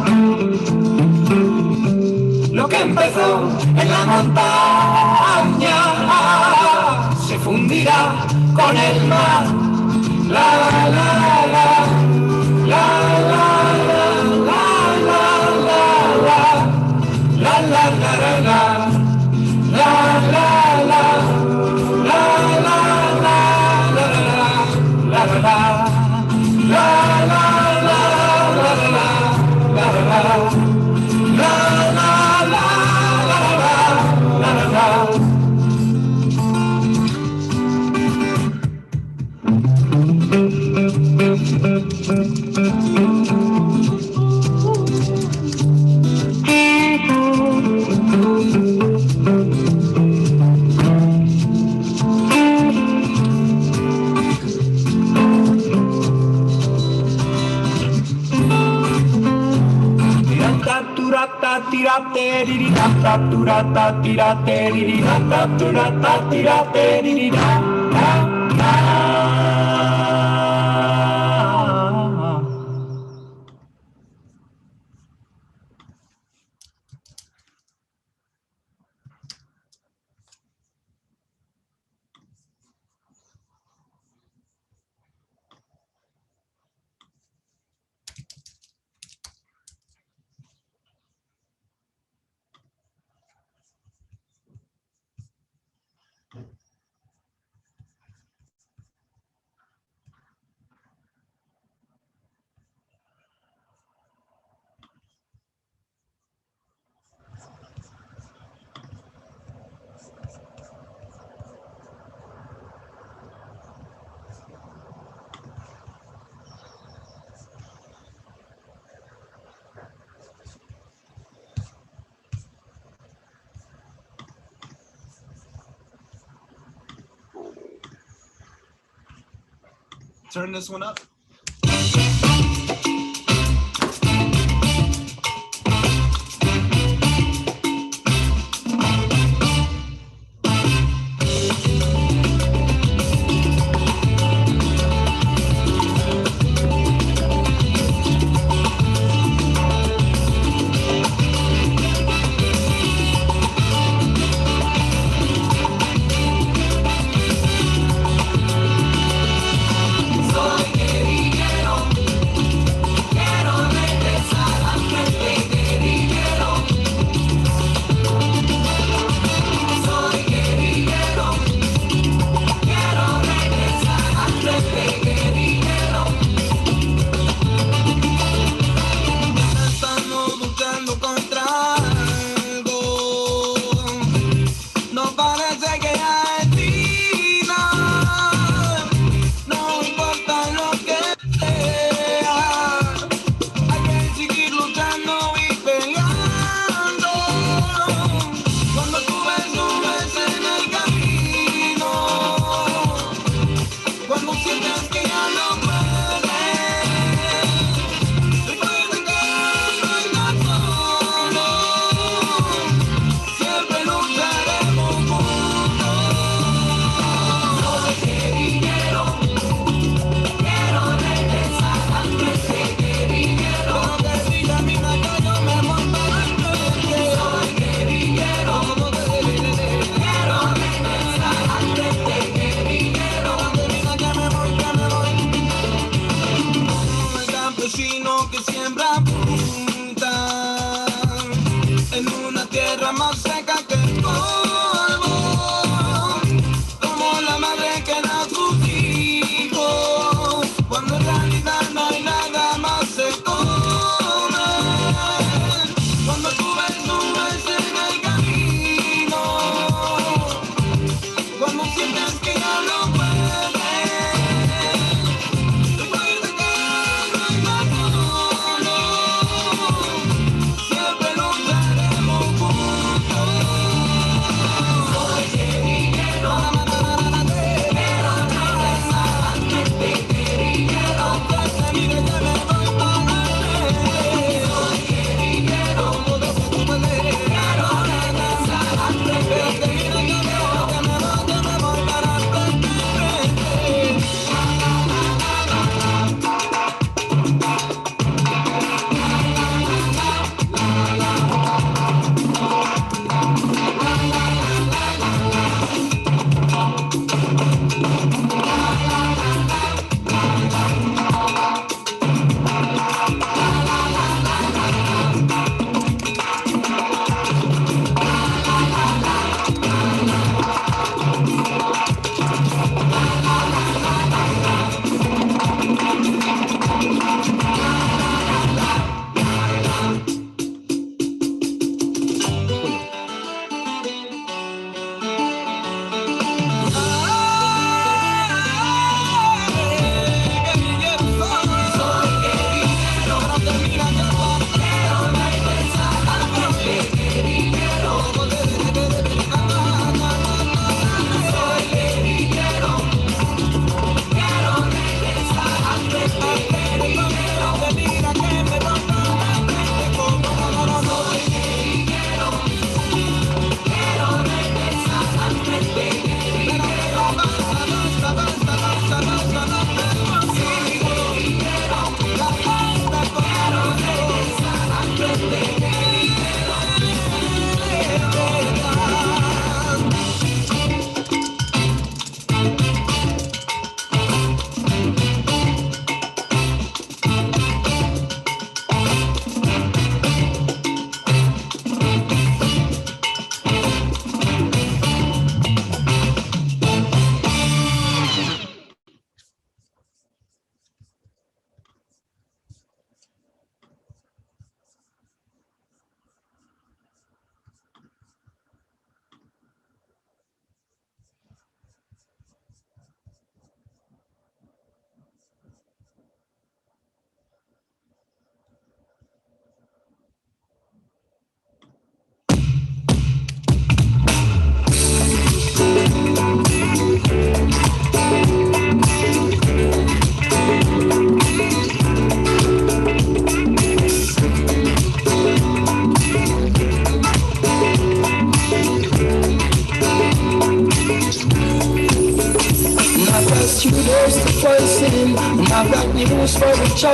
Lo que empezó en la montaña se fundirá con el mar. La la la, la la la, la la la, la la la la, la la la, la la la, la la la, la la la, la la la. turn this one up.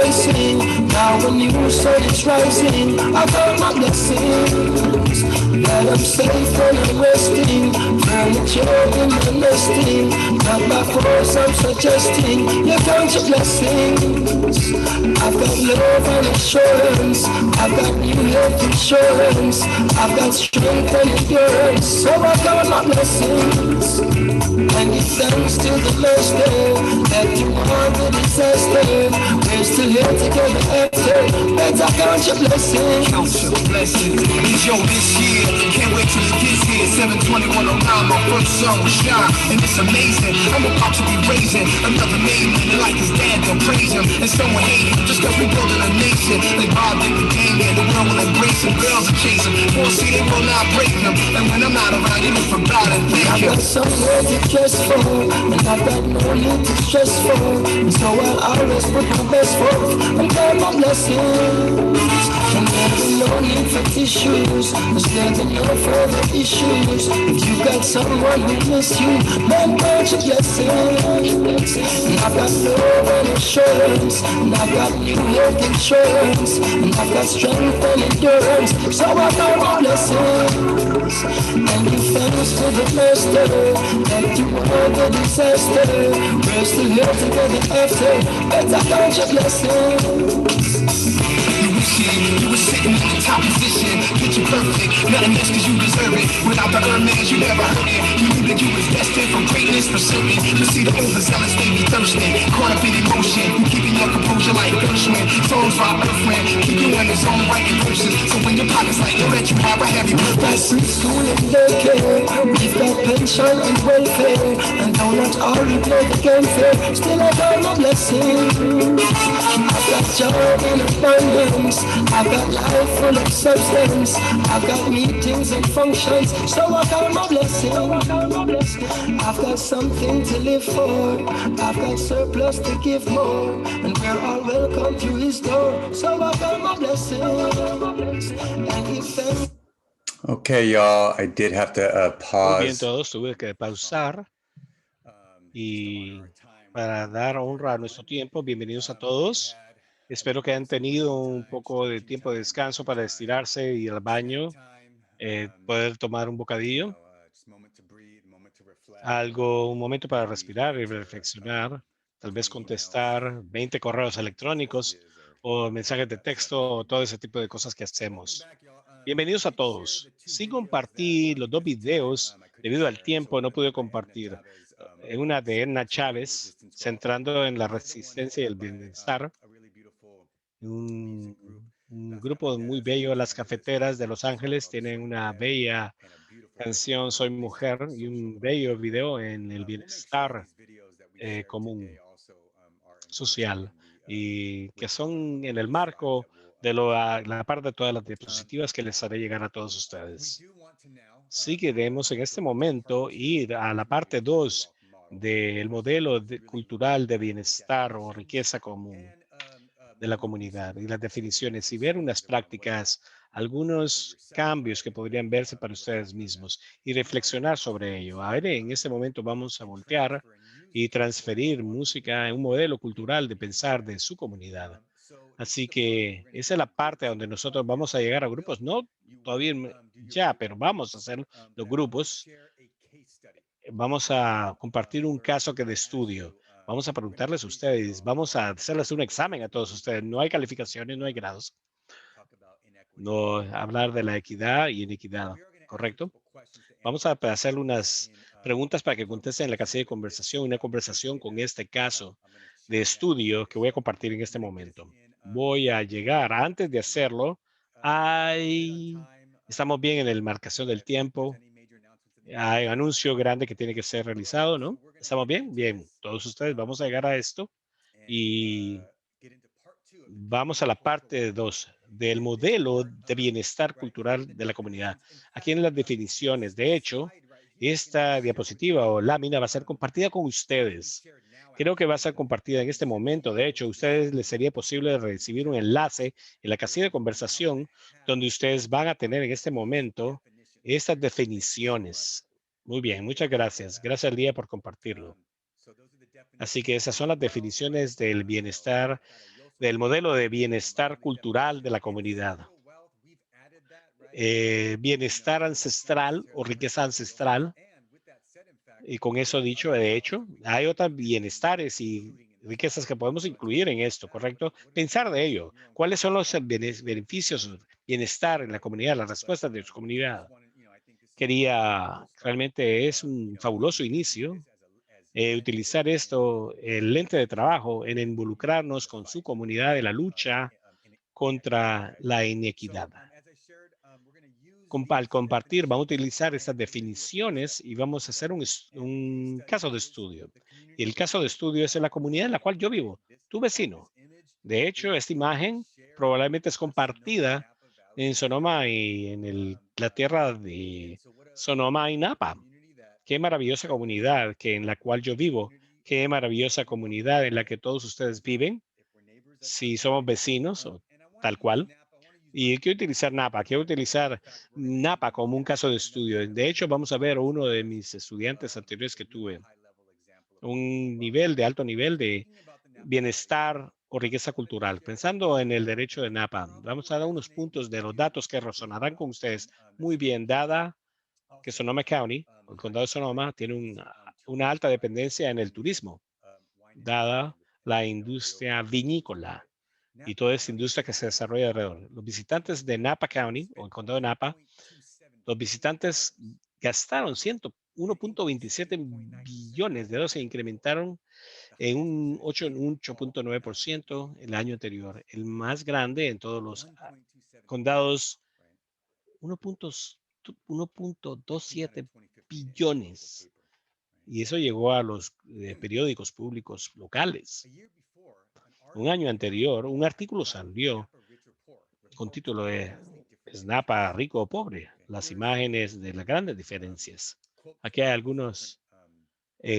rejoicing. Now a new sun is rising. I found my blessings. That I'm safe and I'm resting. Furniture in my nesting. Not by force I'm suggesting. You count your blessings. I've got love and assurance. I've got new health insurance. I've got strength and endurance. So I count my blessings. And give thanks to the master that you are the disaster. We're still here together after. Better count your blessings. Count your blessings. Yo, this year, can't wait till it gets here. 7/21/09, my first song was shine, and it's amazing. I'm about to be raising another name, and like his dad, they'll praise him. And someone hate him just cause we building a nation. They robbed the game, and the world will embrace him. Girls are chasing, see they will not break him. And when I'm not around, you look for God and thank I've him. got somewhere to dress for, and I've got no need to stress for. And so I'll always put my best forth and count my blessings. And there's no need for tissues, cause there's no further issues. If you've got someone who miss you, then count your blessings. And I've got love and assurance, and I've got new health insurance, and I've got strength and endurance. So I count my blessings. And give thanks to the master that you are the disaster. We're still here together after. Better count your blessings. You were sitting in the top position, picture perfect, nothing less cause you deserve it. Without the earned man, you never heard it. You knew that you was destined for greatness, for certain. You see the overzealous, they be thirsty, caught up in emotion. You keeping your composure like Gershwin. Songs for our earthman, keep you in his own right verses. So when your pocket's like, yo, that you have a heavy purpose. Free school and daycare, we've got pension and welfare, and though not all we play the game fair, still I got my blessings. I've got joy in abundance, I've got life full of substance, I've got meetings and functions, so I got my blessings. I've got something to live for, I've got surplus to give more, and we're all welcome to his door, so I got my blessings. And give thanks. Okay, y'all, I did have to Muy bien pause. todos, tuve que pausar y para dar honra a nuestro tiempo, bienvenidos a todos. Espero que hayan tenido un poco de tiempo de descanso para estirarse y ir al baño, poder tomar un bocadillo, un momento para respirar y reflexionar, tal vez contestar 20 correos electrónicos o mensajes de texto o todo ese tipo de cosas que hacemos. Bienvenidos a todos. Sí compartí los dos videos, debido al tiempo no pude compartir. Una de Edna Chávez, centrando en la resistencia y el bienestar. Un grupo muy bello, Las Cafeteras de Los Ángeles, tienen una bella canción, Soy Mujer, y un bello video en el bienestar común, social, y que son en el marco de la parte de todas las diapositivas que les haré llegar a todos ustedes. Sí queremos en este momento ir a la parte 2 del modelo cultural de bienestar o riqueza común de la comunidad y las definiciones y ver unas prácticas, algunos cambios que podrían verse para ustedes mismos y reflexionar sobre ello. A ver, en este momento vamos a voltear y transferir música en un modelo cultural de pensar de su comunidad. Así que esa es la parte donde nosotros vamos a llegar a grupos, no todavía ya, pero vamos a hacer los grupos. Vamos a compartir un caso de estudio. Vamos a preguntarles a ustedes, vamos a hacerles un examen a todos ustedes. No hay calificaciones, no hay grados. No hablar de la equidad y inequidad, ¿correcto? Vamos a hacer unas preguntas para que contesten en la casilla de conversación, una conversación con este caso de estudio que voy a compartir en este momento. Voy a llegar, antes de hacerlo, estamos bien en el marcación del tiempo. Hay un anuncio grande que tiene que ser realizado, ¿no? ¿Estamos bien? Bien, todos ustedes vamos a llegar a esto y vamos a la parte 2 del modelo de bienestar cultural de la comunidad. Aquí en las definiciones, de hecho, esta diapositiva o lámina va a ser compartida con ustedes. Creo que va a ser compartida en este momento. De hecho, a ustedes les sería posible recibir un enlace en la casilla de conversación donde ustedes van a tener en este momento estas definiciones. Muy bien, muchas gracias. Gracias, Lía, por compartirlo. Así que esas son las definiciones del bienestar del modelo de bienestar cultural de la comunidad. Bienestar ancestral o riqueza ancestral. Y con eso dicho, de hecho, hay otros bienestares y riquezas que podemos incluir en esto, ¿correcto? Pensar de ello. ¿Cuáles son los beneficios, bienestar en la comunidad, las respuestas de su comunidad? Realmente es un fabuloso inicio. Utilizar esto, el lente de trabajo, en involucrarnos con su comunidad en la lucha contra la inequidad. Al compartir, vamos a utilizar estas definiciones y vamos a hacer un caso de estudio. Y el caso de estudio es en la comunidad en la cual yo vivo, tu vecino. De hecho, esta imagen probablemente es compartida en Sonoma y en la tierra de Sonoma y Napa. Qué maravillosa comunidad en la cual yo vivo. Qué maravillosa comunidad en la que todos ustedes viven. Si somos vecinos o tal cual. Y quiero utilizar Napa como un caso de estudio. De hecho, vamos a ver uno de mis estudiantes anteriores que tuve. Un alto nivel de bienestar o riqueza cultural. Pensando en el derecho de Napa, vamos a dar unos puntos de los datos que resonarán con ustedes muy bien, dada que Sonoma County, el condado de Sonoma, tiene una alta dependencia en el turismo, dada la industria vinícola y toda esa industria que se desarrolla alrededor. Los visitantes de Napa County, o el condado de Napa, los visitantes gastaron 1.27 billones de dólares, se incrementaron en un 8.9% el año anterior. El más grande en todos los condados, 1.27 billones. Y eso llegó a los periódicos públicos locales. Un año anterior, un artículo salió con título de ¿Es Napa rico o pobre? Las imágenes de las grandes diferencias. Aquí hay algunas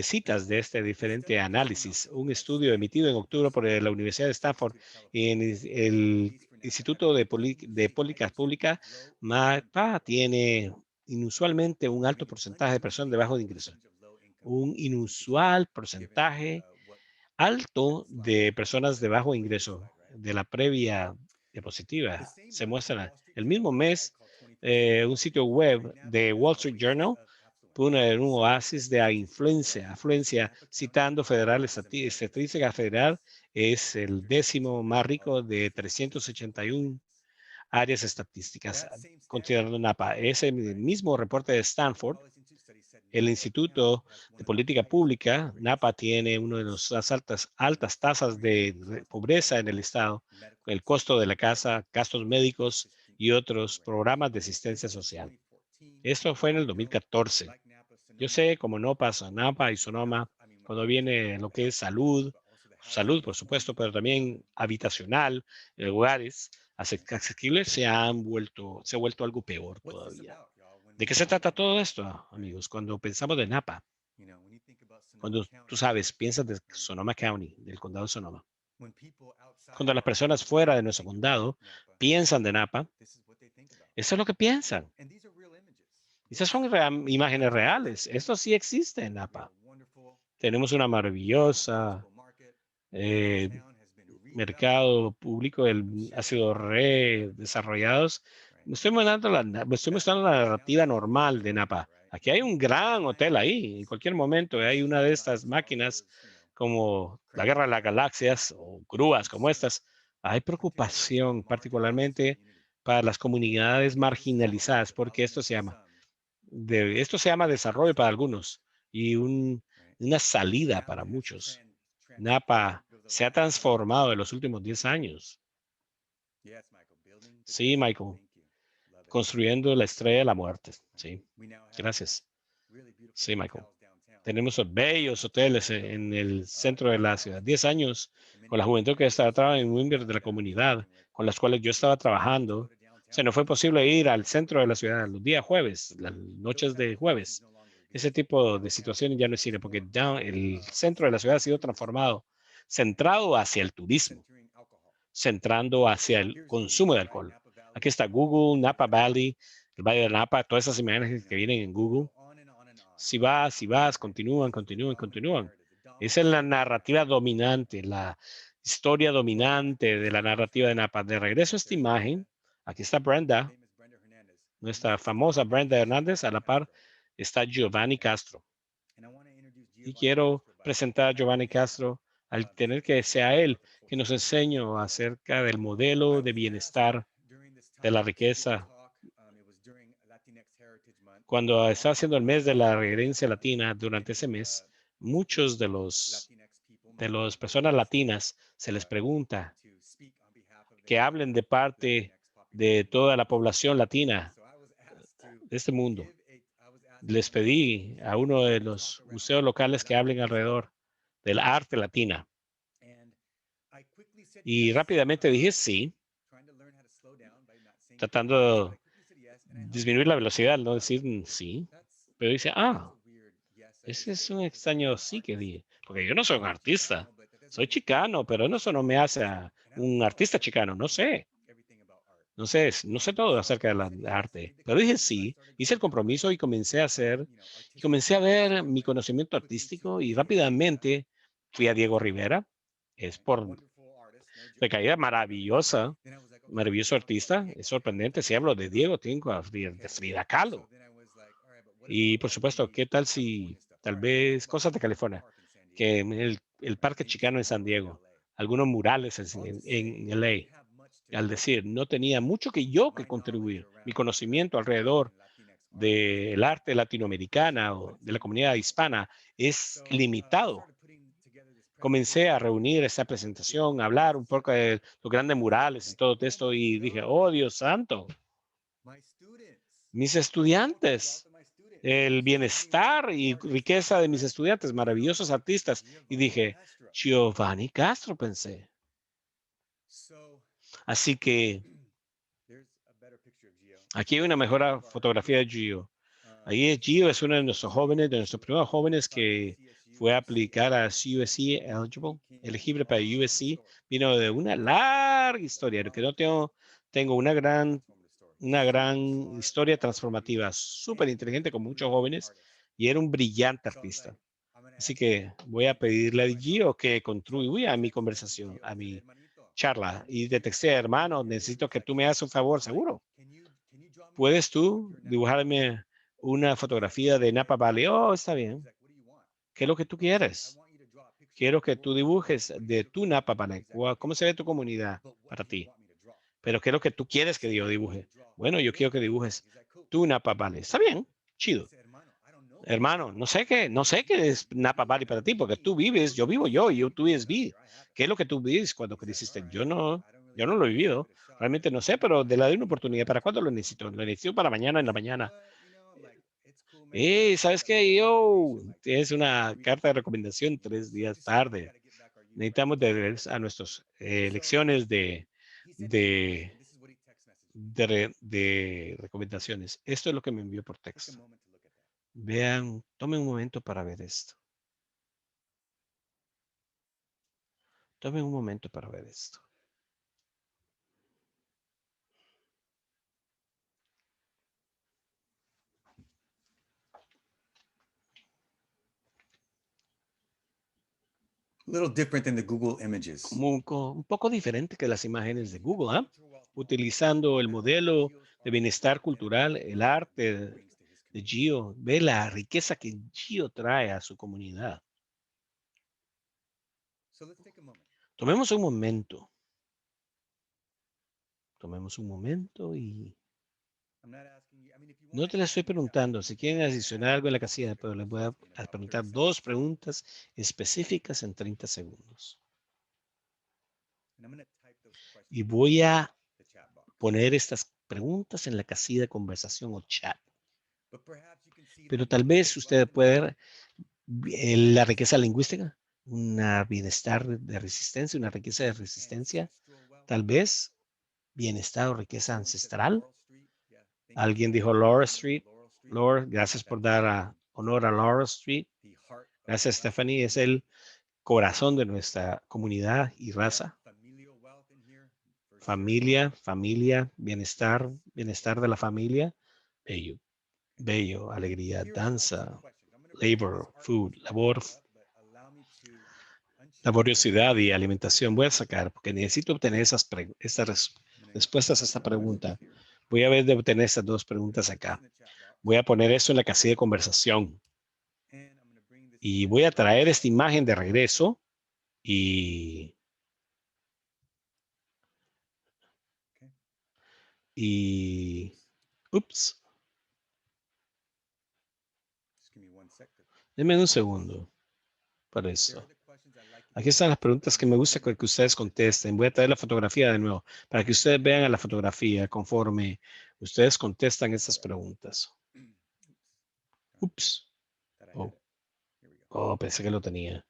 citas de este diferente análisis. Un estudio emitido en octubre por la Universidad de Stanford y en el Instituto de Políticas Públicas, Napa tiene inusualmente un alto porcentaje de personas de bajo ingreso. Un inusual porcentaje alto de personas de bajo ingreso. De la previa diapositiva se muestra el mismo mes un sitio web de Wall Street Journal pone un oasis de afluencia, citando Estadística Federal, es el 10º más rico de 381 áreas estadísticas, considerando Napa. Ese mismo reporte de Stanford, el Instituto de Política Pública, Napa tiene una de las altas tasas de pobreza en el estado, el costo de la casa, gastos médicos y otros programas de asistencia social. Esto fue en el 2014. Yo sé, como no pasa Napa y Sonoma, cuando viene lo que es salud, por supuesto, pero también habitacional, lugares asequibles se ha vuelto algo peor todavía. ¿De qué se trata todo esto, amigos? Cuando pensamos de Napa, cuando tú sabes, piensas de Sonoma County, del condado de Sonoma. Cuando las personas fuera de nuestro condado piensan de Napa, eso es lo que piensan. Esas son imágenes reales. Esto sí existe en Napa. Tenemos una maravillosa mercado público, ha sido redesarrollados. Me estoy mostrando la narrativa normal de Napa. Aquí hay un gran hotel ahí. En cualquier momento hay una de estas máquinas como la Guerra de las Galaxias o grúas como estas. Hay preocupación particularmente para las comunidades marginalizadas, porque esto se llama desarrollo para algunos y una salida para muchos. Napa se ha transformado en los últimos 10 años. Sí, Michael. Construyendo la estrella de la muerte. Sí. Gracias. Sí, Michael. Tenemos bellos hoteles en el centro de la ciudad. 10 años con la juventud que estaba en Wimber de la comunidad, con las cuales yo estaba trabajando. O sea, no fue posible ir al centro de la ciudad los días jueves, las noches de jueves. Ese tipo de situaciones ya no existe porque ya el centro de la ciudad ha sido transformado, centrado hacia el turismo, centrando hacia el consumo de alcohol. Aquí está Google, Napa Valley, el Valle de Napa, todas esas imágenes que vienen en Google. Si vas, continúan. Esa es la narrativa dominante, la historia dominante de la narrativa de Napa. De regreso a esta imagen, aquí está Brenda, nuestra famosa Brenda Hernández. A la par está Giovanni Castro. Y quiero presentar a Giovanni Castro al tener que sea él que nos enseñe acerca del modelo de bienestar de la riqueza. Cuando está haciendo el mes de la herencia latina, durante ese mes, muchos de las personas latinas se les pregunta que hablen de parte de toda la población latina de este mundo. Les pedí a uno de los museos locales que hablen alrededor del arte latina. Y rápidamente dije sí, tratando de disminuir la velocidad, no decir sí. Pero dice, ese es un extraño sí que dije, porque yo no soy un artista. Soy chicano, pero eso no me hace un artista chicano, no sé. No sé todo acerca de la arte, pero dije sí, hice el compromiso y comencé a ver mi conocimiento artístico y rápidamente fui a Diego Rivera. Es por recaída maravilloso artista, es sorprendente. Si hablo de Diego, tengo a Frida Kahlo. Y por supuesto, ¿qué tal si tal vez cosas de California? Que el Parque Chicano en San Diego, algunos murales en LA. Al decir, no tenía mucho que contribuir. Mi conocimiento alrededor del arte latinoamericana o de la comunidad hispana es limitado. Comencé a reunir esta presentación, a hablar un poco de los grandes murales y todo esto y dije, oh Dios santo, mis estudiantes, el bienestar y riqueza de mis estudiantes, maravillosos artistas. Y dije, Giovanni Castro, pensé. Así que aquí hay una mejor fotografía de Gio. Ahí es Gio, es uno de nuestros jóvenes, de nuestros primeros jóvenes que fue a aplicar a USC elegible para USC. Vino de una larga historia, que no tengo una gran historia transformativa, súper inteligente con muchos jóvenes y era un brillante artista. Así que voy a pedirle a Gio que contribuya a mi conversación, a mi charla. Y de texté, hermano, necesito que tú me hagas un favor, seguro. ¿Puedes tú dibujarme una fotografía de Napa Valley? Oh, está bien. ¿Qué es lo que tú quieres? Quiero que tú dibujes de tu Napa Valley. ¿Cómo se ve tu comunidad para ti? Pero ¿qué es lo que tú quieres que yo dibuje? Bueno, yo quiero que dibujes tu Napa Valley. Está bien, chido. Hermano, no sé qué es Napa Valley para ti, porque tú vives, yo vivo y tú vives. ¿Qué es lo que tú vives cuando creciste? Yo no lo he vivido. Realmente no sé, pero de una oportunidad. ¿Para cuándo lo necesito? Lo necesito para mañana en la mañana. ¿Sabes qué? Es una carta de recomendación 3 días tarde. Necesitamos de a nuestras lecciones de recomendaciones. Esto es lo que me envió por texto. Vean, tomen un momento para ver esto. Tomen un momento para ver esto. A little different than the Google images. Un poco diferente que las imágenes de Google, utilizando el modelo de bienestar cultural, el arte de Gio. Ve la riqueza que Gio trae a su comunidad. Tomemos un momento. Y no te le estoy preguntando si quieren adicionar algo en la casilla, pero les voy a preguntar 2 preguntas específicas en 30 segundos. Y voy a poner estas preguntas en la casilla de conversación o chat. Pero tal vez usted puede ver la riqueza lingüística, una bienestar de resistencia, una riqueza de resistencia, tal vez bienestar o riqueza ancestral. Alguien dijo Laura Street. Laura, gracias por dar honor a Laura Street. Gracias, Stephanie. Es el corazón de nuestra comunidad y raza. Familia, bienestar de la familia. Bello, alegría, danza, labor, food, labor. laboriosidad y alimentación. Voy a sacar, porque necesito obtener estas respuestas a esta pregunta. Voy a ver de obtener estas dos preguntas acá. Voy a poner eso en la casilla de conversación. Y voy a traer esta imagen de regreso. Ups. Denme un segundo para eso. Aquí están las preguntas que me gusta que ustedes contesten. Voy a traer la fotografía de nuevo para que ustedes vean a la fotografía conforme ustedes contestan estas preguntas. Ups. Oh, pensé que lo tenía.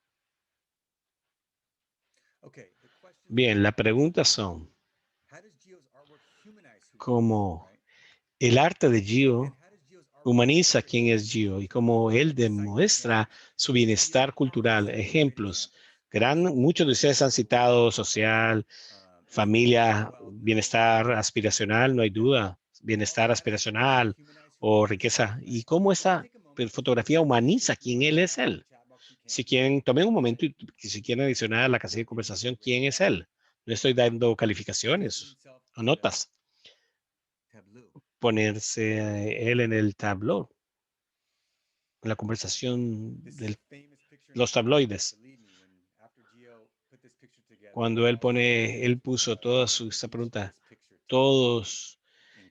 Bien, las preguntas son cómo el arte de Gio humaniza quién es Gio y cómo él demuestra su bienestar cultural. Ejemplos. Muchos de ustedes han citado social, familia, bienestar aspiracional, no hay duda. Bienestar aspiracional o riqueza. Y cómo esta fotografía humaniza quién él es él. Si quieren, tomen un momento y si quieren adicionar a la casilla de conversación, ¿quién es él? No estoy dando calificaciones o notas. Ponerse él en el tableau, en la conversación de los tabloides. Cuando él puso esta pregunta, todos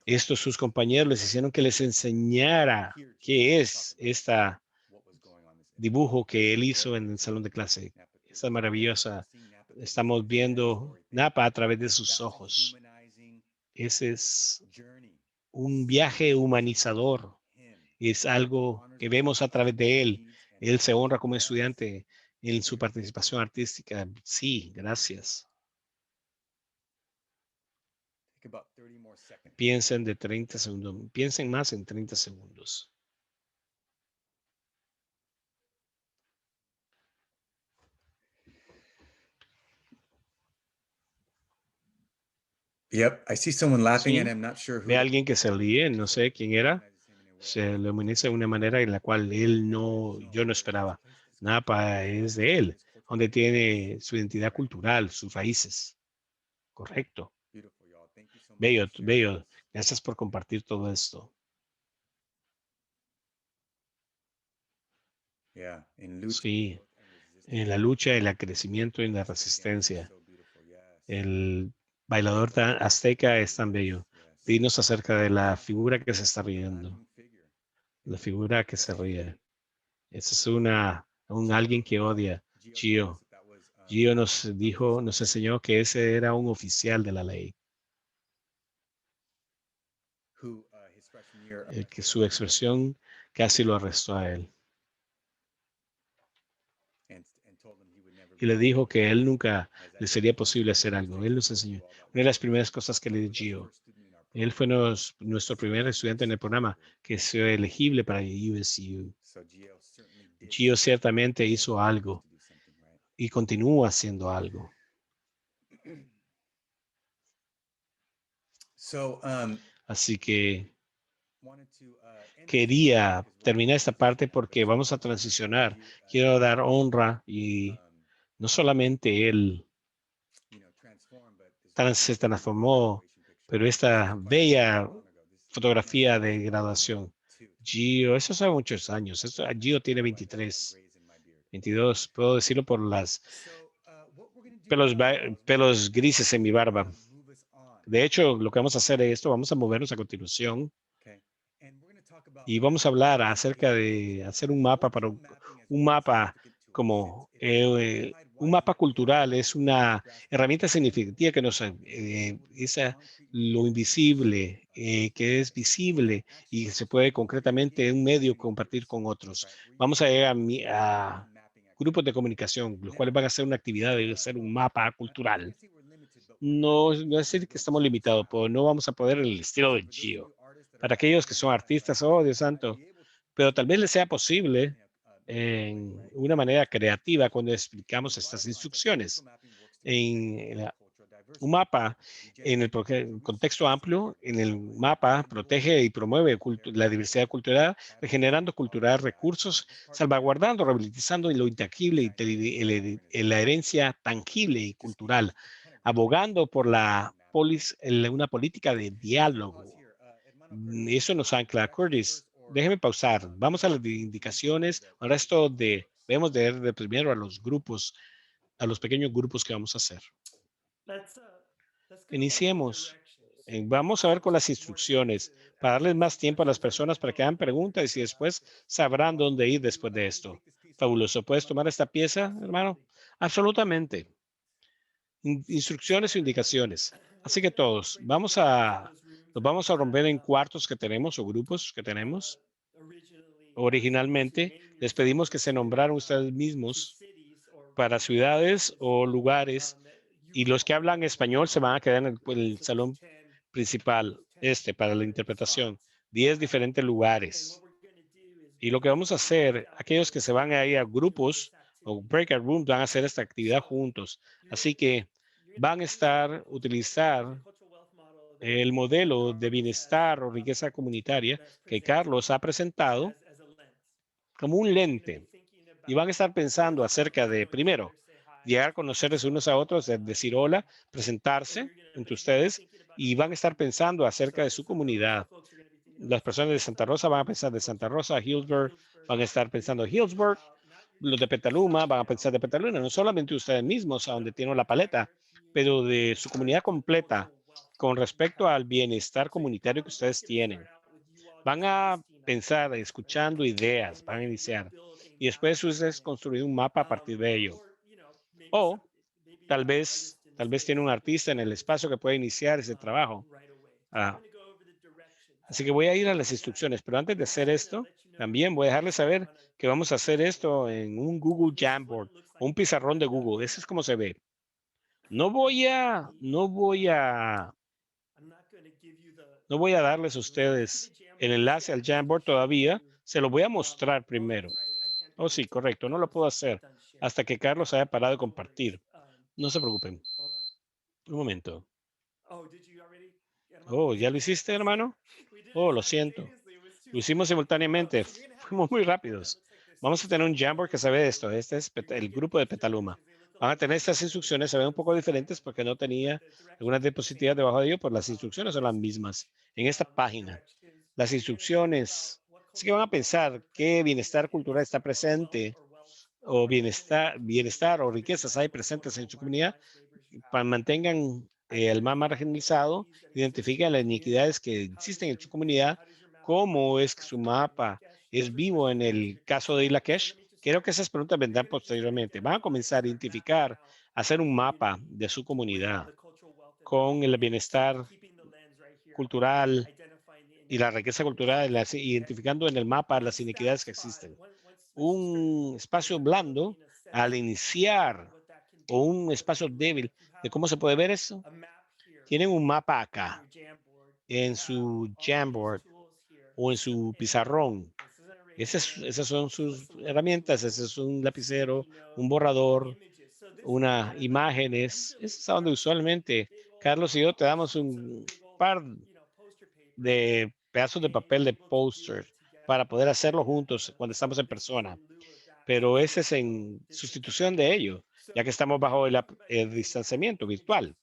estos sus compañeros les hicieron que les enseñara qué es este dibujo que él hizo en el salón de clase. Esta maravillosa. Estamos viendo Napa a través de sus ojos. Ese es un viaje humanizador. Es algo que vemos a través de él. Él se honra como estudiante en su participación artística. Sí, gracias. Piensen de 30 segundos. Piensen más en 30 segundos. Yep, I see someone laughing Sí. and I'm not sure who. Ve a alguien que se ríe, no sé quién era. Se lo humaniza de una manera en la cual yo no esperaba. Napa es de él, donde tiene su identidad cultural, sus raíces. Correcto. Bello, bello. Gracias por compartir todo esto. Sí, en la lucha, en el crecimiento y en la resistencia. El bailador azteca es tan bello. Dinos acerca de la figura que se está riendo. La figura que se ríe. Esa es alguien que odia. Gio. Gio nos enseñó que ese era un oficial de la ley. El que su expresión casi lo arrestó a él. Y le dijo que él nunca le sería posible hacer algo. Él nos enseñó. Una de las primeras cosas que le dio Gio. Él fue nuestro primer estudiante en el programa que fue elegible para USU. Gio ciertamente hizo algo y continúa haciendo algo. Así que quería terminar esta parte porque vamos a transicionar. Quiero dar honra y no solamente él se transformó, pero esta bella fotografía de graduación. Gio, eso hace muchos años. Gio tiene 23, 22. Puedo decirlo por las pelos grises en mi barba. De hecho, lo que vamos a hacer es esto. Vamos a movernos a continuación. Y vamos a hablar acerca de hacer un mapa un mapa como un mapa cultural. Es una herramienta significativa que nos lo invisible, que es visible y se puede concretamente en un medio compartir con otros. Vamos a llegar a grupos de comunicación, los cuales van a hacer una actividad de hacer un mapa cultural. No es decir que estamos limitados, pero no vamos a poder el estilo de Gio. Para aquellos que son artistas, oh Dios santo, pero tal vez les sea posible en una manera creativa cuando explicamos estas instrucciones. En Un mapa en el contexto amplio, en el mapa protege y promueve la diversidad cultural, regenerando cultural recursos, salvaguardando, rehabilitando lo intangible y la herencia tangible y cultural, abogando por una política de diálogo. Eso nos ancla. Curtis, déjeme pausar. Vamos a las indicaciones. Ahora debemos de ir primero a los grupos, a los pequeños grupos que vamos a hacer. Iniciemos. Vamos a ver con las instrucciones para darles más tiempo a las personas para que hagan preguntas y después sabrán dónde ir después de esto. Fabuloso. ¿Puedes tomar esta pieza, hermano? Absolutamente. Instrucciones o indicaciones. Así que todos, nos vamos a romper en cuartos que tenemos o grupos que tenemos. Originalmente, les pedimos que se nombraran ustedes mismos para ciudades o lugares, y los que hablan español se van a quedar en el salón principal, para la interpretación. 10 diferentes lugares. Y lo que vamos a hacer, aquellos que se van a ir a grupos o breakout rooms van a hacer esta actividad juntos. Así que van a utilizar el modelo de bienestar o riqueza comunitaria que Carlos ha presentado como un lente. Y van a estar pensando acerca de, primero, llegar a conocerles unos a otros, decir hola, presentarse entre ustedes, y van a estar pensando acerca de su comunidad. Las personas de Santa Rosa van a pensar de Santa Rosa, Hillsburg, van a estar pensando Hillsburg. Los de Petaluma van a pensar de Petaluma, no solamente ustedes mismos, a donde tienen la paleta, pero de su comunidad completa con respecto al bienestar comunitario que ustedes tienen. Van a pensar escuchando ideas, van a iniciar. Y después ustedes construir un mapa a partir de ello. O tal vez tiene un artista en el espacio que puede iniciar ese trabajo. Así que voy a ir a las instrucciones, pero antes de hacer esto, también voy a dejarles saber que vamos a hacer esto en un Google Jamboard, un pizarrón de Google. Eso es como se ve. No voy a darles a ustedes el enlace al Jamboard todavía. Se lo voy a mostrar primero. Oh, sí, correcto. No lo puedo hacer hasta que Carlos haya parado de compartir. No se preocupen. Un momento. Oh, ¿ya lo hiciste, hermano? Oh, lo siento. Lo hicimos simultáneamente. Fuimos muy rápidos. Vamos a tener un Jamboard que se ve esto. Este es el grupo de Petaluma. Van a tener estas instrucciones. Se ven un poco diferentes porque no tenía algunas diapositivas debajo de ello, pero las instrucciones son las mismas. En esta página, las instrucciones. Así que van a pensar qué bienestar cultural está presente o bienestar o riquezas hay presentes en su comunidad. Mantengan el más marginalizado, identifiquen las iniquidades que existen en su comunidad, cómo es que su mapa es vivo en el caso de Isla Kesh. Creo que esas preguntas vendrán posteriormente. Van a comenzar a identificar, hacer un mapa de su comunidad con el bienestar cultural y la riqueza cultural, identificando en el mapa las inequidades que existen. Un espacio blando al iniciar o un espacio débil de cómo se puede ver eso. Tienen un mapa acá en su Jamboard o en su pizarrón. Esas son sus herramientas. Ese es un lapicero, un borrador, unas imágenes. Eso es a donde usualmente Carlos y yo te damos un par de pedazos de papel de póster para poder hacerlo juntos cuando estamos en persona. Pero ese es en sustitución de ello, ya que estamos bajo el distanciamiento virtual.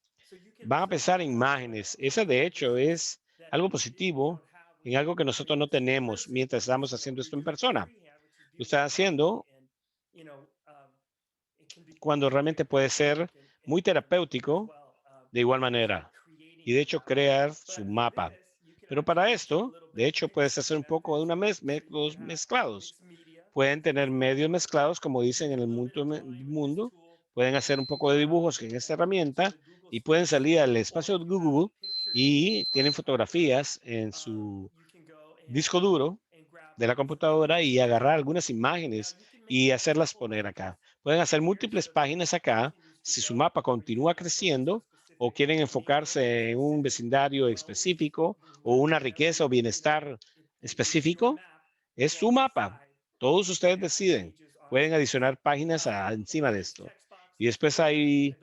Van a pensar en imágenes. Esa, de hecho, es algo positivo en algo que nosotros no tenemos mientras estamos haciendo esto en persona. Lo están haciendo cuando realmente puede ser muy terapéutico de igual manera. Y, de hecho, crear su mapa. Pero para esto, de hecho, puedes hacer un poco de métodos mezclados. Pueden tener medios mezclados, como dicen en el mundo. Pueden hacer un poco de dibujos en esta herramienta y pueden salir al espacio de Google y tienen fotografías en su disco duro de la computadora y agarrar algunas imágenes y hacerlas poner acá. Pueden hacer múltiples páginas acá si su mapa continúa creciendo o quieren enfocarse en un vecindario específico o una riqueza o bienestar específico. Es su mapa. Todos ustedes deciden. Pueden adicionar páginas encima de esto. Y después hay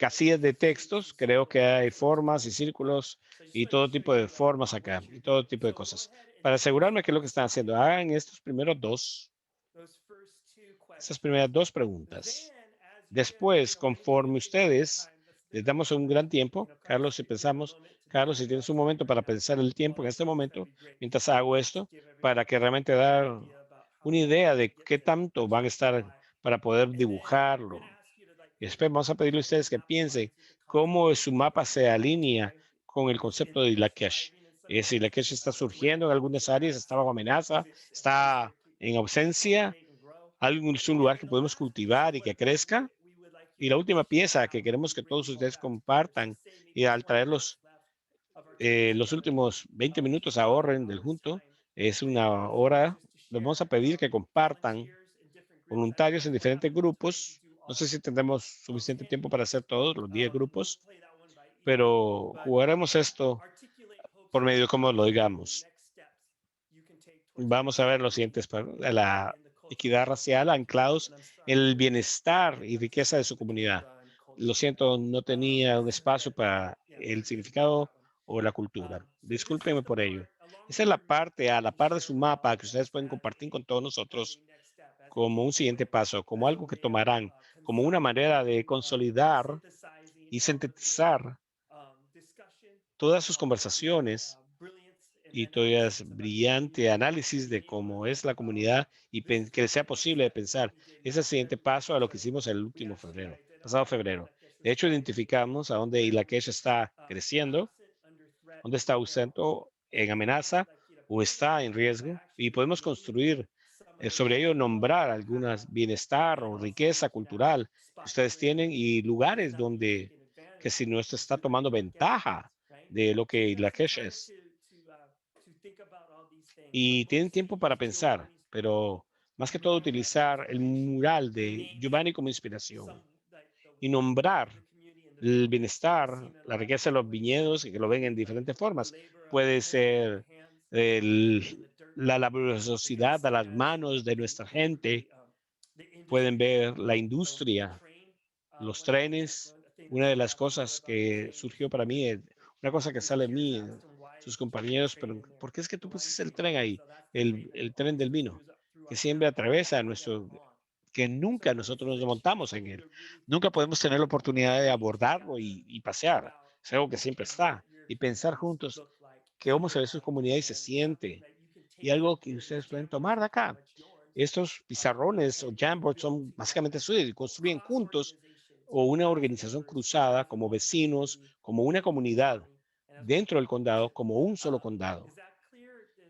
casillas de textos. Creo que hay formas y círculos y todo tipo de formas acá y todo tipo de cosas. Para asegurarme que es lo que están haciendo, hagan estas primeras dos preguntas. Después, conforme ustedes les damos un gran tiempo, Carlos, si pensamos, Carlos, si tienes un momento para pensar el tiempo en este momento, mientras hago esto, para que realmente dar una idea de qué tanto van a estar para poder dibujarlo. Y después vamos a pedirle a ustedes que piensen cómo su mapa se alinea con el concepto de Lakesh. Si Lakesh está surgiendo en algunas áreas, está bajo amenaza, está en ausencia, es un lugar que podemos cultivar y que crezca. Y la última pieza que queremos que todos ustedes compartan, y al traerlos los últimos 20 minutos ahorren del junto, es una hora. Les vamos a pedir que compartan voluntarios en diferentes grupos. No sé si tendremos suficiente tiempo para hacer todos los 10 grupos, pero jugaremos esto por medio de cómo lo digamos. Vamos a ver los siguientes: la equidad racial anclados en el bienestar y riqueza de su comunidad. Lo siento, no tenía un espacio para el significado o la cultura. Discúlpenme por ello. Esa es la parte a la par de su mapa que ustedes pueden compartir con todos nosotros como un siguiente paso, como algo que tomarán, como una manera de consolidar y sintetizar todas sus conversaciones y todas brillante análisis de cómo es la comunidad y que sea posible de pensar. Es el siguiente paso a lo que hicimos el último pasado febrero. De hecho, identificamos a dónde Ilakesh está creciendo, dónde está ausente en amenaza o está en riesgo, y podemos construir sobre ello, nombrar algunas bienestar o riqueza cultural que ustedes tienen y lugares donde que si no se está tomando ventaja de lo que Ilakesh es. Y tienen tiempo para pensar, pero más que todo utilizar el mural de Giovanni como inspiración y nombrar el bienestar, la riqueza de los viñedos, que lo ven en diferentes formas. Puede ser la laboriosidad a las manos de nuestra gente. Pueden ver la industria, los trenes. Una de las cosas que surgió para mí, una cosa que sale de mí, sus compañeros, pero ¿por qué es que tú pusiste el tren ahí? El tren del vino, que siempre atraviesa que nunca nosotros nos montamos en él. Nunca podemos tener la oportunidad de abordarlo y pasear. Es algo que siempre está. Y pensar juntos que cómo se ve su comunidad y se siente. Y algo que ustedes pueden tomar de acá. Estos pizarrones o Jamboards son básicamente suyos y construyen juntos o una organización cruzada como vecinos, como una comunidad dentro del condado, como un solo condado.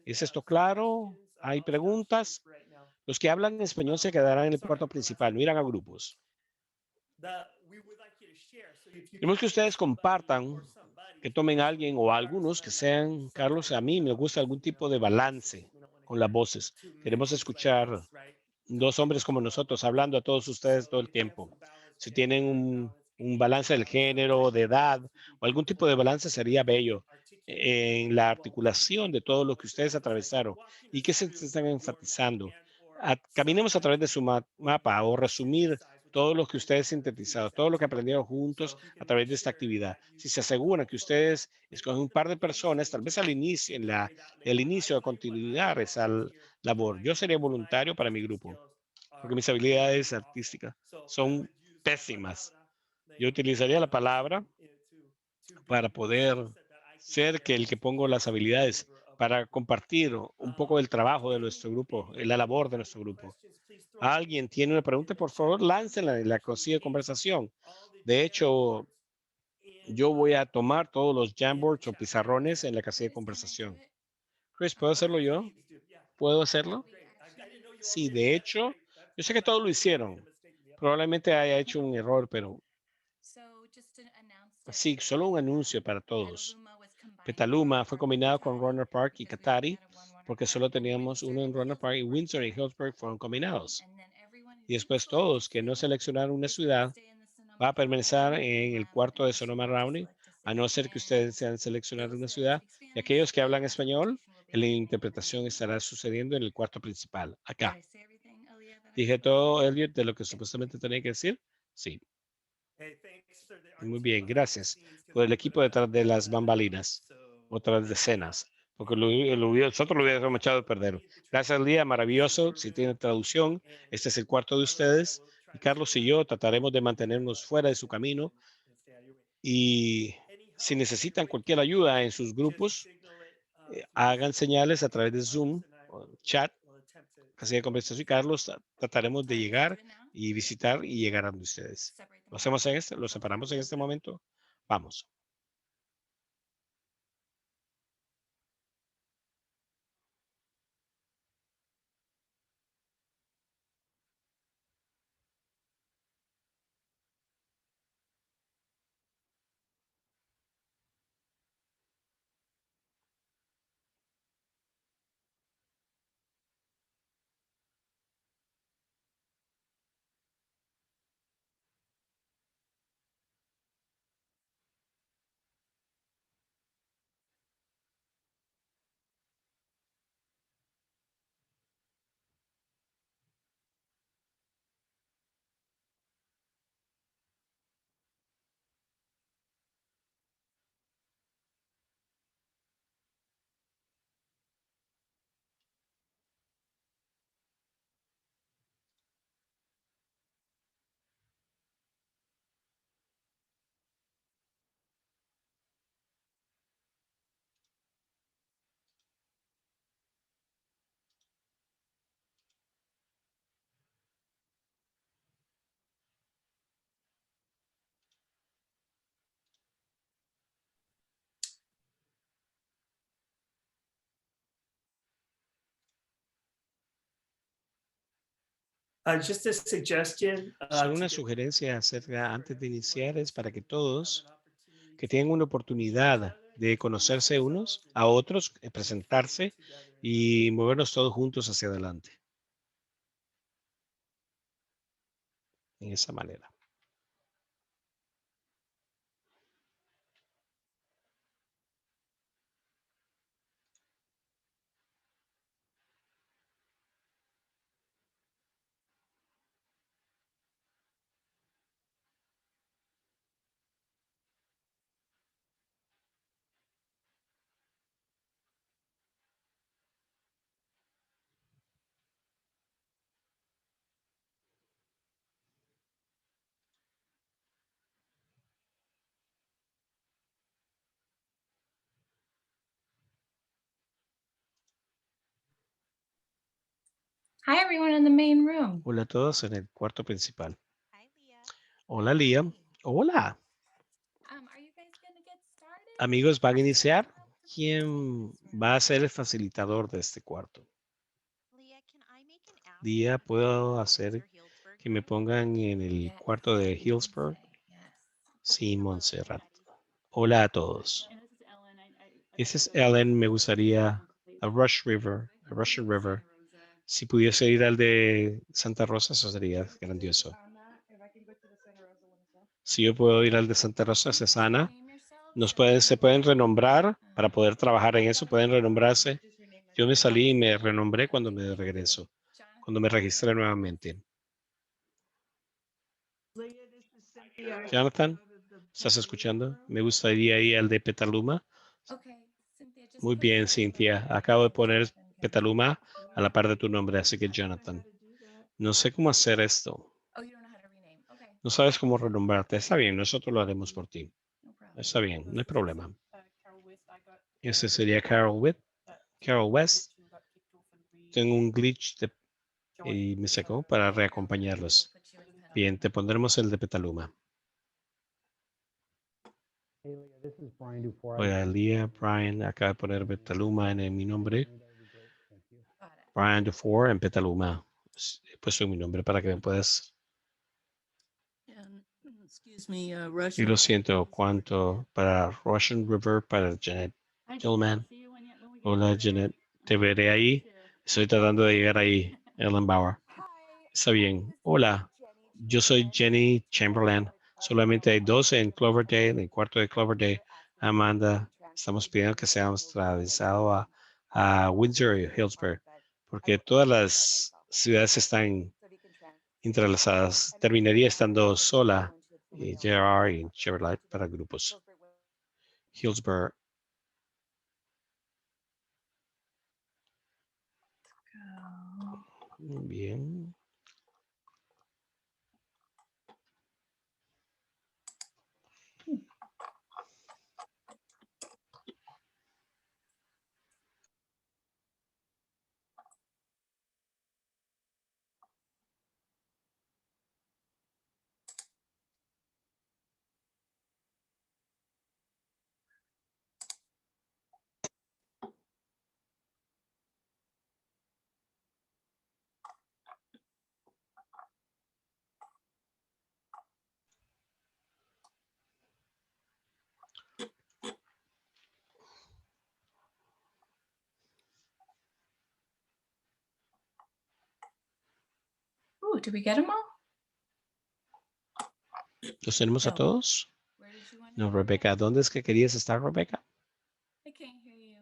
¿Es esto claro? ¿Hay preguntas? Los que hablan español se quedarán en el cuarto principal, no irán a grupos. Queremos que ustedes compartan, que tomen a alguien o a algunos que sean, Carlos, a mí me gusta algún tipo de balance con las voces. Queremos escuchar dos hombres como nosotros hablando a todos ustedes todo el tiempo. Si tienen un balance del género, de edad o algún tipo de balance, sería bello en la articulación de todo lo que ustedes atravesaron y que se están enfatizando. Caminemos a través de su mapa o resumir todo lo que ustedes sintetizaron, todo lo que aprendieron juntos a través de esta actividad. Si se aseguran que ustedes escogen un par de personas, tal vez al inicio, el inicio de continuidad esa labor. Yo sería voluntario para mi grupo, porque mis habilidades artísticas son pésimas. Yo utilizaría la palabra para poder ser que el que pongo las habilidades para compartir un poco del trabajo de nuestro grupo, la labor de nuestro grupo. ¿Alguien tiene una pregunta? Por favor, láncenla en la casilla de conversación. De hecho, yo voy a tomar todos los Jamboards o pizarrones en la casilla de conversación. Chris, ¿puedo hacerlo yo? ¿Puedo hacerlo? Sí, de hecho, yo sé que todos lo hicieron. Probablemente haya hecho un error, pero sí, solo un anuncio para todos. Petaluma fue combinado con Runner Park y Katari porque solo teníamos uno en Runner Park y Windsor y Hillsburg fueron combinados. Y después todos que no seleccionaron una ciudad va a permanecer en el cuarto de Sonoma Rounding, a no ser que ustedes sean seleccionar una ciudad. Y aquellos que hablan español, la interpretación estará sucediendo en el cuarto principal, acá. ¿Dije todo, Elliot, de lo que supuestamente tenía que decir? Sí. Muy bien, gracias por el equipo detrás de las bambalinas, otras decenas, porque nosotros lo hubiéramos echado a perder. Gracias, Lía, maravilloso. Si tiene traducción, este es el cuarto de ustedes. Y Carlos y yo trataremos de mantenernos fuera de su camino. Y si necesitan cualquier ayuda en sus grupos, hagan señales a través de Zoom o chat, casilla de conversación, y Carlos trataremos de llegar y visitar y llegar a donde ustedes. ¿Lo hacemos lo separamos en este momento? Vamos. Just a suggestion. Solo una sugerencia acerca antes de iniciar es para que todos que tengan una oportunidad de conocerse unos a otros, presentarse y movernos todos juntos hacia adelante. En esa manera. Hi, everyone in the main room. Hola a todos en el cuarto principal. Hola, Lía. Hola. Are you guys gonna get started? Amigos, ¿van a iniciar? ¿Quién va a ser el facilitador de este cuarto? Lía, ¿puedo hacer que me pongan en el cuarto de Hillsburg? Sí, Montserrat. Hola a todos. Ese es Ellen. Me gustaría a Russian River. Si pudiese ir al de Santa Rosa, eso sería grandioso. Si yo puedo ir al de Santa Rosa, Cesana, se pueden renombrar para poder trabajar en eso. Pueden renombrarse. Yo me salí y me renombré cuando me regreso, cuando me registré nuevamente. Jonathan, ¿estás escuchando? Me gustaría ir al de Petaluma. Muy bien, Cynthia. Acabo de poner Petaluma a la par de tu nombre, así que Jonathan. No sé cómo hacer esto. No sabes cómo renombrarte. Está bien, nosotros lo haremos por ti. Está bien, no hay problema. Ese sería Carol West. Tengo un glitch y me sacó para reacompañarlos. Bien, te pondremos el de Petaluma. Hola, Lía, Brian, acaba de poner Petaluma en mi nombre. Brian Dufour en Petaluma. He puesto mi nombre para que me puedas. Y lo siento, cuanto para Russian River, para Janet Tillman. Hola, Janet. Te veré ahí. Estoy tratando de llegar ahí, Ellen Bauer. Está bien. Hola, yo soy Jenny Chamberlain. Solamente hay 12 en Cloverdale, en el cuarto de Cloverdale. Amanda, estamos pidiendo que seamos trasladados a Windsor y Hillsburg, porque todas las ciudades están entrelazadas. Terminaría estando sola y JR y Chevrolet para grupos. Hillsborough. Muy bien. Ooh, did we get them all? ¿Los tenemos a No. todos? Where did you want No, Rebeca. ¿Dónde es que querías estar, Rebeca? I can't hear you.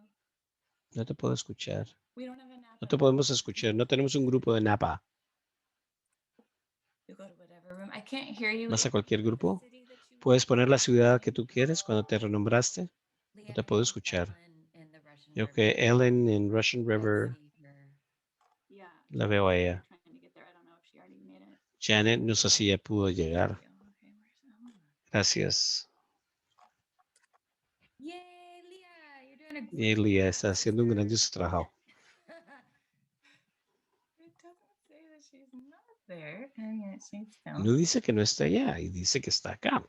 No te puedo escuchar. We don't have an app. No te podemos escuchar. No tenemos un grupo de Napa. You go to whatever room. I can't hear you. ¿Vas a cualquier grupo? City that you ¿Puedes want. poner la ciudad que tú quieres cuando te renombraste? No te puedo escuchar. Yo que Ellen en Russian River Yeah. la veo a ella. Trying to get there. I don't know if she already made it. Janet, no sé si ya pudo llegar. Okay, where's that one? Gracias. Yay, Leah, you're doing a Y Elia está haciendo un grandioso trabajo. It doesn't say that she's not there, and yet she's down. No dice que no está allá y dice que está acá.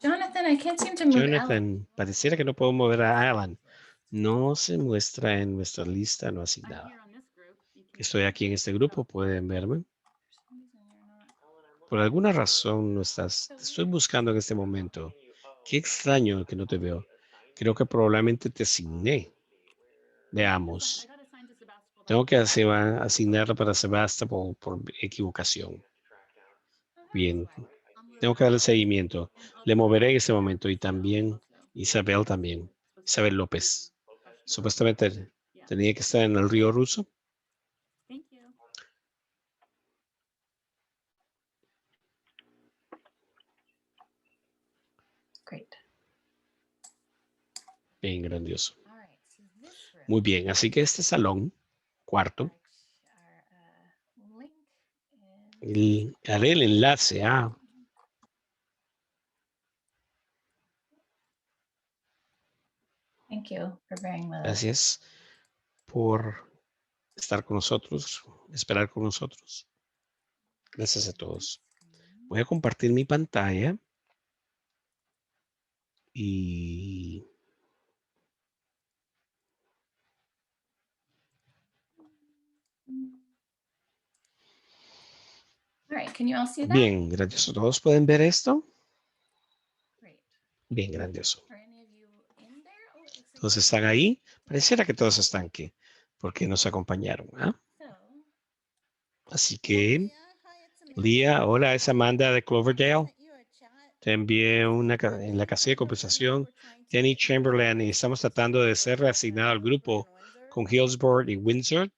Jonathan, I can't seem to move Ellen. Jonathan, pareciera que no puedo mover a Alan. No se muestra en nuestra lista no I'm asignada. here on this group. You can Estoy see aquí en me. este grupo, pueden verme. Por alguna razón no estás. Te estoy buscando en este momento. Qué extraño que no te veo. Creo que probablemente te asigné. Veamos. I got assigned to Sebastopol. Tengo que asignarlo para Sebastopol por equivocación. Bien. Tengo que darle seguimiento. Le moveré en este momento y también Isabel también. Isabel López. Supuestamente tenía que estar en el río Ruso. Thank you. Great. Bien, grandioso. All right, so this room. Muy bien. Así que este salón, cuarto, Link and haré el enlace a thank you for bearing with us. Gracias por estar con nosotros, esperar con nosotros. Gracias a todos. Voy a compartir mi pantalla y All right, can you all see that? bien, grandioso. ¿Todos pueden ver esto? Great. Bien, grandioso. Are any of you in there? Oh, it looks like Todos están ahí. Pareciera que todos están aquí porque nos acompañaron. ¿Ah? so. Así que, Lía, hola, es Amanda de Cloverdale. Te envié en la casilla de compensación, Jenny Chamberlain, y estamos tratando de ser reasignado al grupo con Hillsborough y Windsor.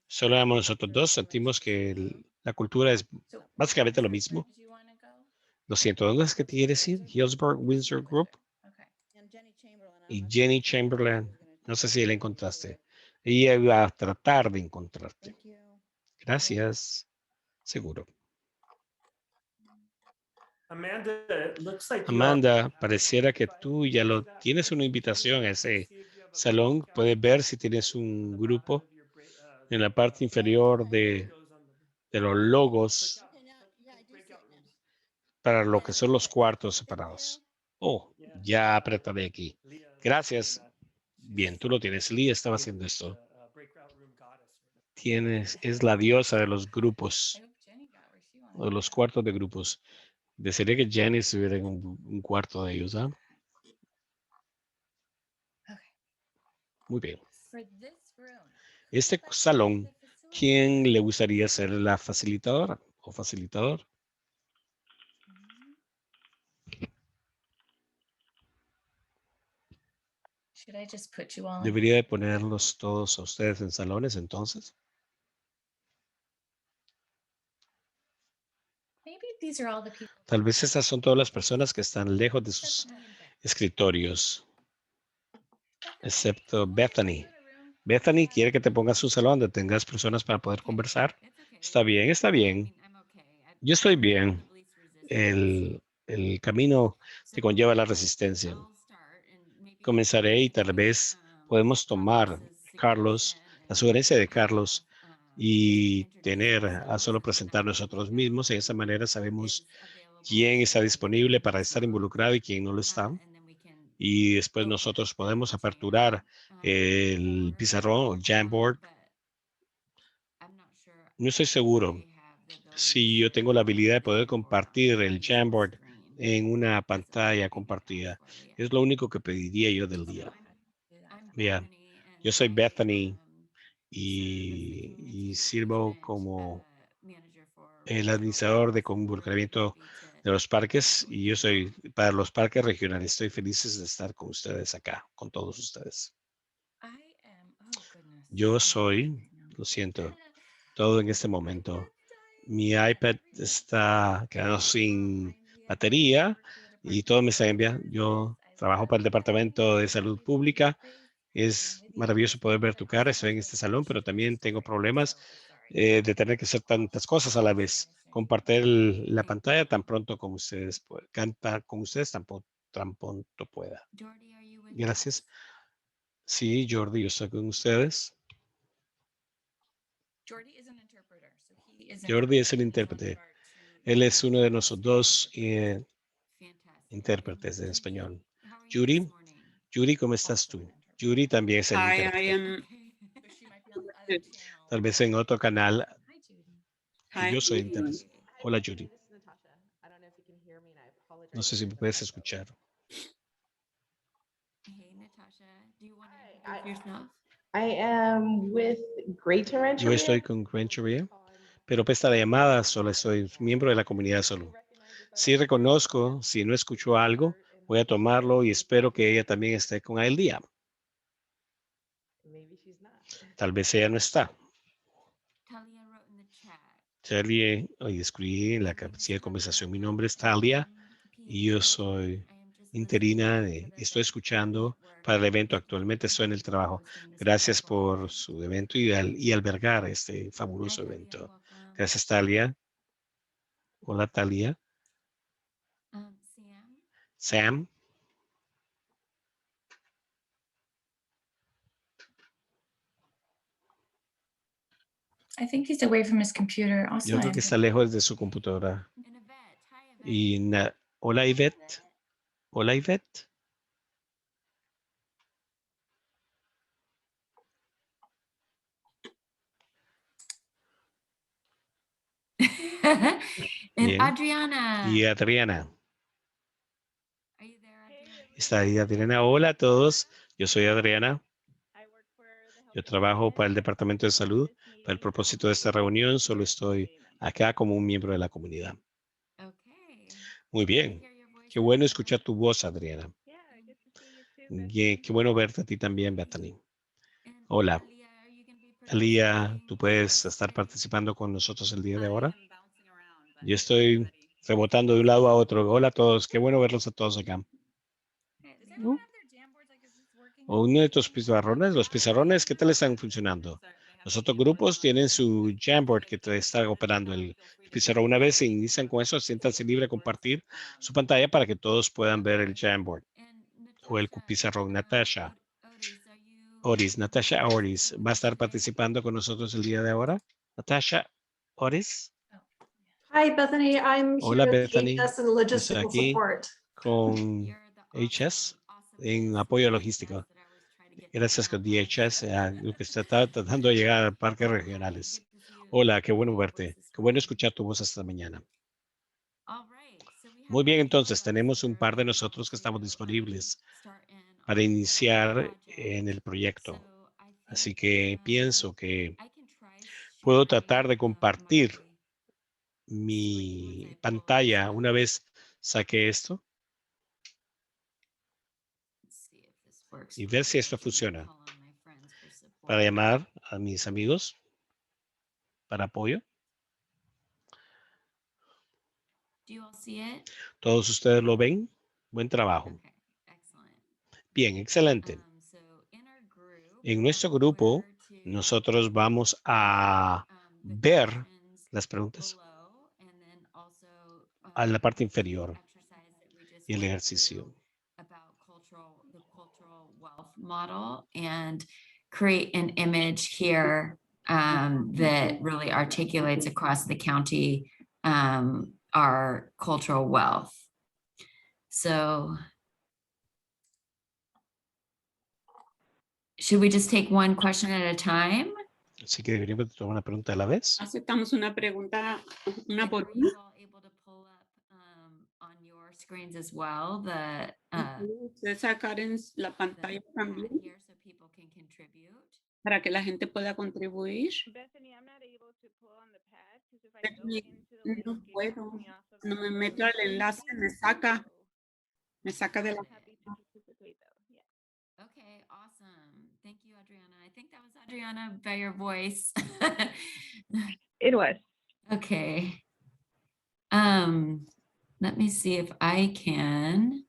Solo éramos nosotros dos. Sentimos que la cultura es So, básicamente lo where mismo. did you wanna go? Lo siento, ¿dónde es que te quieres ir? Hillsborough Windsor Group Okay. y Jenny Chamberlain. No sé si la encontraste. Ella iba a tratar de encontrarte. Gracias. Seguro. Amanda, it looks like you Amanda, pareciera que tú ya lo tienes una invitación a ese salón. Puedes ver si tienes un grupo en la parte inferior de los logos. para lo que son los cuartos separados. Oh, ya apretaré aquí. Gracias. Bien, tú lo tienes. Lee estaba haciendo esto. Es la diosa de los grupos, o de los cuartos de grupos. Desearía que Jenny estuviera en un cuarto de ellos, ¿ah? Muy bien. Este salón, ¿quién le gustaría ser la facilitadora o facilitador? Should I just put you all in? ¿Debería de ponerlos todos a ustedes en salones entonces? Maybe these are all the people. Tal vez estas son todas las personas que están lejos de sus escritorios, excepto Bethany. Bethany quiere que te pongas un salón donde tengas personas para poder conversar. Está bien, está bien. Yo estoy bien. El camino te conlleva la resistencia. Comenzaré y tal vez podemos tomar, Carlos, la sugerencia de Carlos y tener a solo presentar nosotros mismos. De esa manera sabemos quién está disponible para estar involucrado y quién no lo está. Y después nosotros podemos aperturar el pizarrón o Jamboard. No estoy seguro si yo tengo la habilidad de poder compartir el Jamboard en una pantalla compartida. Es lo único que pediría yo del día. Vean, yo soy Bethany y sirvo como el administrador de involucramiento de los parques y yo soy para los parques regionales. Estoy feliz de estar con ustedes acá, con todos ustedes. Yo soy, lo siento, todo en este momento. Mi iPad está quedando sin batería y todo me está enviando. Yo trabajo para el Departamento de Salud Pública. Es maravilloso poder ver tu cara. Estoy en este salón, pero también tengo problemas de tener que hacer tantas cosas a la vez. Compartir la pantalla tan pronto como ustedes puedan. Cantar con ustedes tan pronto pueda. Gracias. Sí, Jordi, yo estoy con ustedes. Jordi es el intérprete. Él es uno de nuestros dos intérpretes en español. Judy, ¿cómo estás tú? Judy también es el intérprete. Tal vez en otro canal. Hi. Yo soy intérprete. Hola, Judy. No sé si me puedes escuchar. I am with Greater Yo Rancheria. estoy con Rancheria, pero para esta llamada solo soy miembro de la comunidad solo. Si reconozco, si no escucho algo, voy a tomarlo y espero que ella también esté con el día. Tal vez ella no está. Talia, hoy escribí en la casilla de conversación. Mi nombre es Talia y yo soy interina. Estoy escuchando para el evento. Actualmente estoy en el trabajo. Gracias por su evento y albergar este fabuloso evento. Gracias, Talia. Hola, Talia. Sam. I think he's away from his computer. Also, Yo creo que está lejos de su computadora. Y hola, Yvette. Hola, Yvette. Bien. Adriana. Y Adriana. Está ahí Adriana. Hola a todos. Yo soy Adriana. Yo trabajo para el Departamento de Salud. Para el propósito de esta reunión, solo estoy acá como un miembro de la comunidad. Muy bien. Qué bueno escuchar tu voz, Adriana. Qué bueno verte a ti también, Bethany. Hola. Alía, ¿tú puedes estar participando con nosotros el día de ahora? Yo estoy rebotando de un lado a otro. Hola a todos. Qué bueno verlos a todos acá. O uno de tus pizarrones. Los pizarrones, ¿qué tal están funcionando? Los otros grupos tienen su Jamboard que te está operando el pizarrón. Una vez se inician con eso, siéntanse libre de compartir su pantalla para que todos puedan ver el Jamboard o el pizarrón. Natasha Oris va a estar participando con nosotros el día de ahora. Natasha Oris. Hi, Bethany. I'm Hola, here at Bethany. HS and Estoy logistical aquí support. con HS en apoyo logístico. Gracias con DHS, lo que está tratando de llegar a parques regionales. Hola, qué bueno verte. Qué bueno escuchar tu voz esta mañana. Muy bien, entonces tenemos un par de nosotros que estamos disponibles para iniciar en el proyecto. Así que pienso que puedo tratar de compartir mi pantalla una vez saque esto y ver si esto funciona. Para llamar a mis amigos para apoyo. ¿Todos ustedes lo ven? Buen trabajo. Bien, excelente. En nuestro grupo, nosotros vamos a ver las preguntas a la parte inferior y el ejercicio. Model and create an image here that really articulates across the county our cultural wealth. So should we just take one question at a time? Así que deberíamos tomar una pregunta a la vez. Aceptamos una pregunta, una por una. On your screens as well, the Ustedes sacar en la pantalla también so people can contribute. para que la gente pueda contribuir. Bethany, I'm not able to pull on the pad because if I go Bethany, into the link, no it puedo, takes me off of no the me meto program. al enlace, me saca de la. Happy to participate though. Yeah. Okay, awesome. Thank you, Adriana. I think that was Adriana by your voice. It was. Okay. Let me see if I can.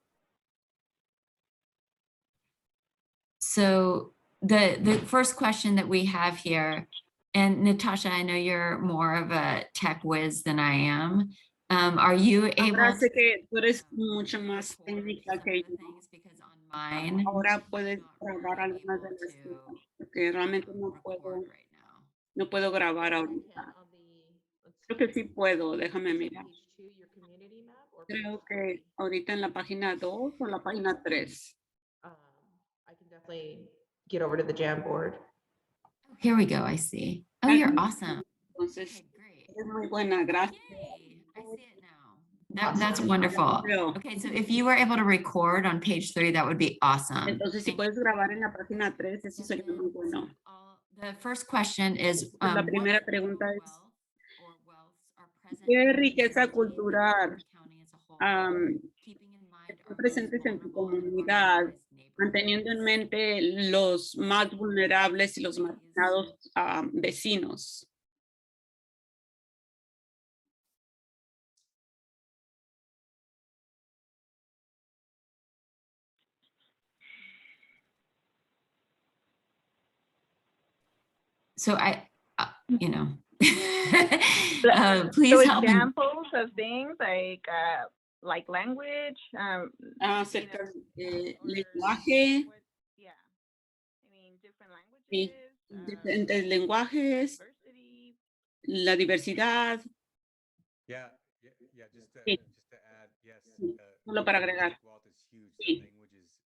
So the first question that we have here, and Natasha, I know you're more of a tech whiz than I am. Are you able Ahora sé to que tú eres mucho más técnica que yo. things because on mine Ahora puedes grabar algunas de las cosas, porque realmente no puedo, no puedo grabar ahorita. Creo que sí puedo, déjame mirar. Creo que ahorita en la página 2 o la página 3. I can definitely get over to the Jamboard. Here we go. I see. Oh, you're awesome. Entonces, Great. es muy buena, gracias. Yay, I see it now. That's wonderful. Okay, so if you were able to record on page 3, that would be awesome. Entonces, si puedes grabar en la página 3, eso sería muy bueno. The first question is, La primera pregunta es, ¿qué riqueza cultural están presentes en tu comunidad, manteniendo en mente los más vulnerables y los marginados vecinos? So you know, So please help me. examples of things like language. Acerca del lenguaje, Yeah. I mean, different sí, languages. diferentes lenguajes, Diversity. la diversidad, Yeah, just Sí. to add, yes. Sí, solo para agregar. wealth is huge. Sí.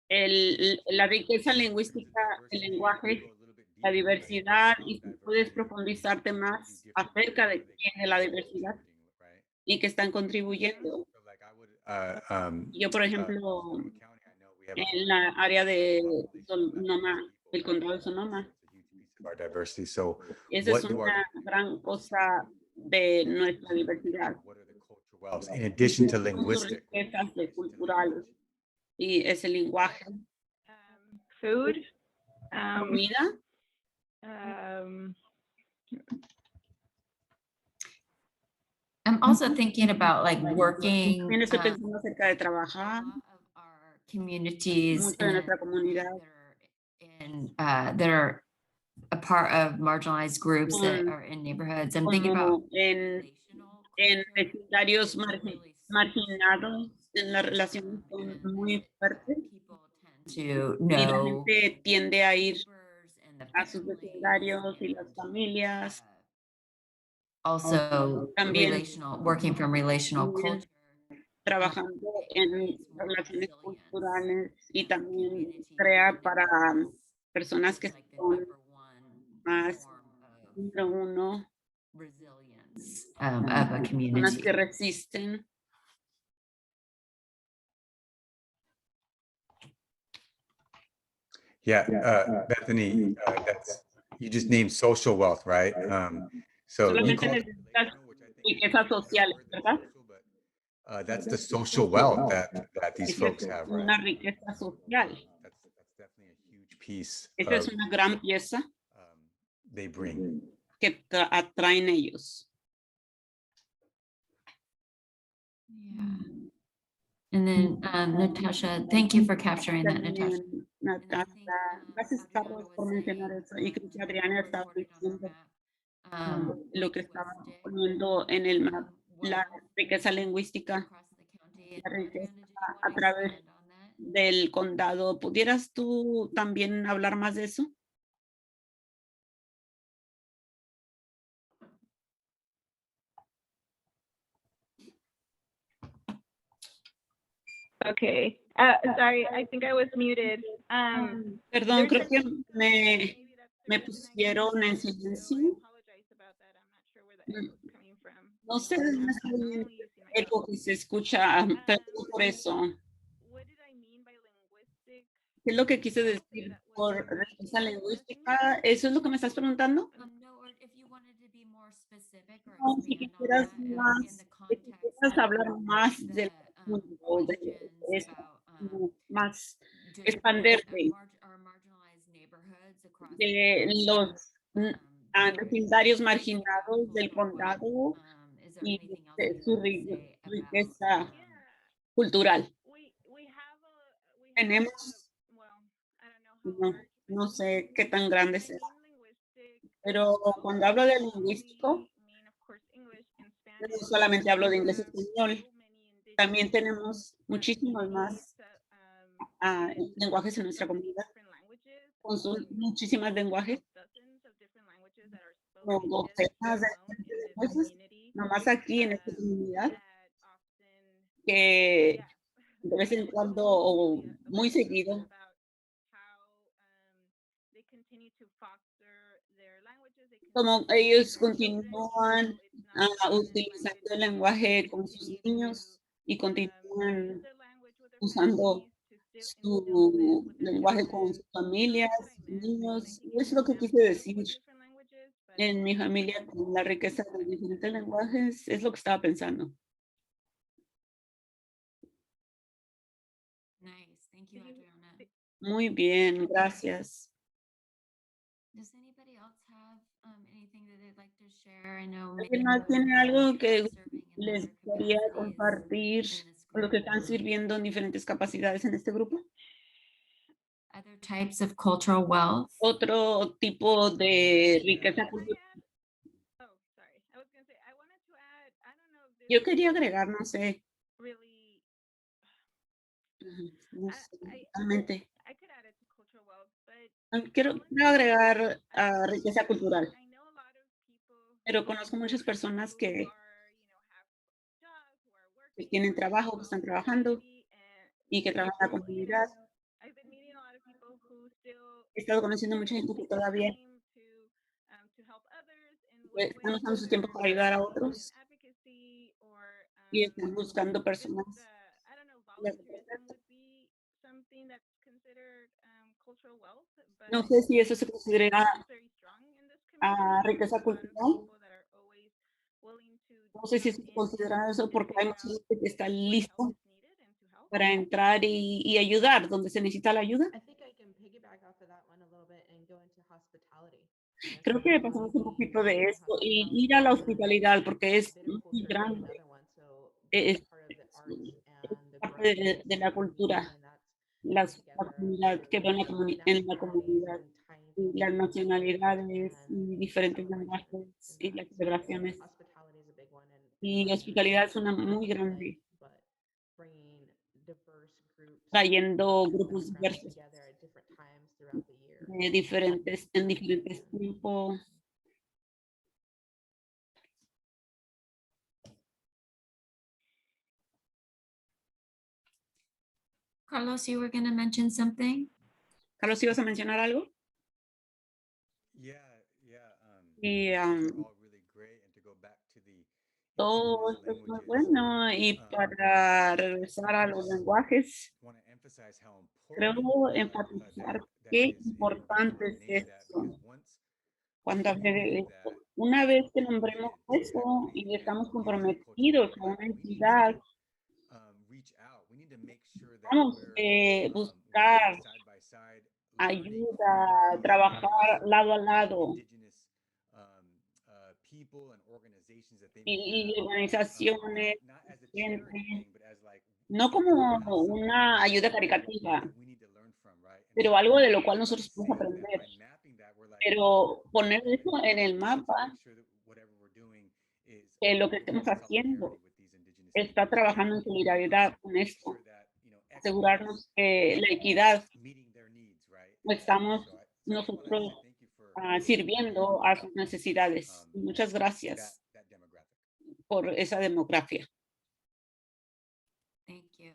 Languages. La riqueza lingüística, el lenguaje, la diversidad, y si puedes profundizarte más acerca de quién es la diversidad y que están contribuyendo. Yo, por ejemplo, en la área de Sonoma, el condado de Sonoma, Our diversity. So esa what es do our una gran cosa de nuestra diversidad. what are the cultural wealths in addition to Son sus linguistic? riquezas de culturales y ese lenguaje, Food. comida, I'm also thinking about like working también estoy pensando acerca de trabajar, our communities mucho de nuestra comunidad that are a part of marginalized groups that are in neighborhoods. I'm thinking about como en vecindarios marginados, en las relaciones son muy fuertes to y la know gente tiende a ir and the a sus vecindarios y las familias also También- working from relational También culture. trabajando en relaciones Resilience, culturales y también community crea para independence personas is que like the son number one más form of número uno, resilience of a personas community. que resisten. Yeah, Bethany, you just named social wealth, right? So you Solamente call it necesitas relational, which I think riquezas sociales, ¿verdad? that's the social wealth that these Esa folks es have, right? una riqueza social. That's definitely a huge piece Esa es of, una gran pieza they bring. que atraen ellos. Yeah. And then Natasha, thank you for capturing that, Natasha. También, Natasha, gracias Carlos por mencionar eso. Y creo que Adriana estaba diciendo lo que estaba poniendo en el mapa, la riqueza lingüística, la riqueza a través del condado. ¿Pudieras tú también hablar más de eso? Okay. Sorry, I think I was muted. Perdón, there's creo a- que me pusieron en silencio. No sé de dónde está el eco que se escucha, perdón por eso. ¿Qué es lo que quise decir por riqueza lingüística? ¿Eso es lo que me estás preguntando? No, or if you wanted to be more specific or No, si expand on quisieras that, in más, the si context quisieras of hablar más the, del mundo, de questions eso, about, más just expanderte our marginalized neighborhoods across de the los country, vecindarios marginados del condado is there y anything else de you su wanted to say about, riqueza cultural. Tenemos, no sé qué tan grande sea, pero cuando hablo de lingüístico, no solamente hablo de inglés y español, también tenemos muchísimos más lenguajes en nuestra comunidad. Son muchísimas lenguajes, como docenas de lenguajes, nomás aquí en esta comunidad, que de vez en cuando o muy seguido como ellos continúan utilizando el lenguaje con sus niños y continúan usando su lenguaje con sus familias, niños. Y es lo que quise decir en mi familia con la riqueza de diferentes lenguajes. Es lo que estaba pensando. nice, thank you, Adriana. Muy bien, gracias. Does anybody else have anything that they'd like to share? I know ¿Alguien many más tiene algo que serving in les other gustaría capacities compartir in this con los que group. están sirviendo en diferentes capacidades en este grupo? Other types of cultural wealth. Otro tipo de riqueza cultural. Yo quería agregar, no sé. No sé, realmente. Quiero agregar riqueza cultural. Pero conozco muchas personas que tienen trabajo, que están trabajando y que trabajan en la comunidad. He estado conociendo mucha gente que todavía están usando su tiempo para ayudar a otros y están buscando personas. No sé si eso se considera riqueza cultural. No sé si se considera eso porque hay mucha gente que está lista para entrar y ayudar donde se necesita la ayuda. Creo que pasamos un poquito de esto y ir a la hospitalidad porque es muy grande. Es parte de la cultura, la comunidad que veo en la comunidad, y las nacionalidades y diferentes lenguajes y las celebraciones. Y hospitalidad es una muy grande, trayendo grupos diversos de diferentes, en diferentes tiempos. Carlos, you were going to mention something? Carlos, ¿ibas a mencionar algo? Yeah. Y these are all really great, and to go back to the todo indigenous esto es muy languages, bueno. Y para regresar a los lenguajes, want to emphasize how creo important enfatizar that qué is in importante es naming that, esto. because once Cuando we agregue know esto, that una vez que we're nombremos committed to eso equity y and estamos intercultural comprometidos a una development, we need entidad, to reach out. We need to make sure that vamos we're buscar working side by side, learning ayuda, from these trabajar diverse, lado a lado indigenous people and organizations that they may y have, organizaciones, not as a gente, charity thing, but as like no como una ayuda caritativa, that we need to learn from, right? And pero so algo de lo cual by nosotros podemos seeing that, aprender. by mapping that, we're like, Pero poner eso en el we need to mapa, make sure that whatever we're doing is que lo que working estemos in haciendo solidarity with these indigenous está trabajando en solidaridad con make esto, sure that, asegurarnos que la equidad meeting their needs, right? estamos So I just wanna nosotros say thank you for sirviendo a sus necesidades. Muchas that gracias demographic. por esa demografía. Thank you.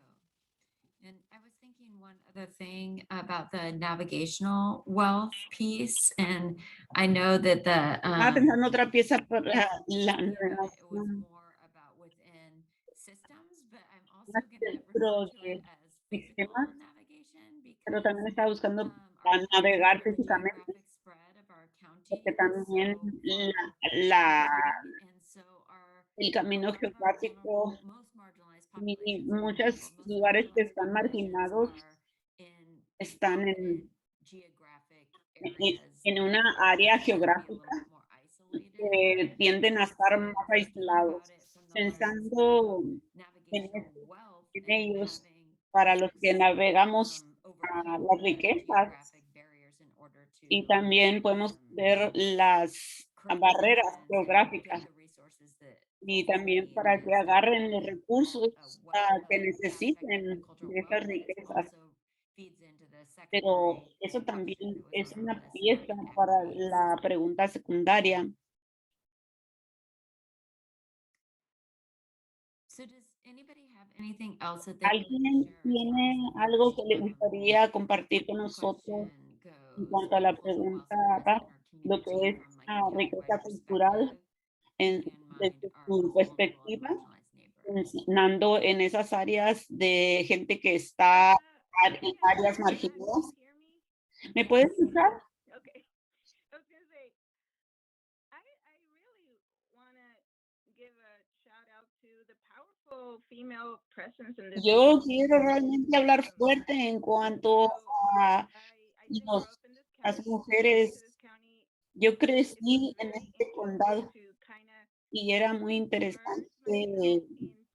And I was thinking one other thing about the navigational wealth piece, and I know that the Pensando otra pieza para la it was more about within systems, but I'm also going to dentro refer to de it as physical sistemas, navigation pero because también estaba buscando our para navegar county, the físicamente, geographic spread of our county porque is también so la, wide, and so our el camino a lot of our geográfico most marginalized y populations, muchos most lugares que marginalized están populations marginados are in están within geographic areas en una that área tend to be a little geográfica bit more isolated. que tienden a estar más So thinking aislados. about it from the lens Pensando of en, navigational wealth en and ellos, having para los que navegamos a overcome las the riquezas, geographic barriers in order to y también podemos ver las barreras geográficas the resources that y también para que agarren los recursos que necesiten de esas riquezas. feeds into the Pero secondary eso también question that was es on una the pieza economic para equities. la pregunta secundaria. So does anybody have anything else that they would like to ¿Alguien share as far tiene as the algo que le first, gustaría compartir con nosotros question en goes, cuanto a la cultural wealth pregunta, representing our lo que community es from like la a riqueza countywide cultural perspective, en, keeping in mind desde our su vulnerable and perspectiva, marginalized neighbors? pensando en esas áreas de gente que está en áreas marginadas? ¿Me puede escuchar? Okay. I was gonna say, I really wanna give a shout out to the powerful female presence in this Yo community. quiero realmente hablar fuerte en cuanto a I didn't grow up in this las county, mujeres. this county. Yo It was crecí en very este condado interesting to kind of y era muy interesante myself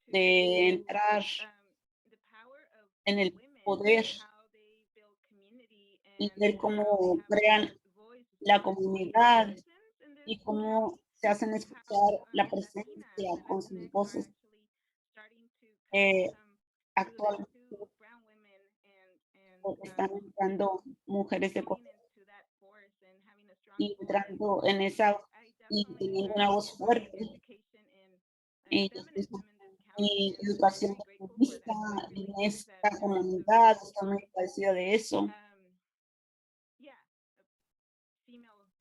de into entrar the power of en el women, poder how they build community y and ver how cómo they crean have voice la and comunidad presence in this y cómo county, se hacen how escuchar la Latinas presencia and con sus Latinx are voces. actually starting to kind of come through that Actualmente too, brown women and están entrando mujeres de going color into that force and having a strong y voice. entrando en esa I y definitely teniendo agree una voz about fuerte education and y feminism in this county, y and I'm educación very grateful for feminista that. I en really think esta that comunidad. Estoy muy agradecida de eso. yeah, female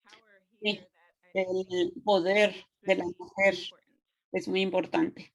power Sí, here that I think el poder is de la very mujer important. es muy importante.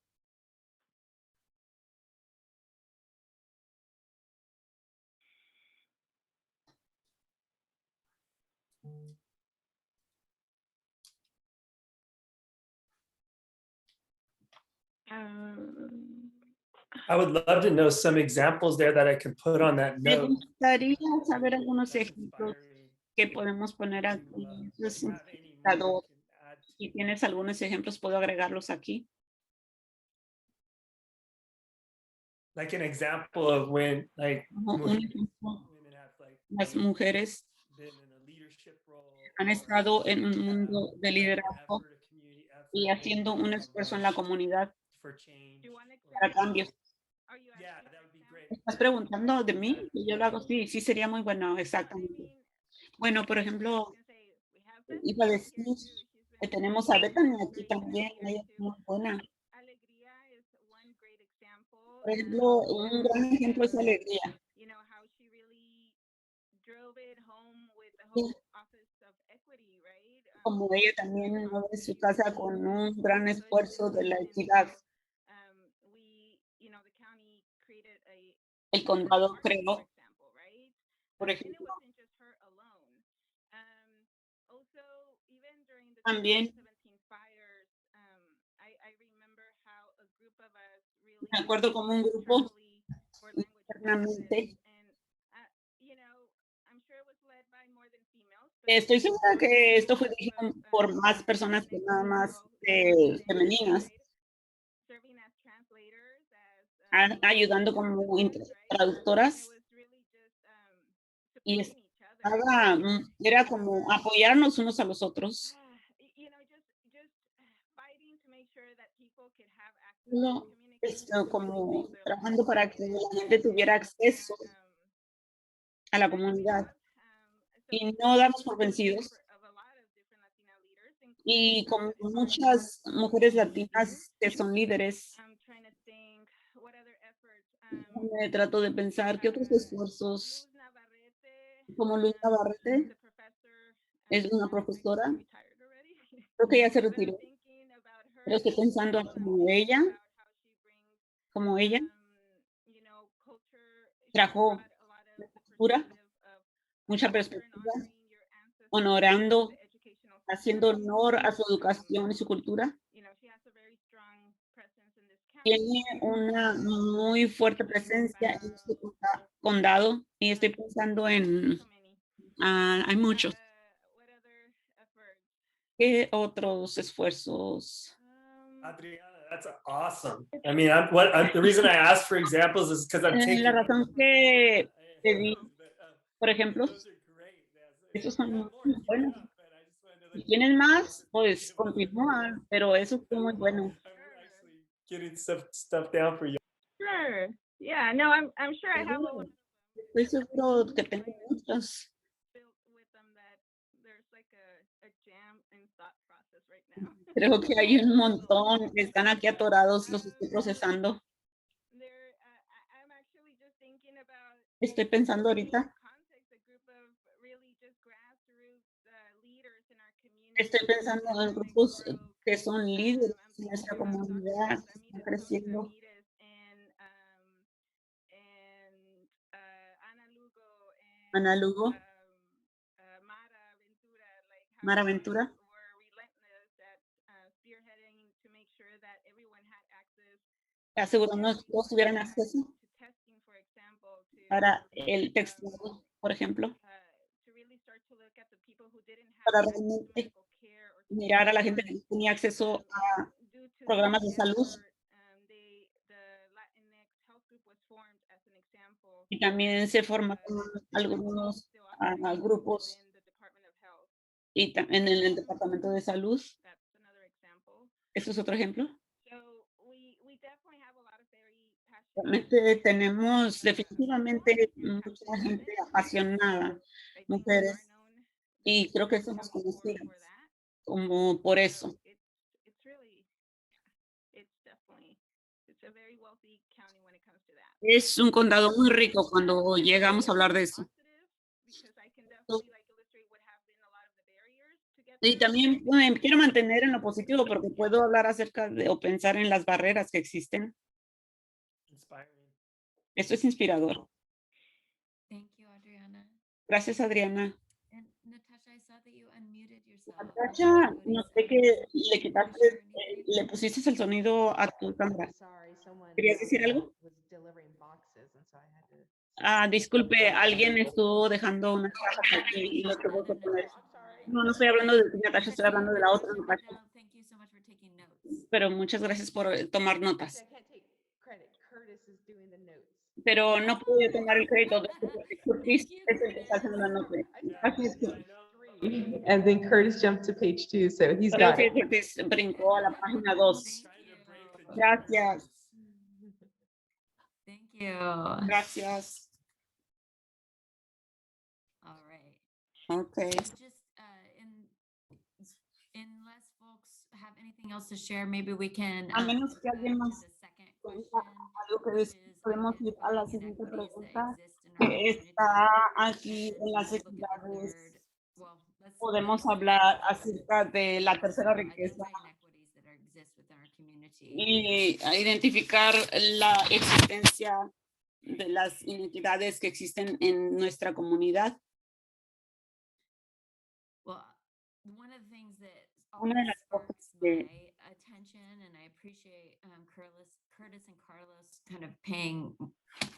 I would love to know some examples there that I can put on that Me note. gustaría saber algunos That's ejemplos inspiring que podemos poner to, aquí. if Es you have any more inspirador. you can add to. Si tienes algunos ejemplos, puedo agregarlos aquí. Like an example of when like Como un ejemplo, women have like las mujeres been in a leadership role han or estado en un have mundo de done an liderazgo effort, a community effort, y maybe haciendo un some esfuerzo en la comunidad for change. para cambios. Are you Yeah, asking that would be great. ¿Estás preguntando de mí? Y yo lo hago, sí, sí sería muy bueno, exactamente. Bueno, por ejemplo, iba a decir que tenemos a Bethany aquí también, ella es muy buena. Alegría is one great example Por ejemplo, un gran ejemplo es Alegría. you know, how she really drove it home with the Sí. whole Office of Equity, right? Como ella también mueve su casa con un gran esfuerzo de la equidad. We, you know, the county created a El condado for creó, example, right? por And it ejemplo, wasn't just her alone. Also, even during the también 2017 fires, I remember how a group of us really me acuerdo como un grupo internally for language internamente. practice, and you know, I'm sure it was led by more than females. But Estoy segura que esto fue group dirigido of, por más personas que nada más femeninas, serving as translators, ayudando como traductoras, it was really just y supporting each other. era como apoyarnos unos a los otros. You know, just fighting to make sure that people could have access Uno, to communication, como trabajando para que la gente tuviera acceso a la comunidad y no darnos por vencidos. Y con muchas mujeres latinas que son líderes, me trato de pensar qué otros esfuerzos, como Luz Navarrete, es una profesora, creo que ella se retiró, pero estoy pensando como ella trajo cultura, mucha perspectiva, honorando, haciendo honor a su educación y su cultura. Tiene una muy fuerte presencia en este condado y estoy pensando en, hay muchos. ¿Qué otros esfuerzos? Adriana, that's awesome. I mean, the reason I asked for examples is because I'm taking. La razón que te di, por ejemplo, esos son muy buenos. Si tienen más, pues continúan, pero eso fue muy bueno. Getting stuff down for you. Sure. Yeah. No, I'm sure I have a Estoy seguro que tengo muchos. built with them that there's like a jam in thought process right now. Creo que hay un montón que están aquí atorados, los estoy procesando. I'm actually just thinking about Estoy pensando ahorita. context, a group of really just grassroots leaders in our community. Estoy pensando en grupos que son líderes en nuestra comunidad, que están creciendo. Ana Lugo, Mara Ventura, asegurando que todos tuvieran acceso para el texto, por ejemplo, para realmente mirar a la gente que tenía acceso a programas de salud. Y también se formaron algunos grupos y en el Departamento de Salud. ¿Eso es otro ejemplo? Realmente tenemos definitivamente mucha gente apasionada, mujeres, y creo que somos conocidas como por eso. Es un condado muy rico cuando llegamos a hablar de eso. Y también quiero mantener en lo positivo porque puedo hablar acerca de o pensar en las barreras que existen. Esto es inspirador. Thank you, Adriana. Gracias, Adriana. And Natasha, I saw that you unmuted yourself. Natasha, noté que le quitaste, le pusiste el sonido a tu cámara. ¿Querías decir algo? Disculpe, alguien estuvo dejando unas cajas aquí y lo tuvo que poner. No, no estoy hablando de Natasha, estoy hablando de la otra Natasha. Thank you so much for taking notes. Pero muchas gracias por tomar notas. I can't take credit. Curtis is doing the notes. Pero no pude tomar el crédito de Curtis, es el que está haciendo la nota. Así es que And then Curtis jumped to page 2, so he's creo got que it. Curtis brincó a la página 2. Gracias. Thank you. Gracias. All right. Okay. Just unless folks have anything else to share, maybe we can A menos que alguien do más the second cuenta algo que podemos ir a la siguiente pregunta, que está aquí en las equidades. Podemos hablar acerca de la tercera riqueza y identificar la existencia de las inequidades que existen en nuestra comunidad. Una de las cosas que attention, and I appreciate Curtis and Carlos kind of paying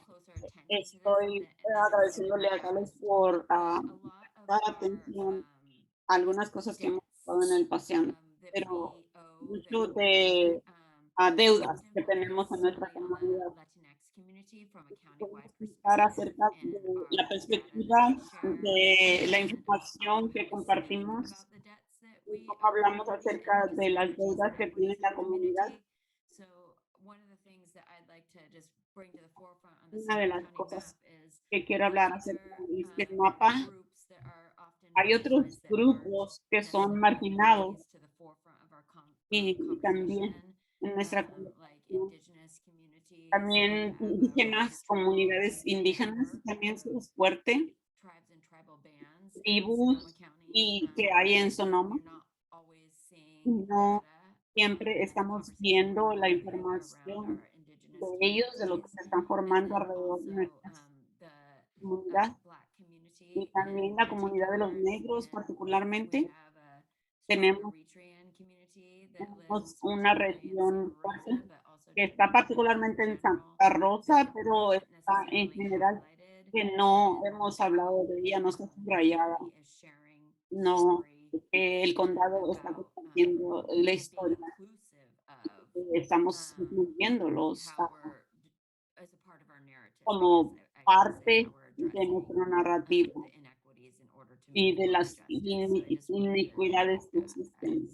closer attention to this. estoy agradeciéndole a Carlos por dar atención a algunas cosas que hemos estado en el pasado, pero mucho de deudas que tenemos en nuestra comunidad. Para acerca de la perspectiva de la información que compartimos, hablamos acerca de las deudas que tiene la comunidad. Una de las cosas que quiero hablar acerca de este mapa, hay otros grupos que son marginados y también en nuestra comunidad. También indígenas, comunidades indígenas, también es fuerte, tribus y que hay en Sonoma. No siempre estamos viendo la información de ellos, de lo que se están formando alrededor de nuestra comunidad. Y también la comunidad de los negros particularmente. Tenemos una región fuerte que está particularmente en Santa Rosa, pero está en general que no hemos hablado de ella, no está subrayada. No, el condado está compartiendo la historia. Estamos incluyéndolos como parte de nuestro narrativo y de las inequidades que existen.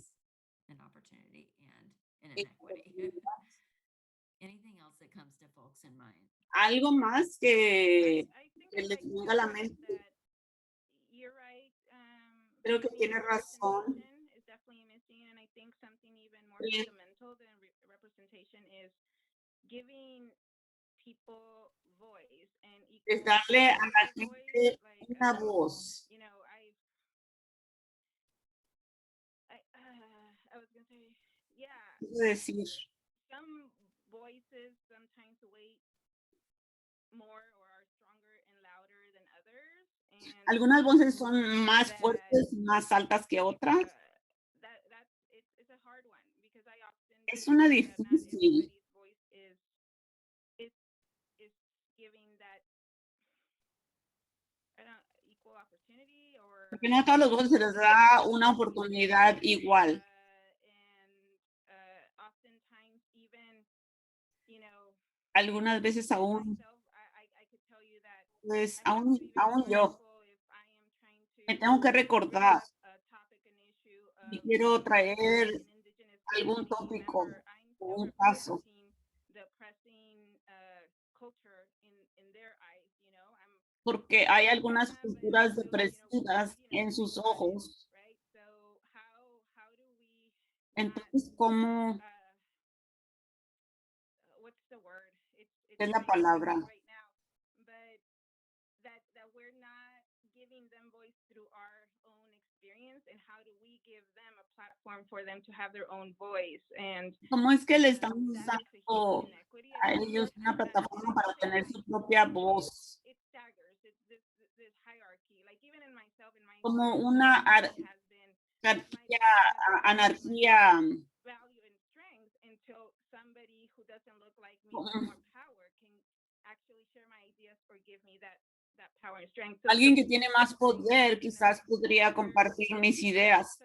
Algo más que les venga a la mente. Creo que tiene razón. Es darle a la gente una voz. Es decir, algunas voces son más fuertes, más altas que otras. Es una difícil. Porque no a todos los voces se les da una oportunidad igual. Algunas veces aún, pues aún yo me tengo que recordar y quiero traer algún tópico o un caso. Porque hay algunas culturas depresivas en sus ojos. Entonces, ¿cómo es la palabra? ¿Cómo es que le estamos dando a ellos una plataforma para tener su propia voz? Como una anarquía. Alguien que tiene más poder quizás podría compartir mis ideas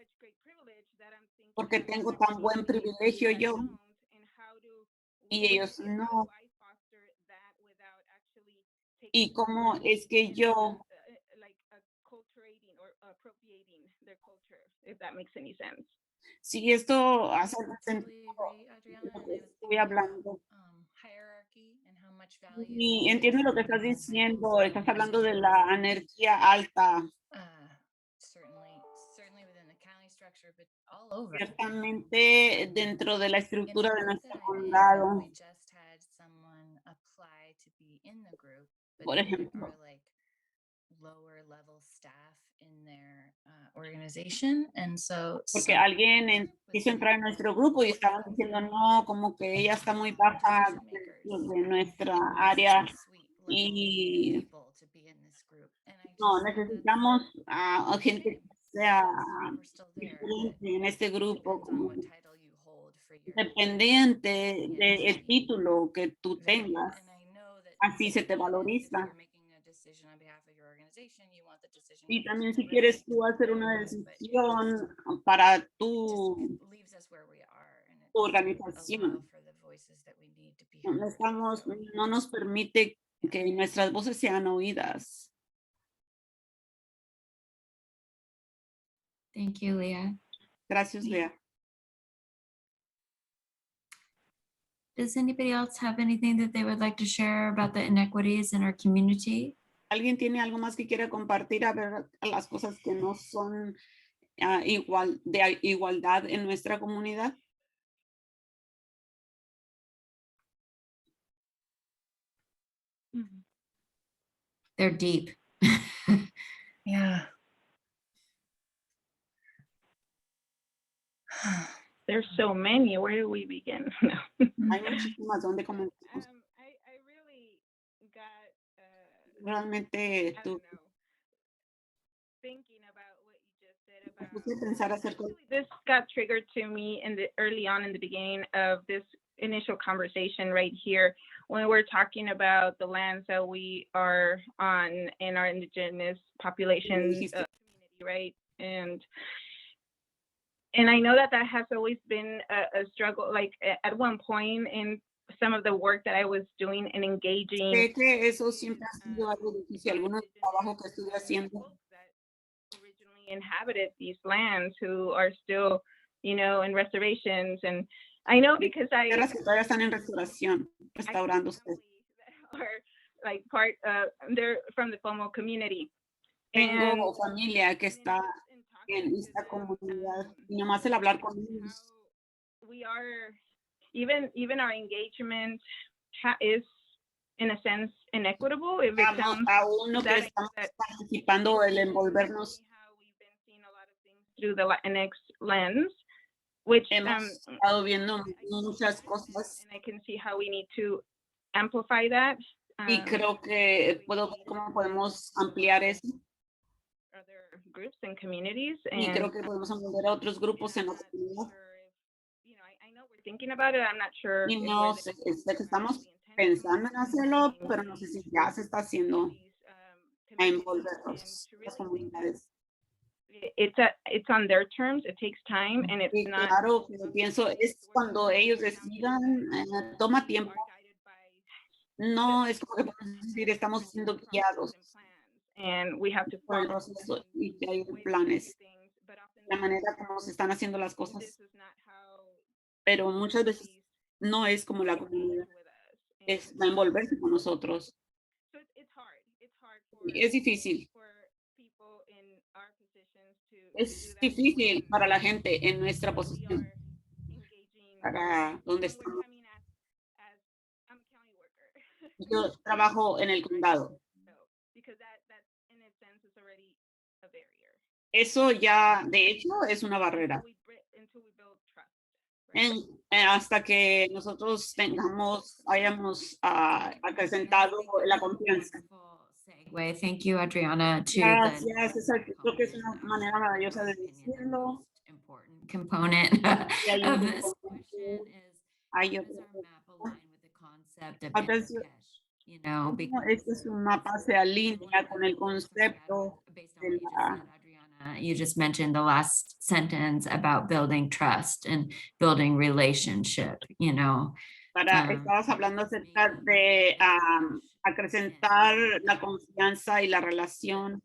porque tengo tan buen privilegio yo y ellos no. Y cómo es que yo si esto hace sentido lo que estoy hablando. Y entiendo lo que estás diciendo, estás hablando de la energía alta. Ciertamente dentro de la estructura de nuestro condado. Por ejemplo, are like lower level staff in their organization, and so porque alguien quiso entrar en nuestro grupo y estaban diciendo, no, como que ella está muy baja de nuestra área y no, necesitamos a gente que sea diferente en este grupo, como dependiente del título que tú tengas, así se te valoriza. Y también si quieres tú hacer una decisión para tu organización, no nos permite que nuestras voces sean oídas. Thank you, Leah. Gracias, Lea. Does anybody else have anything that they would like to share about the inequities in our community? ¿Alguien tiene algo más que quiera compartir a ver a las cosas que no son de igualdad en nuestra comunidad? They're deep. yeah. There's so many. Where do we begin? Hay muchísimas donde comenzamos. I really got Realmente tú thinking about what you just said me about puse a pensar acerca de this got triggered to me in the early on in the beginning of this initial conversation right here when we're talking about the lands that we are on in our indigenous population community, right? And I know that has always been a struggle, like at one point in some of the work that I was doing and engaging. Sé que eso siempre ha sido algo difícil, algunos trabajos que estuve haciendo. Originally inhabited these lands who are still, you know, in reservations, and I know because Tierras que todavía están en restauración, restaurándose. Or like part, they're from the FOMO community. Tengo familia que está en esta comunidad y nomás el hablar con ellos. We are, even our engagement is in a sense inequitable. If it sounds aún lo que estamos participando, el envolvernos through the Latinx lens, which hemos estado viendo muchas cosas. and I can see how we need to amplify that. Y creo que puedo ver cómo podemos ampliar eso. Other groups and communities, Y and creo que podemos envolver a otros grupos en la comunidad. you know, I know we're thinking about it. I'm not sure. Y no sé, sé que estamos pensando en hacerlo, pero no sé si ya se está haciendo a envolver las comunidades. It's on their terms. It takes time, and it's Y not. claro, que pienso es cuando ellos decidan, toma tiempo. No es como que podemos decir estamos siendo guiados And we have to por el follow proceso y que hay planes, la manera como se están haciendo las cosas. Pero muchas veces no es como la comunidad es va a envolverse con nosotros. Y es difícil. Es difícil para la gente en nuestra posición, para donde estamos. Yo trabajo en el condado. Eso ya, de hecho, es una barrera. Hasta que nosotros hayamos acrecentado la confianza. Thank you, Adriana. Gracias, César. Creo que es una manera maravillosa de decirlo. Important component of this question is, hay how does otro, our map align with the concept of a veces, Inlakesh? You know, because este es un mapa se alinea con el concepto based de on what you la, just said, Adriana, you just mentioned the last sentence about building trust and building relationship, you know. estabas hablando acerca de acrecentar la confianza y la relación.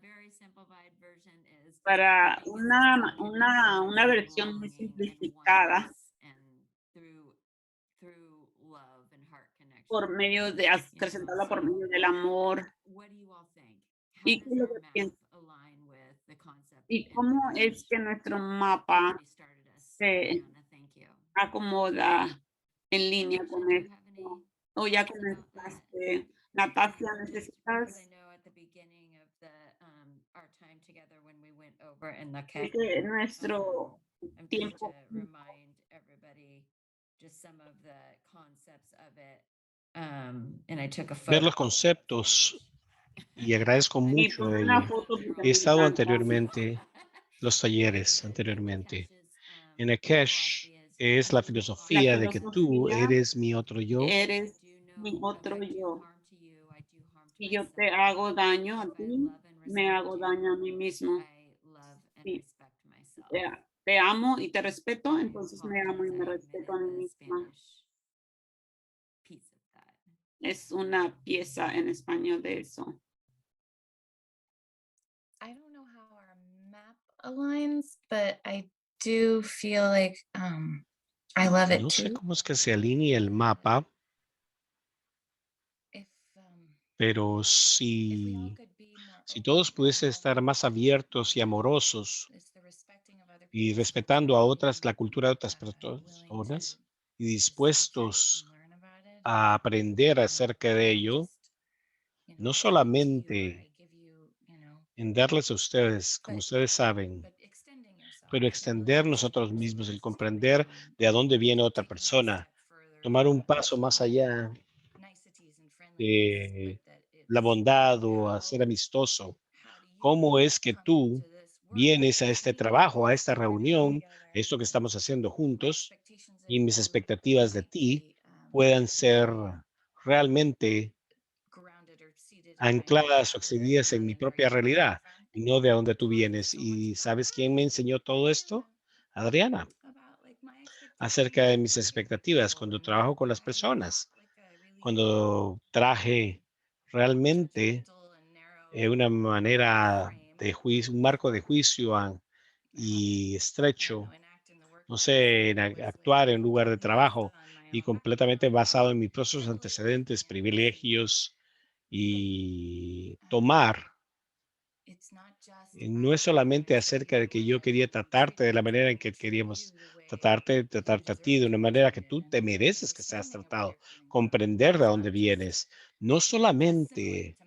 Very simplified version is Para una versión muy simplificada, through love and heart connection. por medio de acrecentarla por medio del amor. What do you all think? How ¿Y does qué es lo our que map piensas? align with the concept ¿Y of cómo Inlakesh? es que nuestro mapa You started us, se Adriana, thank you. acomoda en línea con Do you esto? have any O ya comenzaste. Natasha, necesitas. I know at the beginning of our time together when we went over in the Sé que nuestro I'm trying tiempo. to remind everybody just some of the concepts of it. And I took a Ver photo. los conceptos y agradezco Y mucho pon de una ello. foto porque He me estado encanta. anteriormente los talleres anteriormente. En Akesh es la filosofía de que tú filosofía eres mi otro yo. eres mi otro yo. Si yo te hago daño a ti, me hago daño a mí mismo. Sí. Te amo y te respeto, entonces me amo y me respeto a mí misma. Es una pieza en español de eso. I don't know how our map aligns, but I do feel like I love it No sé too. cómo es que se alinea el mapa, If pero si todos pudiesen estar más abiertos y amorosos y respetando a otras, la cultura de otras personas y dispuestos a aprender acerca de ello, no solamente en darles a ustedes, como ustedes saben, pero extender nosotros mismos, el comprender de a dónde viene otra persona, tomar un paso más allá de la bondad o a ser amistoso. ¿Cómo es que tú vienes a este trabajo, a esta reunión, esto que estamos haciendo juntos, y mis expectativas de ti puedan ser realmente ancladas o excedidas en mi propia realidad y no de donde tú vienes? ¿Y sabes quién me enseñó todo esto? Adriana, acerca de mis expectativas cuando trabajo con las personas, cuando traje realmente una manera de juicio, un marco de juicio y estrecho, no sé, en actuar en un lugar de trabajo y completamente basado en mis propios antecedentes, privilegios y tomar. No es solamente acerca de que yo quería tratarte de la manera en que queríamos tratarte a ti de una manera que tú te mereces que seas tratado, comprender de dónde vienes, no solamente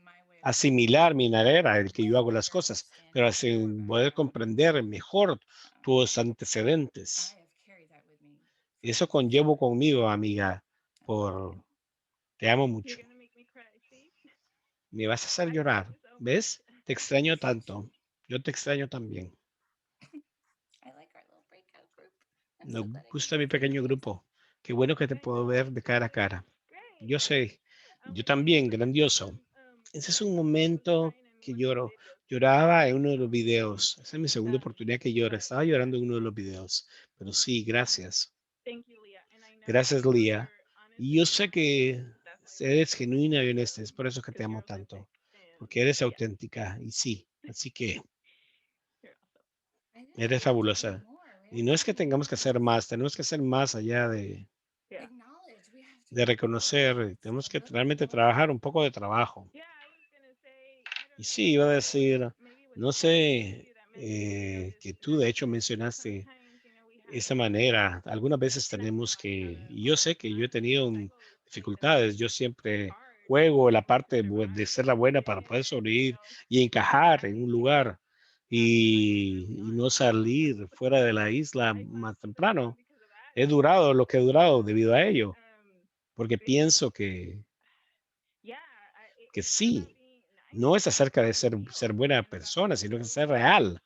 asimilar mi manera en que yo hago las cosas, pero así poder comprender mejor tus antecedentes. Eso conllevo conmigo, amiga, te amo mucho. Me vas a hacer llorar, ¿ves? Te extraño tanto. Yo te extraño también. Me gusta mi pequeño grupo. Qué bueno que te puedo ver de cara a cara. Yo sé, yo también, grandioso. Ese es un momento que lloro. Lloraba en uno de los videos. Esa es mi segunda oportunidad que lloro. Estaba llorando en uno de los videos. Pero sí, gracias. Gracias, Lía. Y yo sé que eres genuina y honesta. Es por eso que te amo tanto. Porque eres auténtica. Y sí, así que eres fabulosa. Y no es que tengamos que hacer más. Tenemos que hacer más allá de reconocer. Tenemos que realmente trabajar un poco de trabajo. Y sí, iba a decir, no sé, que tú de hecho mencionaste esa manera. Algunas veces tenemos que, y yo sé que yo he tenido dificultades, yo siempre juego la parte de ser la buena para poder sobrevivir y encajar en un lugar y no salir fuera de la isla más temprano. He durado lo que he durado debido a ello, porque pienso que sí, no es acerca de ser buena persona, sino que ser real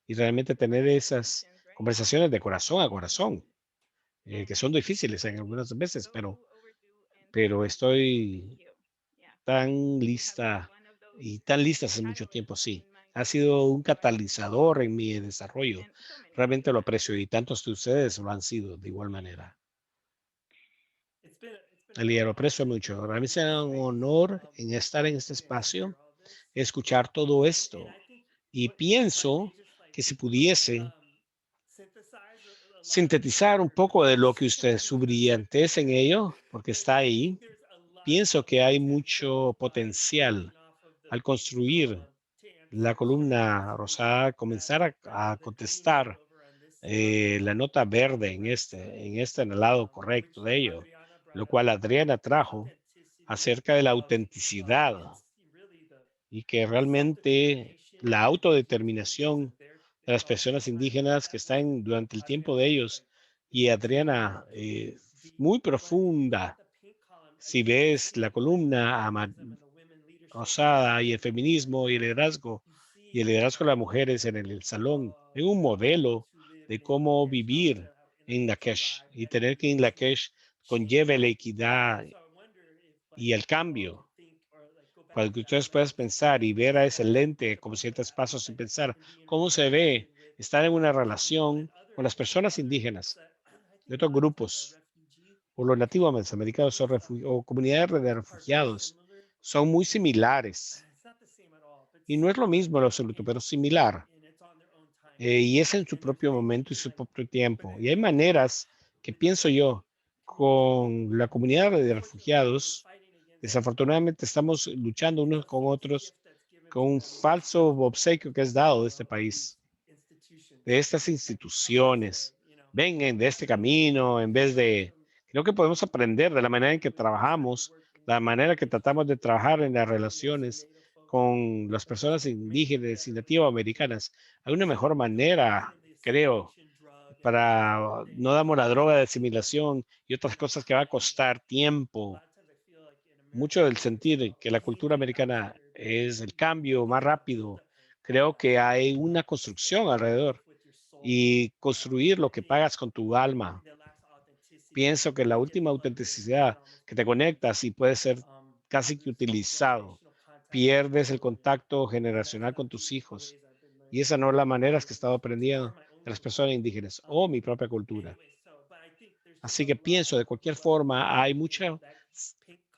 y realmente tener esas conversaciones de corazón a corazón, que son difíciles en algunas veces, pero estoy tan lista y tan lista hace mucho tiempo, sí. Ha sido un catalizador en mi desarrollo. Realmente lo aprecio y tantos de ustedes lo han sido de igual manera. Elia, lo aprecio mucho. Para mí será un honor en estar en este espacio, escuchar todo esto. Y pienso que si pudiese sintetizar un poco de lo que usted, su brillantez en ello, porque está ahí, pienso que hay mucho potencial al construir la columna rosada, comenzar a contestar la nota verde en el lado correcto de ello, lo cual Adriana trajo acerca de la autenticidad y que realmente la autodeterminación de las personas indígenas que están durante el tiempo de ellos y Adriana muy profunda. Si ves la columna rosada y el feminismo y el liderazgo de las mujeres en el salón, en un modelo de cómo vivir en Lakesh y tener que en Lakesh conlleve la equidad y el cambio. Para que ustedes puedan pensar y ver a ese lente como ciertos pasos sin pensar cómo se ve estar en una relación con las personas indígenas de otros grupos o los nativos americanos o comunidades de refugiados son muy similares. Y no es lo mismo en lo absoluto, pero similar. Y es en su propio momento y su propio tiempo. Y hay maneras que pienso yo con la comunidad de refugiados. Desafortunadamente estamos luchando unos con otros con un falso obsequio que es dado de este país, de estas instituciones. Vengan de este camino en vez de... Creo que podemos aprender de la manera en que trabajamos, la manera que tratamos de trabajar en las relaciones con las personas indígenas y nativoamericanas. Hay una mejor manera, creo, para no damos la droga de asimilación y otras cosas que va a costar tiempo. Mucho del sentir que la cultura americana es el cambio más rápido. Creo que hay una construcción alrededor y construir lo que pagas con tu alma. Pienso que la última autenticidad que te conectas y puede ser casi que utilizado. Pierdes el contacto generacional con tus hijos. Y esa no es la manera que he estado aprendiendo de las personas indígenas o mi propia cultura. Así que pienso de cualquier forma hay mucha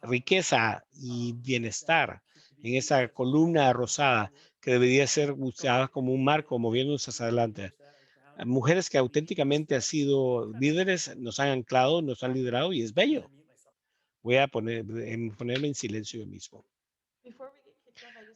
riqueza y bienestar en esa columna rosada que debería ser usada como un marco moviéndonos hacia adelante. Mujeres que auténticamente han sido líderes, nos han anclado, nos han liderado y es bello. Voy a ponerme en silencio yo mismo.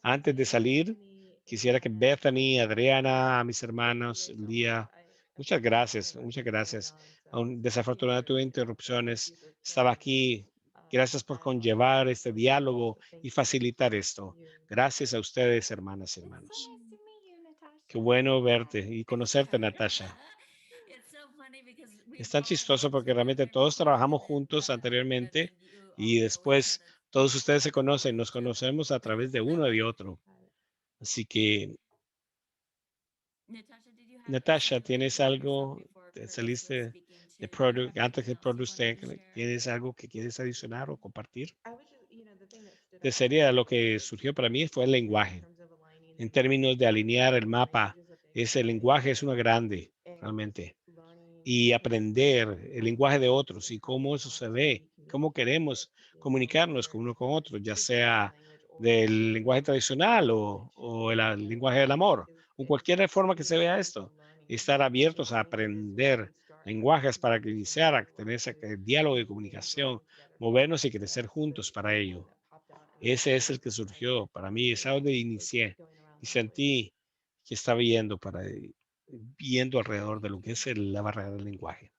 Antes de salir, quisiera que Bethany, Adriana, a mis hermanos, Lía, muchas gracias, muchas gracias. Desafortunadamente tuve interrupciones. Estaba aquí. Gracias por conllevar este diálogo y facilitar esto. Gracias a ustedes, hermanas y hermanos. Qué bueno verte y conocerte, Natasha. Es tan chistoso porque realmente todos trabajamos juntos anteriormente y después todos ustedes se conocen, nos conocemos a través de uno y otro. Así que, Natasha, ¿tienes algo? ¿Saliste de Product antes de Product Tech? ¿Tienes algo que quieres adicionar o compartir? Sería lo que surgió para mí fue el lenguaje. En términos de alinear el mapa, ese lenguaje es una grande, realmente. Y aprender el lenguaje de otros y cómo eso se ve, cómo queremos comunicarnos con uno con otro, ya sea del lenguaje tradicional o el lenguaje del amor, o cualquier forma que se vea esto. Estar abiertos a aprender lenguajes para que iniciar a tener ese diálogo de comunicación, movernos y crecer juntos para ello. Ese es el que surgió para mí, es a donde inicié y sentí que estaba viendo alrededor de lo que es la barrera del lenguaje.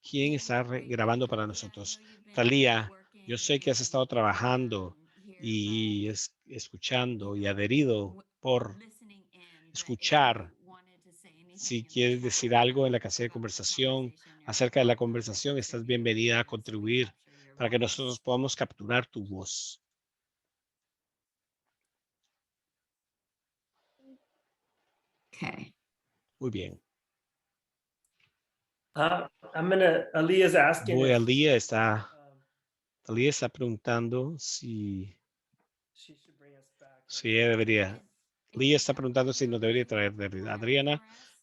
¿Quién está grabando para nosotros? Talía, yo sé que has estado trabajando y escuchando y adherido por escuchar. Si quieres decir algo en la casilla de conversación acerca de la conversación, estás bienvenida a contribuir para que nosotros podamos capturar tu voz. Okay. Muy bien. Aaliyah's asking. Aaliyah está preguntando si ella debería. Aaliyah está preguntando si nos debería traer de Adriana.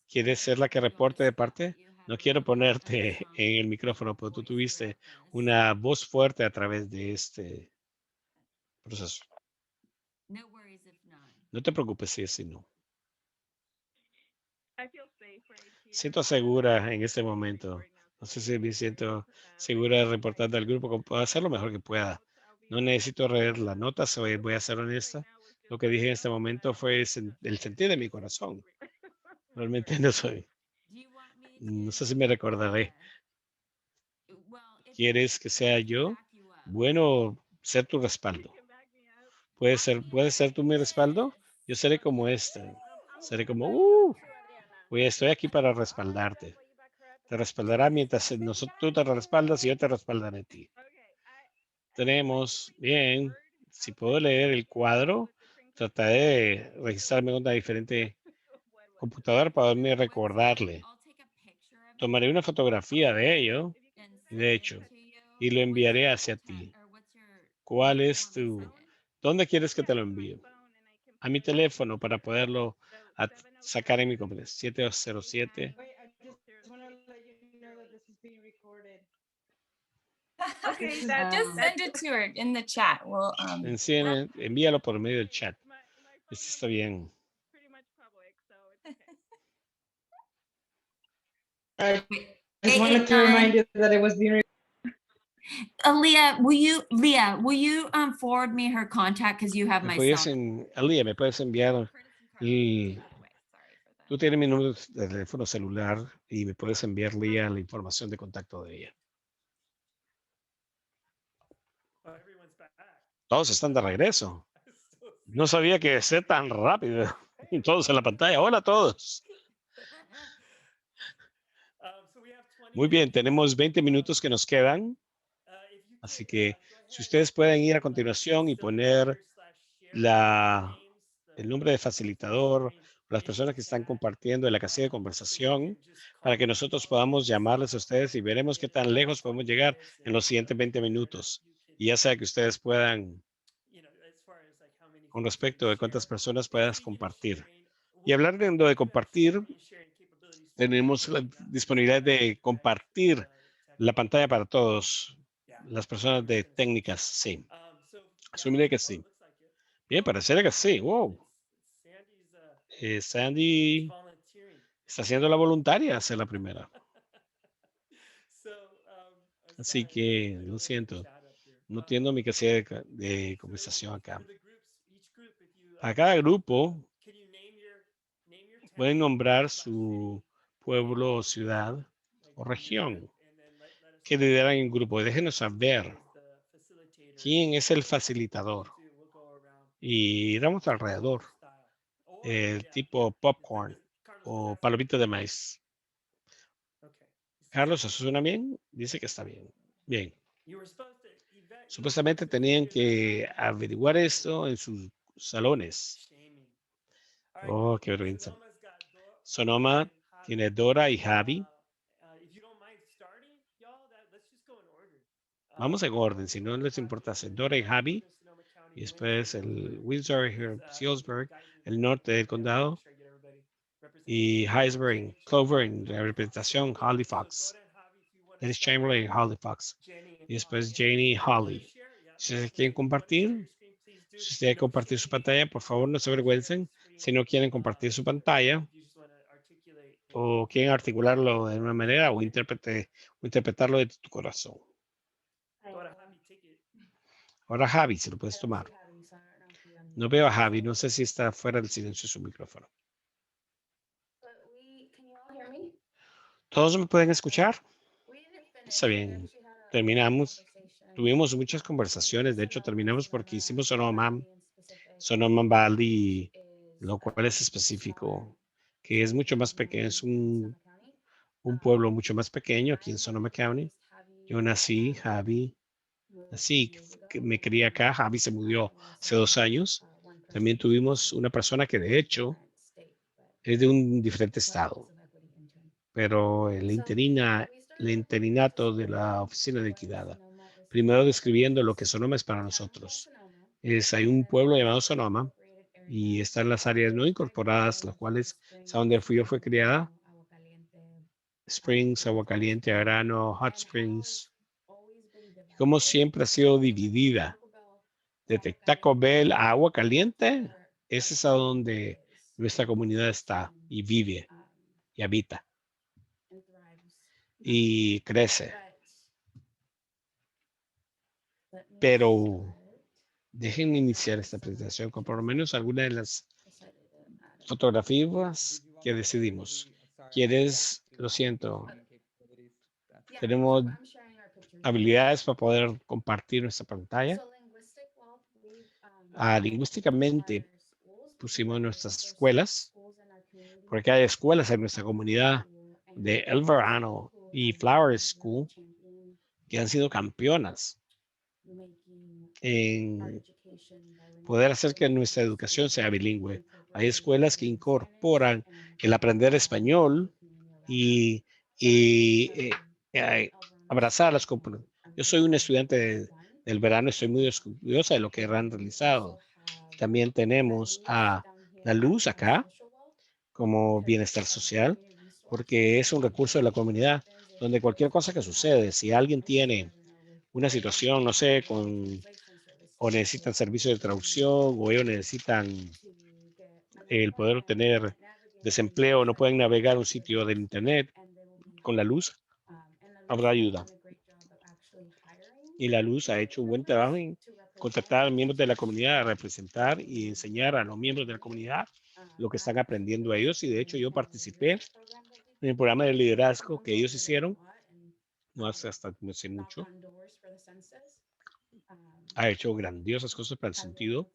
¿Quieres ser la que reporte de parte? No quiero ponerte en el micrófono, pero tú tuviste una voz fuerte a través de este proceso. No te preocupes si es si no. Siento segura en este momento. No sé si me siento segura de reportar al grupo. Puedo hacer lo mejor que pueda. No necesito leer las notas, voy a ser honesta. Lo que dije en este momento fue el sentir de mi corazón. Realmente no soy. No sé si me recordaré. ¿Quieres que sea yo? Bueno, ser tu respaldo. ¿Puedes ser tú mi respaldo? Yo seré como Seré como, estoy aquí para respaldarte. Te respaldará mientras tú te respaldas y yo te respaldaré a ti. Tenemos, bien, si puedo leer el cuadro, trataré de registrarme en una diferente computadora para poderme recordarle. Tomaré una fotografía de ello, de hecho, y lo enviaré hacia ti. ¿Cuál es dónde quieres que te lo envíe? A mi teléfono para poderlo sacar en mi computadora. 707. Okay, Just send it to her in the chat. Well, Envíalo por medio del chat. Esto está bien. I just wanted to remind you that it was being Leah, will you forward me her contact because you have my cell? Alía, me puedes enviar tú tienes mi número de teléfono celular y me puedes enviar, Lía, la información de contacto de ella. Todos están de regreso. No sabía que sea tan rápido. Todos en la pantalla. Hola a todos. Muy bien, tenemos 20 minutos que nos quedan. Así que si ustedes pueden ir a continuación y poner el nombre de facilitador, las personas que están compartiendo en la casilla de conversación, para que nosotros podamos llamarles a ustedes y veremos qué tan lejos podemos llegar en los siguientes 20 minutos. Y ya sea que ustedes puedan, con respecto de cuántas personas puedas compartir. Y hablando de compartir, tenemos la disponibilidad de compartir la pantalla para todos. Las personas de técnicas, sí. Asumiré que sí. Bien, pareciera que sí. Wow. Sandy está haciendo la voluntaria hacer la primera. Así que lo siento. No entiendo mi casilla de conversación acá. A cada grupo pueden nombrar su pueblo o ciudad o región que lideran el grupo. Déjenos saber quién es el facilitador. Y damos alrededor. El tipo popcorn o palomita de maíz. Carlos, ¿eso suena bien? Dice que está bien. Bien. Supuestamente tenían que averiguar esto en sus salones. Oh, qué vergüenza. Sonoma tiene Dora y Javi. Vamos en orden, si no les importa hacer Dora y Javi. Y después el Windsor, Healdsburg, el norte del condado. Y Heidelberg, Clover en la representación, Halifax. Dennis Chamberlain, Halifax. Y después Janie Holly. Si ustedes quieren compartir, si ustedes quieren compartir su pantalla, por favor no se avergüencen. Si no quieren compartir su pantalla o quieren articularlo de una manera o interpretarlo de tu corazón. Ahora Javi, si lo puedes tomar. No veo a Javi, no sé si está fuera del silencio de su micrófono. ¿Todos me pueden escuchar? Está bien. Terminamos. Tuvimos muchas conversaciones. De hecho, terminamos porque hicimos Sonoma Valley, lo cual es específico, que es mucho más pequeño. Es un pueblo mucho más pequeño aquí en Sonoma County. Yo nací, Javi. Así que me crié acá. Javi se mudó hace 2 años. También tuvimos una persona que de hecho es de un diferente estado. Pero el interinato de la Oficina de Equidad. Primero describiendo lo que Sonoma es para nosotros. Hay un pueblo llamado Sonoma y están las áreas no incorporadas, las cuales es donde fue criada. Springs, Agua Caliente, Arano, Hot Springs. Como siempre ha sido dividida. Desde Taco Bell a Agua Caliente, ese es a donde nuestra comunidad está y vive y habita. Y crece. Pero déjenme iniciar esta presentación con por lo menos algunas de las fotografías que decidimos. ¿Quieres? Lo siento. Tenemos habilidades para poder compartir nuestra pantalla. Lingüísticamente pusimos nuestras escuelas, porque hay escuelas en nuestra comunidad de El Verano y Flower School que han sido campeonas en poder hacer que nuestra educación sea bilingüe. Hay escuelas que incorporan el aprender español y abrazar las comunidades. Yo soy un estudiante del verano, estoy muy orgullosa de lo que han realizado. También tenemos a la luz acá como bienestar social, porque es un recurso de la comunidad donde cualquier cosa que sucede, si alguien tiene una situación, no sé, o necesitan servicio de traducción o ellos necesitan el poder obtener desempleo, no pueden navegar un sitio del internet, con la luz habrá ayuda. Y la luz ha hecho un buen trabajo en contactar a miembros de la comunidad a representar y enseñar a los miembros de la comunidad lo que están aprendiendo ellos. Y de hecho yo participé en el programa de liderazgo que ellos hicieron, no hace mucho. Ha hecho grandiosas cosas para el sentido.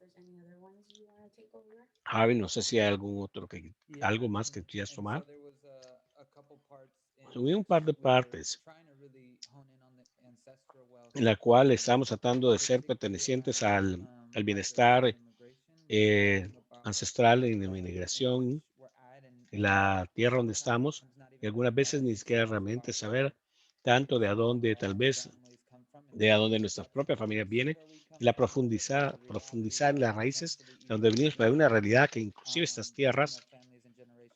Javi, no sé si hay algo más que quieras tomar. Subí un par de partes en la cual estamos tratando de ser pertenecientes al bienestar ancestral en la inmigración, en la tierra donde estamos, y algunas veces ni siquiera realmente saber tanto de a dónde, tal vez de a dónde nuestras propias familias vienen, y la profundizar en las raíces de donde venimos para una realidad que inclusive estas tierras,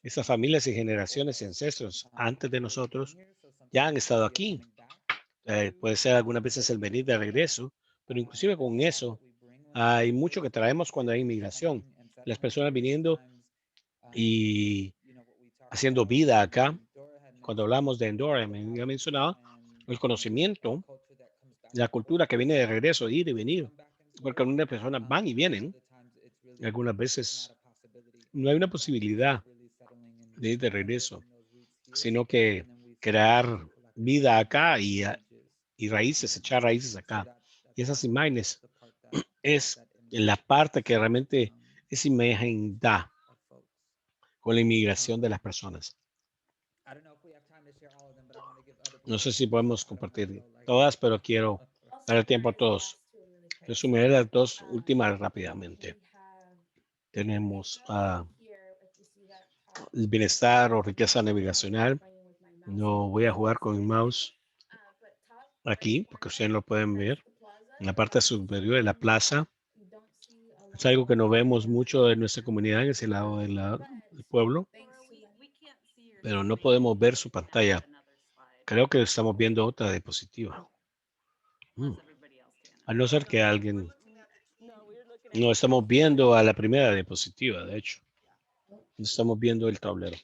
estas familias y generaciones y ancestros antes de nosotros ya han estado aquí. Puede ser algunas veces el venir de regreso, pero inclusive con eso hay mucho que traemos cuando hay inmigración. Las personas viniendo y haciendo vida acá. Cuando hablamos de Endora, me había mencionado el conocimiento, la cultura que viene de regreso, ir y venir, porque algunas personas van y vienen. Algunas veces no hay una posibilidad de ir de regreso, sino que crear vida acá y raíces, echar raíces acá. Y esas imágenes es la parte que realmente esa imagen da con la inmigración de las personas. No sé si podemos compartir todas, pero quiero dar el tiempo a todos. Resumiré las dos últimas rápidamente. Tenemos el bienestar o riqueza navigacional. No voy a jugar con mi mouse aquí, porque ustedes lo pueden ver. En la parte superior de la plaza. Es algo que no vemos mucho de nuestra comunidad en ese lado del pueblo, pero no podemos ver su pantalla. Creo que estamos viendo otra diapositiva. A no ser que alguien... No estamos viendo a la primera diapositiva, de hecho. No estamos viendo el tablero.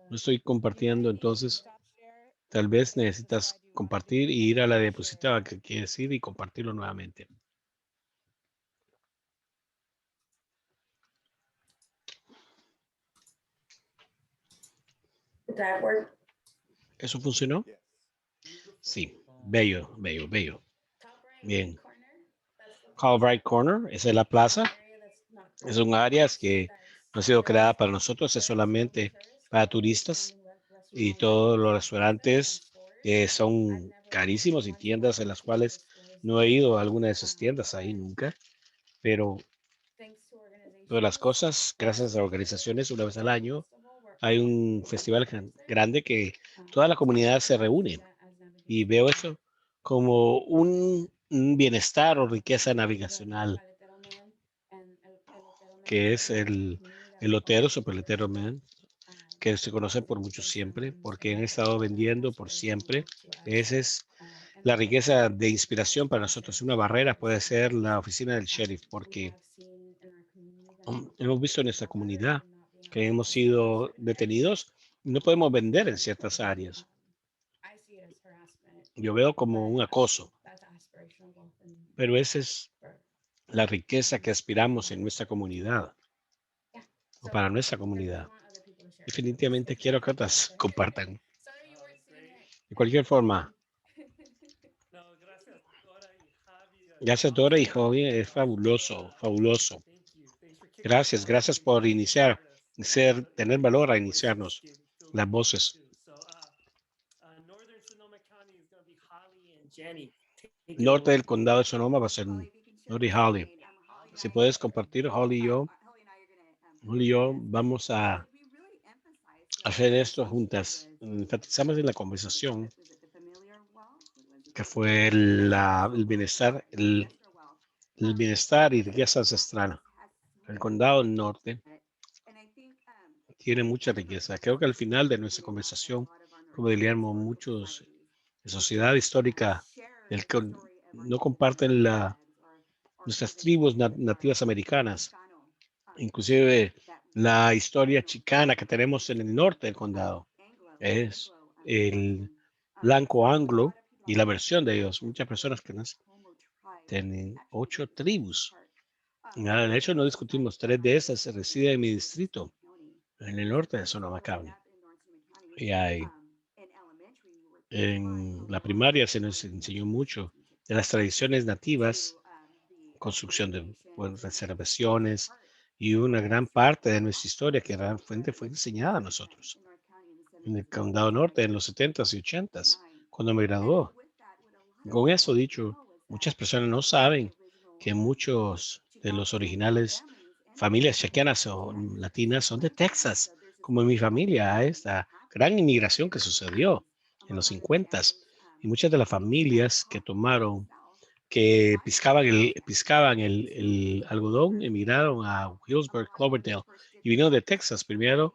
No estoy compartiendo, entonces tal vez necesitas compartir y ir a la diapositiva que quieres ir y compartirlo nuevamente. ¿Eso funcionó? Sí, bello, bello, bello. Bien. Calbright Corner, esa es la plaza. Es un área que no ha sido creada para nosotros, es solamente para turistas y todos los restaurantes son carísimos y tiendas en las cuales no he ido a alguna de esas tiendas ahí nunca, pero todas las cosas, gracias a organizaciones, una vez al año hay un festival grande que toda la comunidad se reúne y veo eso como un bienestar o riqueza navigacional, que es el Lotero, Superletero Man, que se conoce por muchos siempre, porque han estado vendiendo por siempre. Esa es la riqueza de inspiración para nosotros. Una barrera puede ser la oficina del sheriff, porque hemos visto en nuestra comunidad que hemos sido detenidos y no podemos vender en ciertas áreas. Yo veo como un acoso, pero esa es la riqueza que aspiramos en nuestra comunidad, o para nuestra comunidad. definitivamente quiero que otras compartan. De cualquier forma, gracias Dora y Javi, es fabuloso, fabuloso. Gracias, gracias por iniciar, tener valor a iniciarnos las voces. Norte del condado de Sonoma va a ser Nori y Holly. Si puedes compartir, Holly y yo vamos a hacer esto juntas. Enfatizamos en la conversación que fue el bienestar, el bienestar y riqueza ancestral. El condado norte tiene mucha riqueza. Creo que al final de nuestra conversación, como diríamos muchos de sociedad histórica, no comparten nuestras tribus nativas americanas, inclusive la historia chicana que tenemos en el norte del condado. Es el blanco anglo y la versión de ellos. Muchas personas que tienen 8 tribus. De hecho, no discutimos 3 de esas residen en mi distrito, en el norte de Sonoma County. Y en la primaria se nos enseñó mucho de las tradiciones nativas, construcción de reservaciones y una gran parte de nuestra historia que realmente fue enseñada a nosotros en el condado norte en los 70s y 80s, cuando me graduó. Con eso dicho, muchas personas no saben que muchos de los originales familias chequianas o latinas son de Texas, como en mi familia, esta gran inmigración que sucedió en los 50s. Y muchas de las familias que piscaban el algodón, emigraron a Hillsburg, Cloverdale, y vinieron de Texas primero,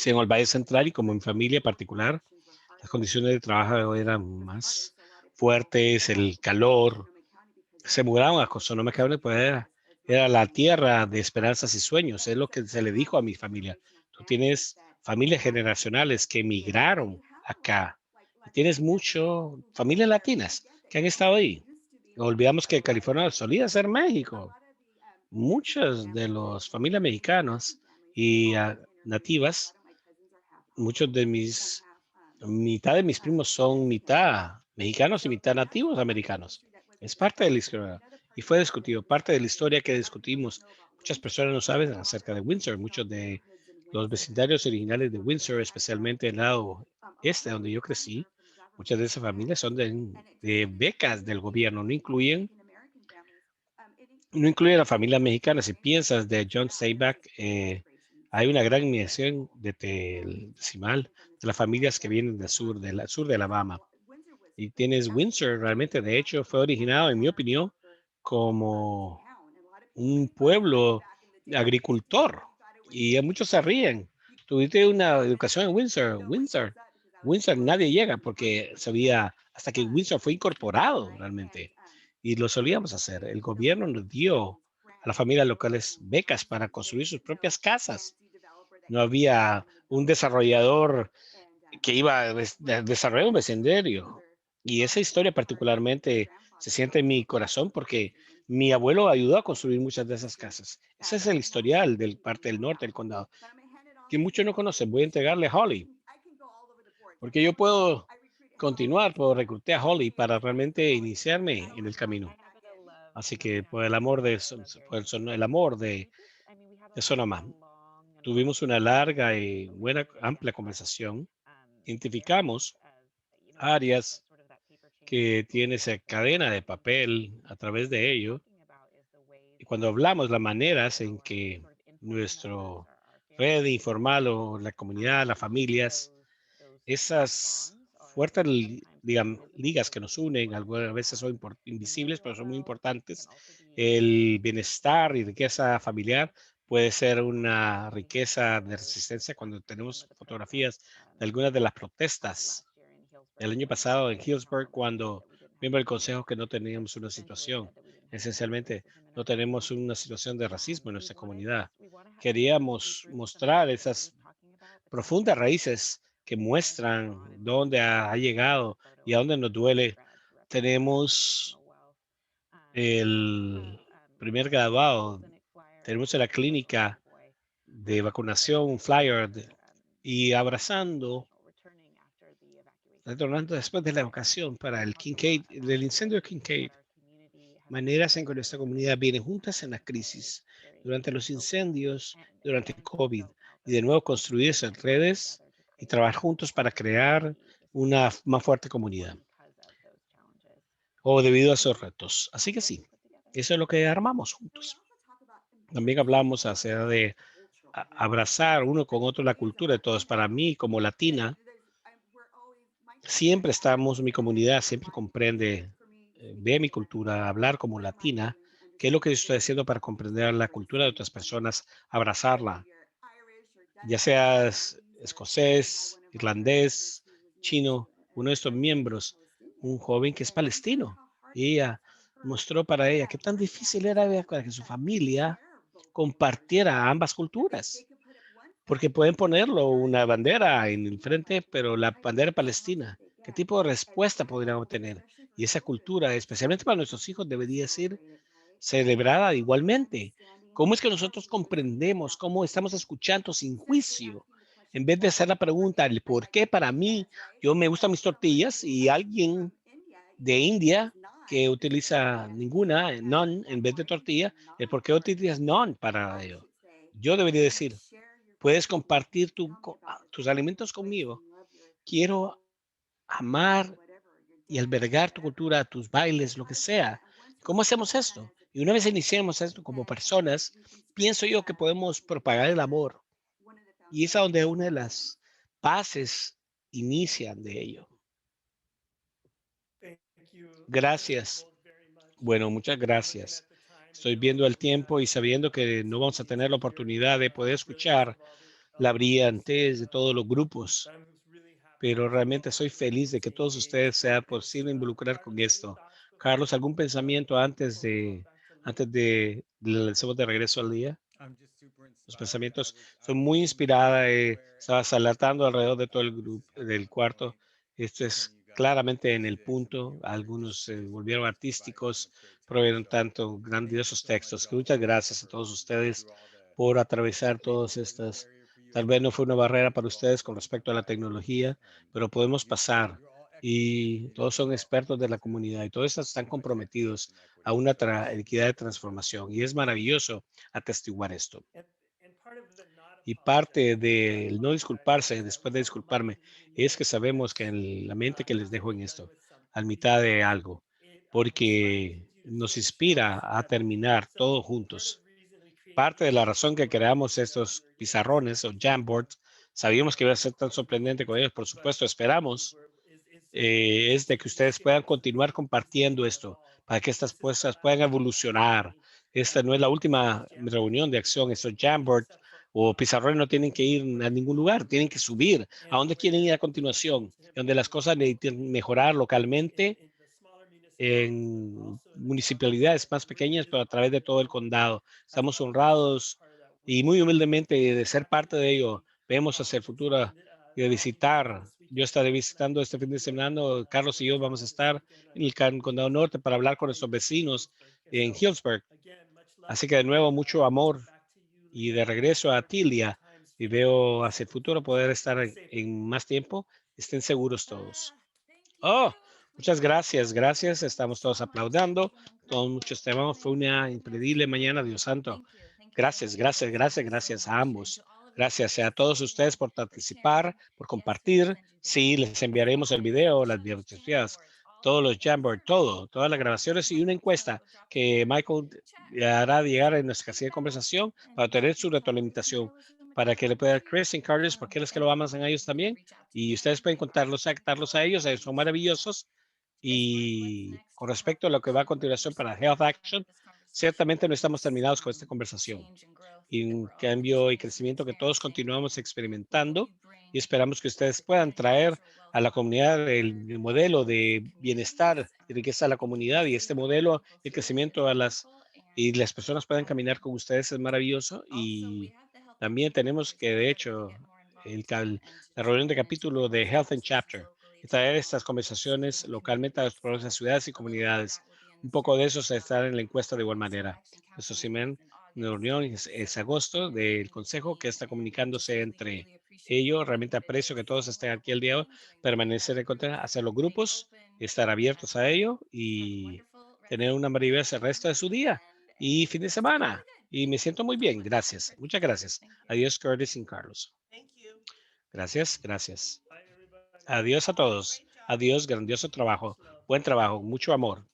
en el Valle Central, y como en familia particular, las condiciones de trabajo eran más fuertes, el calor. Se mudaron a Sonoma County, pues era la tierra de esperanzas y sueños. Es lo que se le dijo a mi familia. Tú tienes familias generacionales que emigraron acá. Tienes mucho familias latinas que han estado ahí. No olvidamos que California solía ser México. Muchas de las familias mexicanas y nativas, mitad de mis primos son mitad mexicanos y mitad nativos americanos. Es parte de la historia y fue discutido, parte de la historia que discutimos. Muchas personas no saben acerca de Windsor. Muchos de los vecindarios originales de Windsor, especialmente el lado este donde yo crecí, muchas de esas familias son de becas del gobierno, no incluyen la familia mexicana. Si piensas de John Steinbeck, hay una gran migración decimal de las familias que vienen del sur de Alabama. Y tienes Windsor, realmente, de hecho, fue originado, en mi opinión, como un pueblo agricultor. Y muchos se ríen. Tuviste una educación en Windsor, nadie llega porque hasta que Windsor fue incorporado realmente. Y lo solíamos hacer. El gobierno nos dio a las familias locales becas para construir sus propias casas. No había un desarrollador que iba a desarrollar un vecindario. Y esa historia particularmente se siente en mi corazón porque mi abuelo ayudó a construir muchas de esas casas. Ese es el historial del parte del norte del condado, que muchos no conocen. Voy a entregarle a Holly, porque yo puedo puedo reclutar a Holly para realmente iniciarme en el camino. Así que por el amor de Sonoma, tuvimos una larga y amplia conversación. Identificamos áreas que tiene esa cadena de papel a través de ello. Y cuando hablamos las maneras en que nuestro red informal o la comunidad, las familias, esas fuertes ligas que nos unen, algunas veces son invisibles, pero son muy importantes. El bienestar y riqueza familiar puede ser una riqueza de resistencia cuando tenemos fotografías de algunas de las protestas el año pasado en Hillsburg, cuando miembro del consejo que no teníamos una situación. Esencialmente, no tenemos una situación de racismo en nuestra comunidad. Queríamos mostrar esas profundas raíces que muestran dónde ha llegado y a dónde nos duele. Tenemos el primer graduado, tenemos en la clínica de vacunación un flyer y abrazando, retornando después de la evacuación para el Kincaid, del incendio de Kincaid. Maneras en que nuestra comunidad viene juntas en la crisis, durante los incendios, durante el COVID, y de nuevo construir esas redes y trabajar juntos para crear una más fuerte comunidad. O debido a esos retos. Así que sí, eso es lo que armamos juntos. También hablamos acerca de abrazar uno con otro la cultura de todos. Para mí, como latina, siempre estamos, mi comunidad siempre comprende, ve mi cultura, hablar como latina, qué es lo que estoy haciendo para comprender la cultura de otras personas, abrazarla, ya seas escocés, irlandés, chino, uno de estos miembros, un joven que es palestino. Y ella mostró para ella qué tan difícil era para que su familia compartiera ambas culturas. Porque pueden ponerlo una bandera en el frente, pero la bandera palestina, ¿qué tipo de respuesta podrían obtener? Y esa cultura, especialmente para nuestros hijos, debería ser celebrada igualmente. ¿Cómo es que nosotros comprendemos, cómo estamos escuchando sin juicio? En vez de hacer la pregunta, ¿el por qué para mí yo me gustan mis tortillas y alguien de India que utiliza ninguna, none, en vez de tortilla, el por qué utilizas none para ello? Yo debería decir, puedes compartir tus alimentos conmigo. Quiero amar y albergar tu cultura, tus bailes, lo que sea. ¿Cómo hacemos esto? Y una vez iniciemos esto como personas, pienso yo que podemos propagar el amor. Y es a donde una de las bases inician de ello. Gracias. Bueno, muchas gracias. Estoy viendo el tiempo y sabiendo que no vamos a tener la oportunidad de poder escuchar la brillantez de todos los grupos, pero realmente soy feliz de que todos ustedes sean posible involucrar con esto. Carlos, ¿algún pensamiento antes de lanzamos de regreso al día? Los pensamientos son muy inspirada. Estaba saltando alrededor de todo el grupo del cuarto. Esto es claramente en el punto. Algunos se volvieron artísticos, proveyeron tanto grandiosos textos. Muchas gracias a todos ustedes por atravesar todas estas. Tal vez no fue una barrera para ustedes con respecto a la tecnología, pero podemos pasar y todos son expertos de la comunidad y todos están comprometidos a una equidad de transformación y es maravilloso atestiguar esto. Y parte del no disculparse después de disculparme es que sabemos que en la mente que les dejo en esto, al mitad de algo, porque nos inspira a terminar todos juntos. Parte de la razón que creamos estos pizarrones o Jamboards, sabíamos que iba a ser tan sorprendente con ellos, por supuesto, esperamos, es de que ustedes puedan continuar compartiendo esto para que estas cosas puedan evolucionar. Esta no es la última reunión de acción, estos Jamboards o pizarrones no tienen que ir a ningún lugar, tienen que subir. ¿A dónde quieren ir a continuación? Donde las cosas necesitan mejorar localmente en municipalidades más pequeñas, pero a través de todo el condado. Estamos honrados y muy humildemente de ser parte de ello. Vemos hacia el futuro y de visitar. Yo estaré visitando este fin de semana. Carlos y yo vamos a estar en el condado norte para hablar con nuestros vecinos en Hillsburg. Así que de nuevo, mucho amor y de regreso a Tilia. Y veo hacia el futuro poder estar en más tiempo. Estén seguros todos. Oh, muchas gracias, gracias. Estamos todos aplaudiendo. Todos muchos temas. Fue una increíble mañana, Dios santo. Gracias, gracias, gracias, gracias a ambos. Gracias a todos ustedes por participar, por compartir. Sí, les enviaremos el video, las biografías, todos los Jamboard, todas las grabaciones y una encuesta que Michael hará llegar en nuestra casilla de conversación para tener su retroalimentación, para que le pueda dar Chris y Carlos, porque es que lo aman a ellos también. Y ustedes pueden contarlos a ellos son maravillosos. Y con respecto a lo que va a continuación para Health Action, ciertamente no estamos terminados con esta conversación. Y en cambio y crecimiento que todos continuamos experimentando y esperamos que ustedes puedan traer a la comunidad el modelo de bienestar y riqueza a la comunidad y este modelo de crecimiento y las personas puedan caminar con ustedes es maravilloso. Y también tenemos que, de hecho, la reunión de capítulo de Health and Chapter y traer estas conversaciones localmente a las ciudades y comunidades. Un poco de eso se está en la encuesta de igual manera. Eso sí, Una reunión es agosto del consejo que está comunicándose entre ellos. Realmente aprecio que todos estén aquí el día de hoy, permanecer en contacto, hacer los grupos, estar abiertos a ello y tener una maravillosa el resto de su día y fin de semana. Y me siento muy bien. Gracias. Muchas gracias. Adiós, Curtis y Carlos. Gracias, gracias. Adiós a todos. Adiós, grandioso trabajo. Buen trabajo, mucho amor.